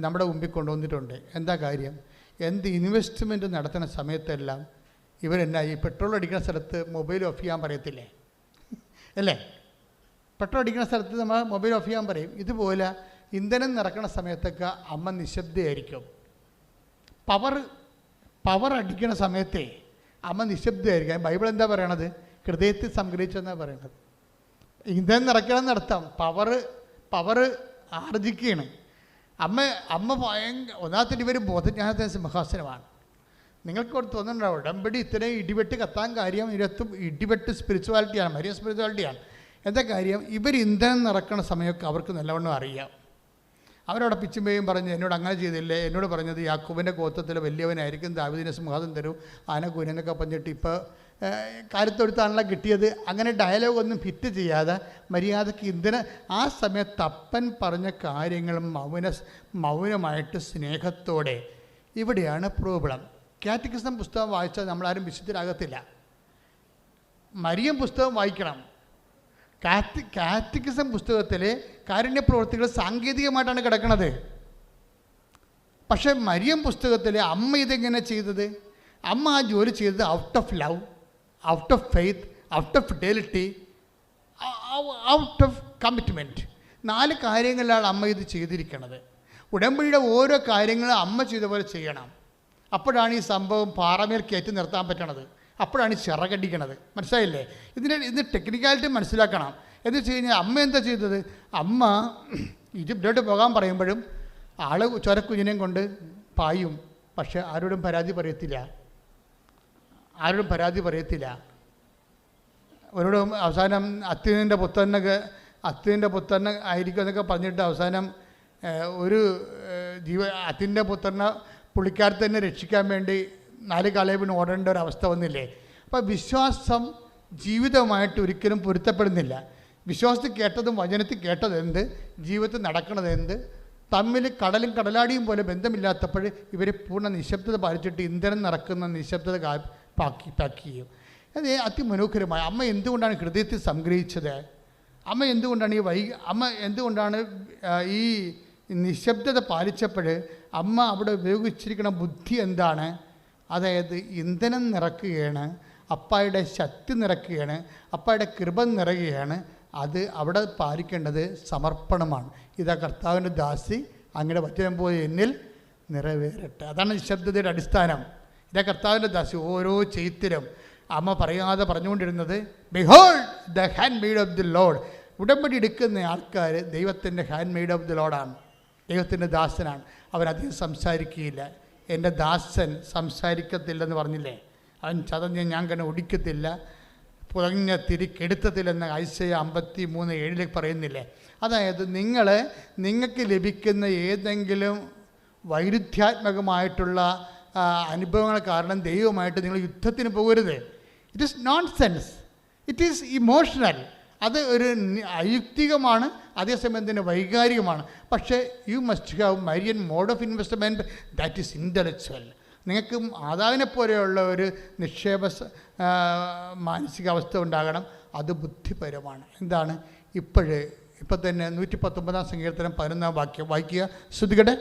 നമ്മുടെ മുമ്പിൽ കൊണ്ടുവന്നിട്ടുണ്ട്. എന്താ കാര്യം? എന്ത് ഇൻവെസ്റ്റ്മെൻറ്റ് നടത്തുന്ന സമയത്തെല്ലാം ഇവരെന്നാ ഈ പെട്രോൾ അടിക്കുന്ന സ്ഥലത്ത് മൊബൈൽ ഓഫ് ചെയ്യാൻ പറയത്തില്ലേ, അല്ലേ? പെട്രോൾ അടിക്കുന്ന സ്ഥലത്ത് നമ്മൾ മൊബൈൽ ഓഫ് ചെയ്യാൻ പറയും. ഇതുപോലെ ഇന്ധനം നിറക്കണ സമയത്തൊക്കെ അമ്മ നിശബ്ദയായിരിക്കും. പവർ അടിക്കണ സമയത്തേ അമ്മ നിശബ്ദയായിരിക്കും. ബൈബിൾ എന്താ പറയണത്? ഹൃദയത്തിൽ സംഗ്രഹിച്ചെന്നാണ് പറയണത്. ഇന്ധനം നിറയ്ക്കണം എന്നർത്ഥം പവർ ആർജിക്കുകയാണ്. അമ്മ ഒന്നാമത്തെ ഇവർ ബോധജ്ഞാനത്തിന് സിംഹാസനമാണ്. നിങ്ങൾക്ക് തോന്നുന്നുണ്ടാവും ഉടമ്പടി ഇത്രയും ഇടിവെട്ട് കത്താൻ കാര്യം ഇതിനകത്തും ഇടിവെട്ട് സ്പിരിച്വാലിറ്റിയാണ്, മരിയ സ്പിരിച്വാലിറ്റിയാണ്. എന്താ കാര്യം? ഇവർ ഇന്ധനം നിറക്കണ സമയമൊക്കെ അവർക്ക് നല്ലവണ്ണം അറിയാം. അവരവിടെ പിച്ചുമ്പയും പറഞ്ഞ് എന്നോട് അങ്ങനെ ചെയ്തില്ലേ, എന്നോട് പറഞ്ഞത് യാക്കോബിൻ്റെ ഗോത്രത്തിൽ വലിയവനായിരിക്കും, ദാവീദിനെ സിംഹാസനം തരും, ആനക്കൂനെന്നൊക്കെ പറഞ്ഞിട്ട് ഇപ്പോൾ കാര്യത്തൊടുത്താണല്ലോ കിട്ടിയത്. അങ്ങനെ ഡയലോഗ് ഒന്നും ഫിറ്റ് ചെയ്യാതെ മര്യാദയ്ക്ക് ഇന്ധനം ആ സമയത്ത് അപ്പൻ പറഞ്ഞ കാര്യങ്ങളും മൗനമായിട്ട് സ്നേഹത്തോടെ. ഇവിടെയാണ് പ്രോബ്ലം. കാറ്റക്കിസം പുസ്തകം വായിച്ചാൽ നമ്മളാരും വിശുദ്ധരാകത്തില്ല. മരിയം പുസ്തകം വായിക്കണം. കാറ്റക്കിസം പുസ്തകത്തിലെ കാരുണ്യ പ്രവൃത്തികൾ സാങ്കേതികമായിട്ടാണ് കിടക്കുന്നത്. പക്ഷേ മരിയം പുസ്തകത്തിലെ അമ്മ ഇതെങ്ങനെ ചെയ്തത്? അമ്മ ആ ജോലി ചെയ്തത് out of love, out of faith, out of fidelity, out of commitment. 4 കാര്യങ്ങളിലാണ് അമ്മ ഇത് ചെയ്തിരിക്കുന്നത്. ഉടമ്പടിയുടെ ഓരോ കാര്യങ്ങളും അമ്മ ചെയ്ത പോലെ ചെയ്യണം. അപ്പോഴാണ് ഈ സംഭവം പാറമേൽ കയറ്റി നിർത്താൻ പറ്റണത്. അപ്പോഴാണ് ഈ ചിറകടിക്കണത്. മനസ്സിലായില്ലേ? ഇതിന് ടെക്നിക്കാലിറ്റി മനസ്സിലാക്കണം. എന്ന് വെച്ച് കഴിഞ്ഞാൽ അമ്മ എന്താ ചെയ്തത്? അമ്മ ഈജിപ്തിലോട്ട് പോകാൻ പറയുമ്പോഴും ആൾ ചൊരക്കുഞ്ഞിനെയും കൊണ്ട് പായും. പക്ഷെ ആരോടും പരാതി പറയത്തില്ല. അവരോടും അവസാനം അത്യുവിൻ്റെ പുത്രന് ആയിരിക്കും എന്നൊക്കെ പറഞ്ഞിട്ട് അവസാനം ഒരു അത്തിൻ്റെ പുത്രനെ പുള്ളിക്കാരത്ത് തന്നെ രക്ഷിക്കാൻ വേണ്ടി 4 കാലേബിന് ഓടേണ്ട ഒരു അവസ്ഥ വന്നില്ലേ? അപ്പോൾ വിശ്വാസം ജീവിതമായിട്ട് ഒരിക്കലും പൊരുത്തപ്പെടുന്നില്ല. വിശ്വാസത്തിൽ കേട്ടതും വചനത്തിൽ കേട്ടതെന്ത്, ജീവിതത്തിൽ നടക്കണതെന്ത് തമ്മിൽ കടലും കടലാടിയും പോലെ ബന്ധമില്ലാത്തപ്പോൾ ഇവർ പൂർണ്ണ നിശബ്ദത പാലിച്ചിട്ട് ഇന്ധനം നിറക്കുന്ന നിശബ്ദത പാക്ക് ചെയ്യും. അത് അതിമനോഹരമായ. അമ്മ എന്തുകൊണ്ടാണ് ഹൃദയത്തിൽ സംഗ്രഹിച്ചത്? അമ്മ എന്തുകൊണ്ടാണ് ഈ നിശബ്ദത പാലിച്ചപ്പോൾ അമ്മ അവിടെ ഉപയോഗിച്ചിരിക്കുന്ന ബുദ്ധി എന്താണ്? അതായത് ഇന്ധനം നിറക്കുകയാണ്, അപ്പായുടെ ശക്തി നിറക്കുകയാണ്, അപ്പായുടെ കൃപ നിറയുകയാണ്. അത് അവിടെ പാലിക്കേണ്ടത് സമർപ്പണമാണ്. ഇതാ കർത്താവിൻ്റെ ദാസി, അങ്ങയുടെ വചനം പോലെ എന്നിൽ നിറവേറട്ടെ. അതാണ് നിശബ്ദതയുടെ അടിസ്ഥാനം. ഇതാ കർത്താവിൻ്റെ ദാസി. ഓരോ ചെയ്ത്തിലും അമ്മ പറയാതെ പറഞ്ഞുകൊണ്ടിരുന്നത് behold the hand made of the load. ഉടമ്പടി എടുക്കുന്ന ആൾക്കാർ ദൈവത്തിൻ്റെ ഹാൻഡ് മെയ്ഡ് ഓഫ് ദി ലോഡാണ്, ദൈവത്തിൻ്റെ ദാസനാണ്. അവനധികം സംസാരിക്കുകയില്ല. എൻ്റെ ദാസൻ സംസാരിക്കത്തില്ലെന്ന് പറഞ്ഞില്ലേ? അവൻ ചതഞ്ഞ് ഞാൻ കണ്ണ് ഒടിക്കത്തില്ല, പുതഞ്ഞ തിരിക്കെടുത്തത്തില്ലെന്ന് ഐസയ 53:7 പറയുന്നില്ലേ? അതായത് നിങ്ങൾക്ക് ലഭിക്കുന്ന ഏതെങ്കിലും വൈരുദ്ധ്യാത്മകമായിട്ടുള്ള അനുഭവങ്ങൾ കാരണം ദൈവമായിട്ട് നിങ്ങൾ യുദ്ധത്തിന് പോകരുത്. It is nonsense, it is emotional. അത് ഒരു അയുക്തികമാണ്, അതേസമയം തന്നെ വൈകാരികമാണ്. പക്ഷേ you must have Marian mode of investment that is intellectual. നിങ്ങൾക്ക് മാതാവിനെ പോലെയുള്ള ഒരു നിക്ഷേപ മാനസികാവസ്ഥ ഉണ്ടാകണം. അത് ബുദ്ധിപരമാണ്. എന്താണ്? ഇപ്പം തന്നെ 119 സങ്കീർത്തനം 11 വാക്യം വായിക്കുക. ശ്രുതികട്ടെ.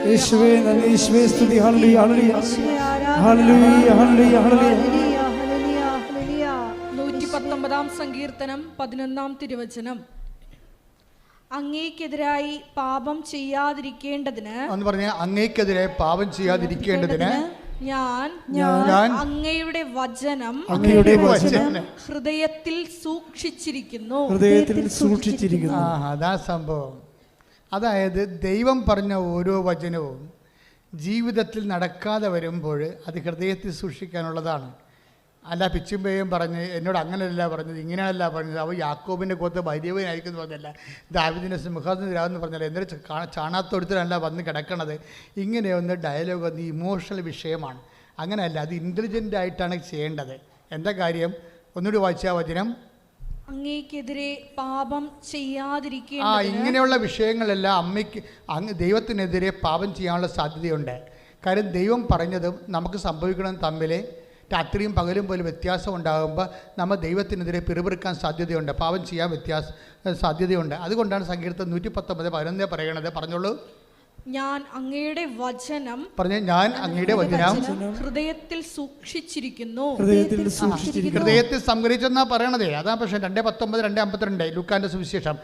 യേശുവേ നന്ദി, യേശുവേ സ്തുതി. ഹല്ലേലൂയ ഹല്ലേലൂയ ഹല്ലേലൂയ ഹല്ലേലൂയ. 119 സങ്കീർത്തനം 11 തിരുവചനം. അങ്ങേക്കെതിരായി പാപം ചെയ്യാതിരിക്കേണ്ടതിന്, അങ്ങേക്കെതിരെ പാപം ചെയ്യാതിരിക്കേണ്ടതിന് ഞാൻ അങ്ങയുടെ വചനം ഹൃദയത്തിൽ സൂക്ഷിച്ചിരിക്കുന്നു. അതാ സംഭവം. അതായത് ദൈവം പറഞ്ഞ ഓരോ വചനവും ജീവിതത്തിൽ നടക്കാതെ വരുമ്പോൾ അത് ഹൃദയത്തിൽ സൂക്ഷിക്കാനുള്ളതാണ്. അല്ല പിച്ചുമ്പയും പറഞ്ഞ് എന്നോട് അങ്ങനെയല്ല പറഞ്ഞത്, ഇങ്ങനെയല്ല പറഞ്ഞത്, അവ യാക്കോബിൻ്റെ ഗോത്ര വലിയവനായിരിക്കും എന്ന് പറഞ്ഞല്ല, ദാവീദിൻ്റെ സിംഹാസനത്തിലാവെന്ന് പറഞ്ഞല്ല, എന്നിട്ട് ചാണാത്തൊടുത്തിലല്ല വന്ന് കിടക്കണത്. ഇങ്ങനെയൊന്ന് ഡയലോഗ് വന്ന് ഇമോഷണൽ വിഷയമാണ്. അങ്ങനെയല്ല, അത് ഇൻ്റലിജൻ്റായിട്ടാണ് ചെയ്യേണ്ടത്. എന്താ കാര്യം? ഒന്നുകൂടി വായിച്ചാൽ വചനം. അങ്ങേക്കെതിരെ പാപം ചെയ്യാതിരിക്കേണ്ടതിന്. ഇങ്ങനെയുള്ള വിഷയങ്ങളെല്ലാം ദൈവത്തിനെതിരെ പാപം ചെയ്യാനുള്ള സാധ്യതയുണ്ട്. കാര്യം ദൈവം പറഞ്ഞതും നമുക്ക് സംഭവിക്കണം തമ്മിൽ രാത്രിയും പകലും പോലും വ്യത്യാസം ഉണ്ടാകുമ്പോൾ നമ്മൾ ദൈവത്തിനെതിരെ പിറുപിറുക്കാൻ സാധ്യതയുണ്ട്, പാപം ചെയ്യാൻ സാധ്യതയുണ്ട്. അതുകൊണ്ടാണ് സങ്കീർത്തനം 119:11 പറയണത്. പറഞ്ഞോളൂ. ഞാൻ അങ്ങയുടെ വചനം പറഞ്ഞ ഞാൻ അങ്ങയുടെ വചനം ഹൃദയത്തിൽ സൂക്ഷിച്ചിരിക്കുന്നു. ഹൃദയത്തിൽ സംഗ്രഹിച്ചെന്നാ പറയണതേ. അതാ പക്ഷേ 2:19, 2:52 ലൂക്കാന്റെ സുവിശേഷം.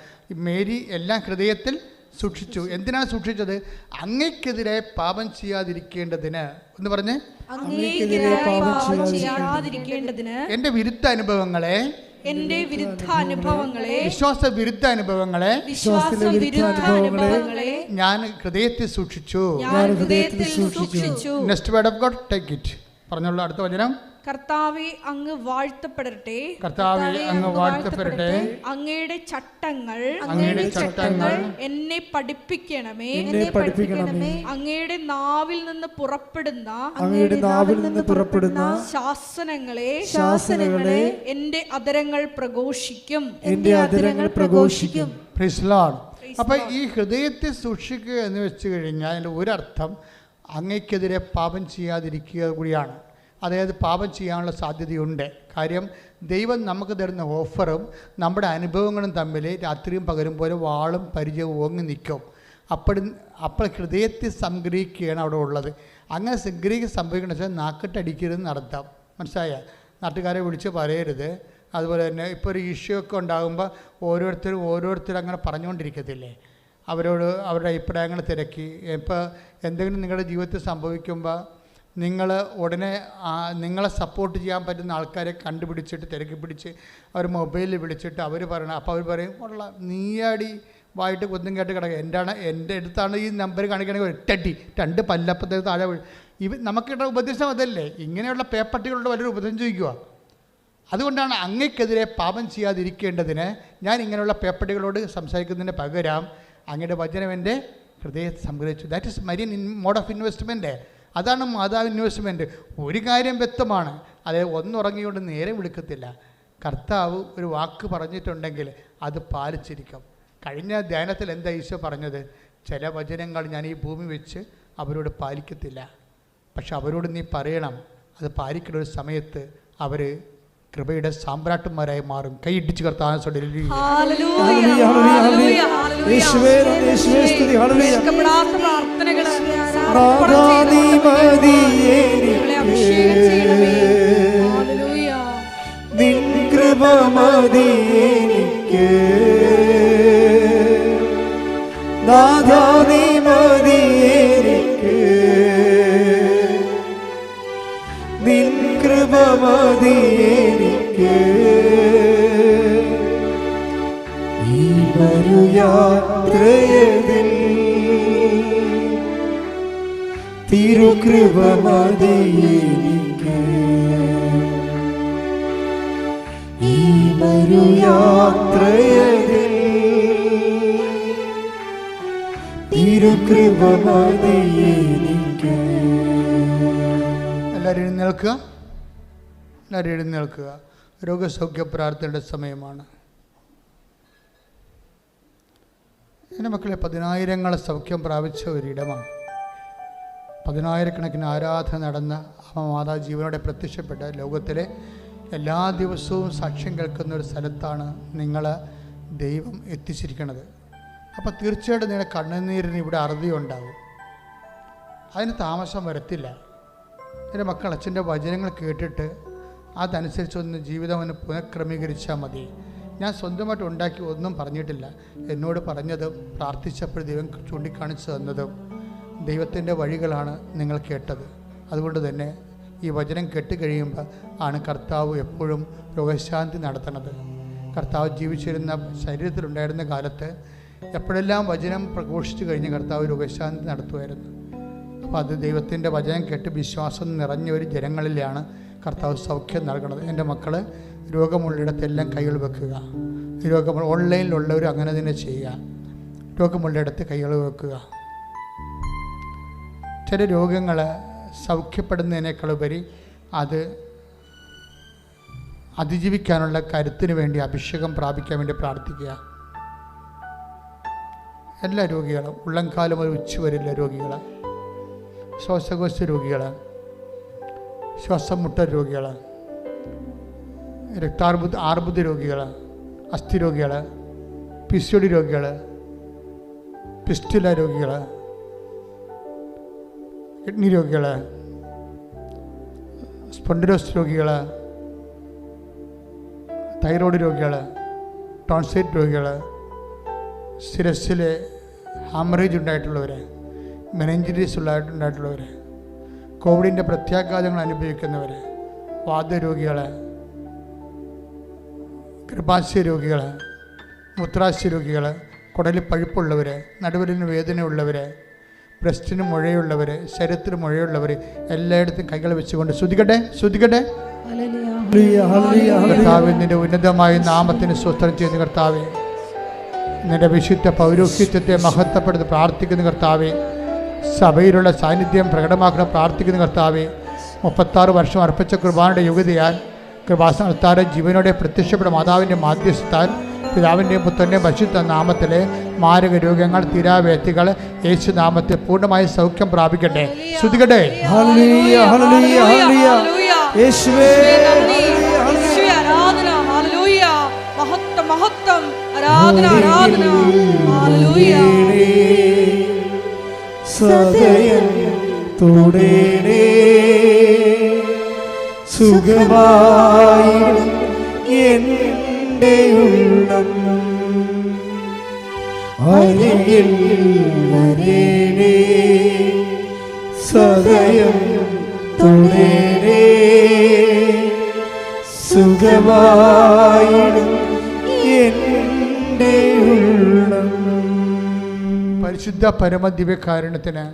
മേരി എല്ലാം ഹൃദയത്തിൽ സൂക്ഷിച്ചു. എന്തിനാണ് സൂക്ഷിച്ചത്? അങ്ങയ്ക്കെതിരെ പാപം ചെയ്യാതിരിക്കേണ്ടതിന്. എന്ന് പറഞ്ഞ് എന്റെ വിരുദ്ധ അനുഭവങ്ങളെ, വിശ്വാസ വിരുദ്ധ അനുഭവങ്ങളെ ഞാൻ ഹൃദയത്തിൽ സൂക്ഷിച്ചു. Next word of God, take it. പറഞ്ഞോളൂ അടുത്ത വചനം. കർത്താവേ അങ്ങ് വാഴ്ത്തപ്പെടട്ടെ. കർത്താവേ അങ്ങ് വാഴ്ത്തപ്പെടട്ടെ. അങ്ങയുടെ ചട്ടങ്ങൾ എന്നെ പഠിപ്പിക്കണമേ. അങ്ങയുടെ നാവിൽ നിന്ന് പുറപ്പെടുന്ന ശാസനങ്ങളെ എന്റെ അധരങ്ങൾ പ്രഘോഷിക്കും. Praise Lord. അപ്പൊ ഈ ഹൃദയത്തെ സൂക്ഷിക്കുക എന്ന് വെച്ച് കഴിഞ്ഞാൽ അതിൻ്റെ ഒരർത്ഥം അങ്ങയ്ക്കെതിരെ പാപം ചെയ്യാതിരിക്കുക കൂടിയാണ്. അതായത് പാപം ചെയ്യാനുള്ള സാധ്യതയുണ്ട്. കാര്യം ദൈവം നമുക്ക് തരുന്ന ഓഫറും നമ്മുടെ അനുഭവങ്ങളും തമ്മിൽ രാത്രിയും പകലും പോലെ വാളും പരിചയവും ഓങ്ങി നിൽക്കും. അപ്പോൾ ഹൃദയത്തിൽ സംഗ്രഹിക്കുകയാണ് അവിടെ ഉള്ളത്. അങ്ങനെ സംഭവിക്കണമെന്ന് വെച്ചാൽ നാക്കിട്ടടിക്കരുതെന്ന് അർത്ഥം. മനസ്സിലായ? നാട്ടുകാരെ വിളിച്ച് പറയരുത്. അതുപോലെ തന്നെ ഇപ്പോൾ ഒരു ഇഷ്യൂ ഒക്കെ ഉണ്ടാകുമ്പോൾ ഓരോരുത്തരും അങ്ങനെ പറഞ്ഞുകൊണ്ടിരിക്കത്തില്ലേ, അവരോട് അവരുടെ അഭിപ്രായങ്ങൾ തിരക്കി. ഇപ്പോൾ എന്തെങ്കിലും നിങ്ങളുടെ ജീവിതത്തിൽ സംഭവിക്കുമ്പോൾ നിങ്ങൾ ഉടനെ നിങ്ങളെ സപ്പോർട്ട് ചെയ്യാൻ പറ്റുന്ന ആൾക്കാരെ കണ്ടുപിടിച്ചിട്ട് തിരക്കി പിടിച്ച് അവർ മൊബൈലിൽ വിളിച്ചിട്ട് അവർ പറയണം. അപ്പോൾ അവർ പറയും, ഉള്ള നീയാടി വായിട്ട് കൊന്നും കേട്ട് കിടക്കുക, എൻ്റെ അടുത്താണ് ഈ നമ്പർ കാണിക്കണമെങ്കിൽ 8 2 പല്ലപ്പത്തേക്ക് താഴെ നമുക്കിവിടെ ഉപദേശം അതല്ലേ. ഇങ്ങനെയുള്ള പേപ്പട്ടികളുടെ വലിയൊരു ഉപദേശം ചോദിക്കുക. അതുകൊണ്ടാണ് അങ്ങയ്ക്കെതിരെ പാപം ചെയ്യാതിരിക്കേണ്ടതിന് ഞാൻ ഇങ്ങനെയുള്ള പേപ്പട്ടികളോട് സംസാരിക്കുന്നതിന് പകരം അങ്ങയുടെ വചനം എൻ്റെ ഹൃദയത്തെ സംഗ്രഹിച്ചു. That is Marian mode of investment. അതാണ് മാതാവ് ഇൻവെസ്റ്റ്മെൻറ്റ്. ഒരു കാര്യം വ്യക്തമാണ്, അതായത് ഒന്നുറങ്ങിക്കൊണ്ട് നേരെ വിളിക്കത്തില്ല. കർത്താവ് ഒരു വാക്ക് പറഞ്ഞിട്ടുണ്ടെങ്കിൽ അത് പാലിച്ചിരിക്കും. കഴിഞ്ഞ ധ്യാനത്തിൽ എന്താ ഈശോ പറഞ്ഞത്? ചില വചനങ്ങൾ ഞാൻ ഈ ഭൂമി വെച്ച് അവരോട് പാലിക്കത്തില്ല, പക്ഷെ അവരോട് നീ പറയണം. അത് പാലിക്കുന്ന ഒരു സമയത്ത് അവർ കൃപയുടെ സാമ്രാട്ടുമാരായി മാറും. കൈയിടിച്ച് കർത്താവിനെ തിരുകൃപ മതി എനിക്ക്, ഈ യാത്രയിൽ തിരുകൃപ മതി എനിക്ക്. എല്ലാവരും എഴുന്നേൽക്കുക. രോഗസൗഖ്യ പ്രാർത്ഥനയുടെ സമയമാണ്. എൻ്റെ മക്കളെ, 10,000 സൗഖ്യം പ്രാപിച്ച ഒരിടമാണ്. 10,000 ആരാധന നടന്ന മാതാ ജീവനോടെ പ്രത്യക്ഷപ്പെട്ട ലോകത്തിലെ എല്ലാ ദിവസവും സാക്ഷ്യം കേൾക്കുന്ന ഒരു സ്ഥലത്താണ് നിങ്ങൾ ദൈവം എത്തിച്ചിരിക്കുന്നത്. അപ്പോൾ തീർച്ചയായിട്ടും നിങ്ങളുടെ കണ്ണുനീരിന് ഇവിടെ അറുതി ഉണ്ടാകും. അതിന് താമസം വരത്തില്ല. എൻ്റെ മക്കൾ അച്ഛൻ്റെ വചനങ്ങൾ കേട്ടിട്ട് അതനുസരിച്ചൊന്ന് ജീവിതം ഒന്ന് പുനഃക്രമീകരിച്ചാൽ മതി. ഞാൻ സ്വന്തമായിട്ട് ഉണ്ടാക്കി ഒന്നും പറഞ്ഞിട്ടില്ല. എന്നോട് പറഞ്ഞതും പ്രാർത്ഥിച്ചപ്പോൾ ദൈവം ചൂണ്ടിക്കാണിച്ചു തന്നതും ദൈവത്തിൻ്റെ വഴികളാണ് നിങ്ങൾ കേട്ടത്. അതുകൊണ്ട് തന്നെ ഈ വചനം കേട്ട് കഴിയുമ്പോൾ ആണ് കർത്താവ് എപ്പോഴും രോഗശാന്തി നടത്തണത്. കർത്താവ് ജീവിച്ചിരുന്ന ശരീരത്തിലുണ്ടായിരുന്ന കാലത്ത് എപ്പോഴെല്ലാം വചനം പ്രഘോഷിച്ചു കഴിഞ്ഞ് കർത്താവ് രോഗശാന്തി നടത്തുമായിരുന്നു. അപ്പോൾ അത് ദൈവത്തിൻ്റെ വചനം കേട്ട് വിശ്വാസം നിറഞ്ഞ ഒരു ജനങ്ങളിലാണ് കർത്താവ് സൗഖ്യം നൽകണത്. എൻ്റെ മക്കൾ, രോഗമുള്ളിടത്തെല്ലാം കൈകൾ വെക്കുക. ഓൺലൈനിലുള്ളവർ അങ്ങനെ തന്നെ ചെയ്യുക. രോഗമുള്ളിടത്ത് കൈകൾ വെക്കുക. ചില രോഗങ്ങൾ സൗഖ്യപ്പെടുന്നതിനേക്കാളുപരി അത് അതിജീവിക്കാനുള്ള കരുത്തിന് വേണ്ടി അഭിഷേകം പ്രാപിക്കാൻ വേണ്ടി പ്രാർത്ഥിക്കുക. എല്ലാ രോഗികളും, ഉള്ളംകാലം ഒരു ഉച്ചവരെയുള്ള രോഗികൾ, ശ്വാസകോശ രോഗികൾ, ശ്വാസം മുട്ട രോഗികൾ, ആർബുദ രോഗികൾ, അസ്ഥി രോഗികൾ, PCOD രോഗികൾ, പിസ്റ്റുല രോഗികൾ, കിഡ്നി രോഗികൾ, സ്പോണ്ടിലോസിസ് രോഗികൾ, തൈറോയ്ഡ് രോഗികൾ, ടോൺസൈറ്റ് രോഗികൾ, ശിരസ്സിൽ ഹാമറേജ് ഉണ്ടായിട്ടുള്ളവർ, മെനിഞ്ചിറ്റിസ് ഉണ്ടായിട്ടുള്ളവർ, കോവിഡിൻ്റെ പ്രത്യാഘാതങ്ങൾ അനുഭവിക്കുന്നവർ, വാതരോഗികൾ, ഗർഭാശയ രോഗികൾ, മൂത്രാശയ രോഗികൾ, കുടലിൽ പഴുപ്പുള്ളവർ, നടുവിലിന് വേദനയുള്ളവർ, ബ്രസ്റ്റിന് മുഴയുള്ളവർ, ശരീരത്തിന് മുഴയുള്ളവർ എല്ലായിടത്തും കൈകൾ വെച്ചുകൊണ്ട് ശ്രുതിക്കട്ടെ, ശ്രുതിക്കട്ടെ. കർത്താവേ, നിന്റെ ഉന്നതമായ നാമത്തിന് സ്തോത്രം ചെയ്യുന്ന കർത്താവേ, നിന്റെ വിശുദ്ധ പൗരോഹിത്യത്തെ മഹത്വപ്പെടുത്തി പ്രാർത്ഥിക്കുന്ന കർത്താവേ, സഭയിലുള്ള സാന്നിധ്യം പ്രകടമാക്കണം പ്രാർത്ഥിക്കുന്ന കർത്താവേ, 36 വർഷം അർപ്പിച്ച കുർബാനയുടെ യോഗ്യതയാൽ കൃപാസനത്താരെ ജീവനോടെ പ്രത്യക്ഷപ്പെട്ട മാതാവിൻ്റെ മാധ്യസ്ഥത്താൽ പിതാവിൻ്റെയും പുത്രൻ്റെയും പരിശുദ്ധ നാമത്തിലെ മാരക രോഗങ്ങൾ, തീരാവേത്തികൾ യേശുനാമത്തിൽ പൂർണ്ണമായി സൗഖ്യം പ്രാപിക്കട്ടെ. ശ്രുതികട്ടെ. സദയം തുടരേ സുഖമായി എൻ്റെ ഉള്ളം അരികിൽ വരേണേ സദയം തുടരേ സുഖമായി എൻ്റെ ഉള്ളം. പരിശുദ്ധ പരമദിവ്യകാരുണ്യത്തിന്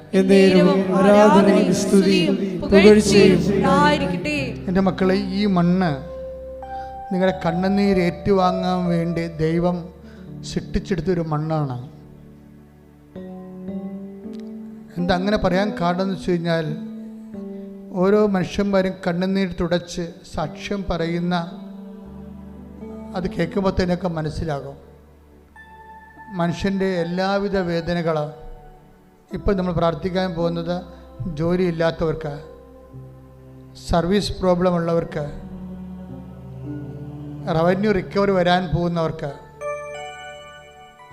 ആരാധനയും സ്തുതിയും പുകഴ്ചയും ഉണ്ടായിരിക്കട്ടെ. എൻ്റെ മക്കളെ, ഈ മണ്ണ് നിങ്ങളുടെ കണ്ണുനീര് ഏറ്റുവാങ്ങാൻ വേണ്ടി ദൈവം സൃഷ്ടിച്ചെടുത്തൊരു മണ്ണാണ്. എന്താ അങ്ങനെ പറയാൻ കാരണം എന്ന് വെച്ച് കഴിഞ്ഞാൽ, ഓരോ മനുഷ്യന്മാരും കണ്ണുനീർ തുടച്ച് സാക്ഷ്യം പറയുന്ന അത് കേൾക്കുമ്പോഴത്തേനൊക്കെ മനസ്സിലാകും മനുഷ്യൻ്റെ എല്ലാവിധ വേദനകളും. ഇപ്പോൾ നമ്മൾ പ്രാർത്ഥിക്കാൻ പോകുന്നത് ജോലിയില്ലാത്തവർക്ക്, സർവീസ് പ്രോബ്ലം ഉള്ളവർക്ക്, റവന്യൂ റിക്കവറി വരാൻ പോകുന്നവർക്ക്,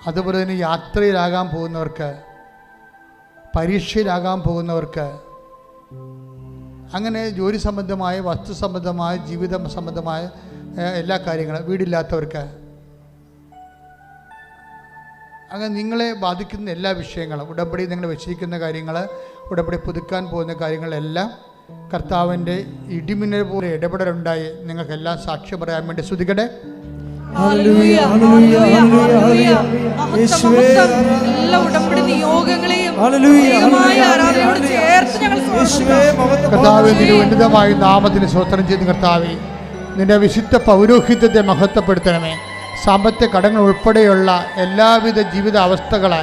അതുപോലെ തന്നെ യാത്രയിലാകാൻ പോകുന്നവർക്ക്, പരീക്ഷയിലാകാൻ പോകുന്നവർക്ക്, അങ്ങനെ ജോലി സംബന്ധമായ, വസ്തു സംബന്ധമായ, ജീവിത സംബന്ധമായ എല്ലാ കാര്യങ്ങളും, വീടില്ലാത്തവർക്ക്, അങ്ങനെ നിങ്ങളെ ബാധിക്കുന്ന എല്ലാ വിഷയങ്ങളും, ഉടമ്പടി നിങ്ങൾ വെച്ചിരിക്കുന്ന കാര്യങ്ങൾ, ഉടമ്പടി പുതുക്കാൻ പോകുന്ന കാര്യങ്ങളെല്ലാം കർത്താവിൻ്റെ ഇടിമിന്നൽ പോലെ ഇടപെടലുണ്ടായി നിങ്ങൾക്കെല്ലാം സാക്ഷ്യം പറയാൻ വേണ്ടി ശ്രുതിക്കട്ടെ. കർത്താവേ, നിന്റെ ഉന്നതമായ നാമത്തിന് സ്തോത്രം ചെയ്യുന്ന കർത്താവേ, നിന്റെ വിശുദ്ധ പൗരോഹിത്യത്തെ മഹത്വപ്പെടുത്തണമേ. സാമ്പത്തിക കടങ്ങൾ ഉൾപ്പെടെയുള്ള എല്ലാവിധ ജീവിത അവസ്ഥകളെ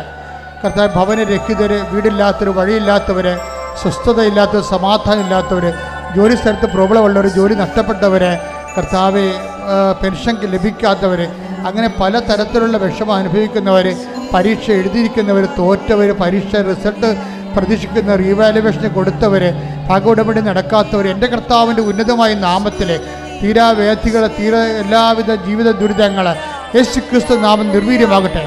കർത്താവ്, ഭവനരഹിതർ, വീടില്ലാത്തവർ, വഴിയില്ലാത്തവർ, സ്വസ്ഥതയില്ലാത്തവർ, സമാധാനമില്ലാത്തവർ, ജോലി സ്ഥലത്ത് പ്രോബ്ലം ഉള്ളവർ, ജോലി നഷ്ടപ്പെട്ടവർ, കർത്താവെ പെൻഷൻ ലഭിക്കാത്തവർ, അങ്ങനെ പല തരത്തിലുള്ള വിഷമം അനുഭവിക്കുന്നവർ, പരീക്ഷ എഴുതിയിരിക്കുന്നവർ, തോറ്റവർ, പരീക്ഷ റിസൾട്ട് പ്രതീക്ഷിക്കുന്ന റീവാലുവേഷന് കൊടുത്തവർ, ഭാഗോടപടി നടക്കാത്തവർ, എൻ്റെ കർത്താവിൻ്റെ ഉന്നതമായ നാമത്തിൽ തീരാവേദികൾ, എല്ലാവിധ ജീവിത ദുരിതങ്ങൾ യേശു ക്രിസ്തു നാമം നിർവീര്യമാകട്ടെ.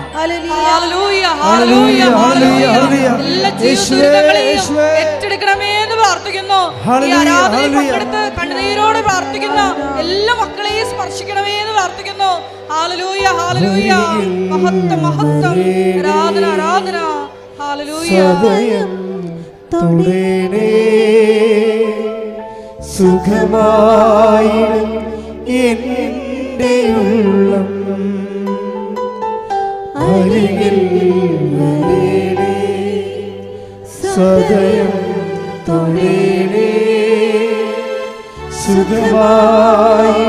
കണ്ണുനീരോട് പ്രാർത്ഥിക്കുന്ന എല്ലാ മക്കളെയും സ്പർശിക്കണമേ എന്ന് പ്രാർത്ഥിക്കുന്നു. ഹല്ലേലൂയ, ഹല്ലേലൂയ, മഹത്വം, മഹത്വം, ആരാധന, ആരാധന. ഹല്ലേലൂയ. സുഖമായി എൻ്റെ ഉള്ളം അരികിൽ വരേണേ സദയം തൊഴേണേ സുഖമായി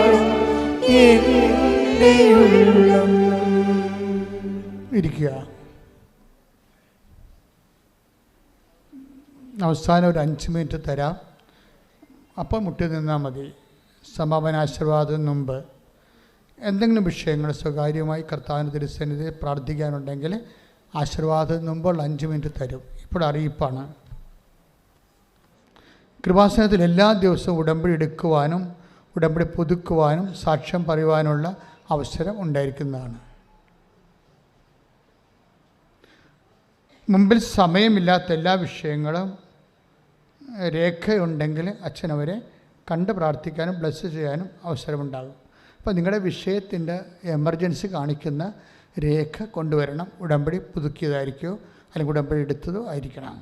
എൻ്റെ ഉള്ളം. ഇരിക്കുക. അവസാനം ഒരു 5 മിനിറ്റ് തരാം. അപ്പം മുട്ടി നിന്നാൽ മതി. സമാപനാശീർവാദം മുമ്പ് എന്തെങ്കിലും വിഷയങ്ങൾ സ്വകാര്യമായി കർത്താവിൻ്റെ തിരുസന്നിധിയിൽ പ്രാർത്ഥിക്കാനുണ്ടെങ്കിൽ ആശീർവാദം മുമ്പുള്ള 5 മിനിറ്റ് തരും. ഇപ്പോൾ അറിയിപ്പാണ്. കൃപാസനത്തിൽ എല്ലാ ദിവസവും ഉടമ്പടി എടുക്കുവാനും ഉടമ്പടി പുതുക്കുവാനും സാക്ഷ്യം പറയുവാനുള്ള അവസരം ഉണ്ടായിരിക്കുന്നതാണ്. മുമ്പിൽ സമയമില്ലാത്ത എല്ലാ വിഷയങ്ങളും രേഖയുണ്ടെങ്കിൽ അച്ഛനവരെ കണ്ട് പ്രാർത്ഥിക്കാനും ബ്ലസ് ചെയ്യാനും അവസരമുണ്ടാകും. അപ്പോൾ നിങ്ങളുടെ വിഷയത്തിൻ്റെ എമർജൻസി കാണിക്കുന്ന രേഖ കൊണ്ടുവരണം. ഉടമ്പടി പുതുക്കിയതായിരിക്കുമോ അല്ലെങ്കിൽ ഉടമ്പടി എടുത്തതോ ആയിരിക്കണം.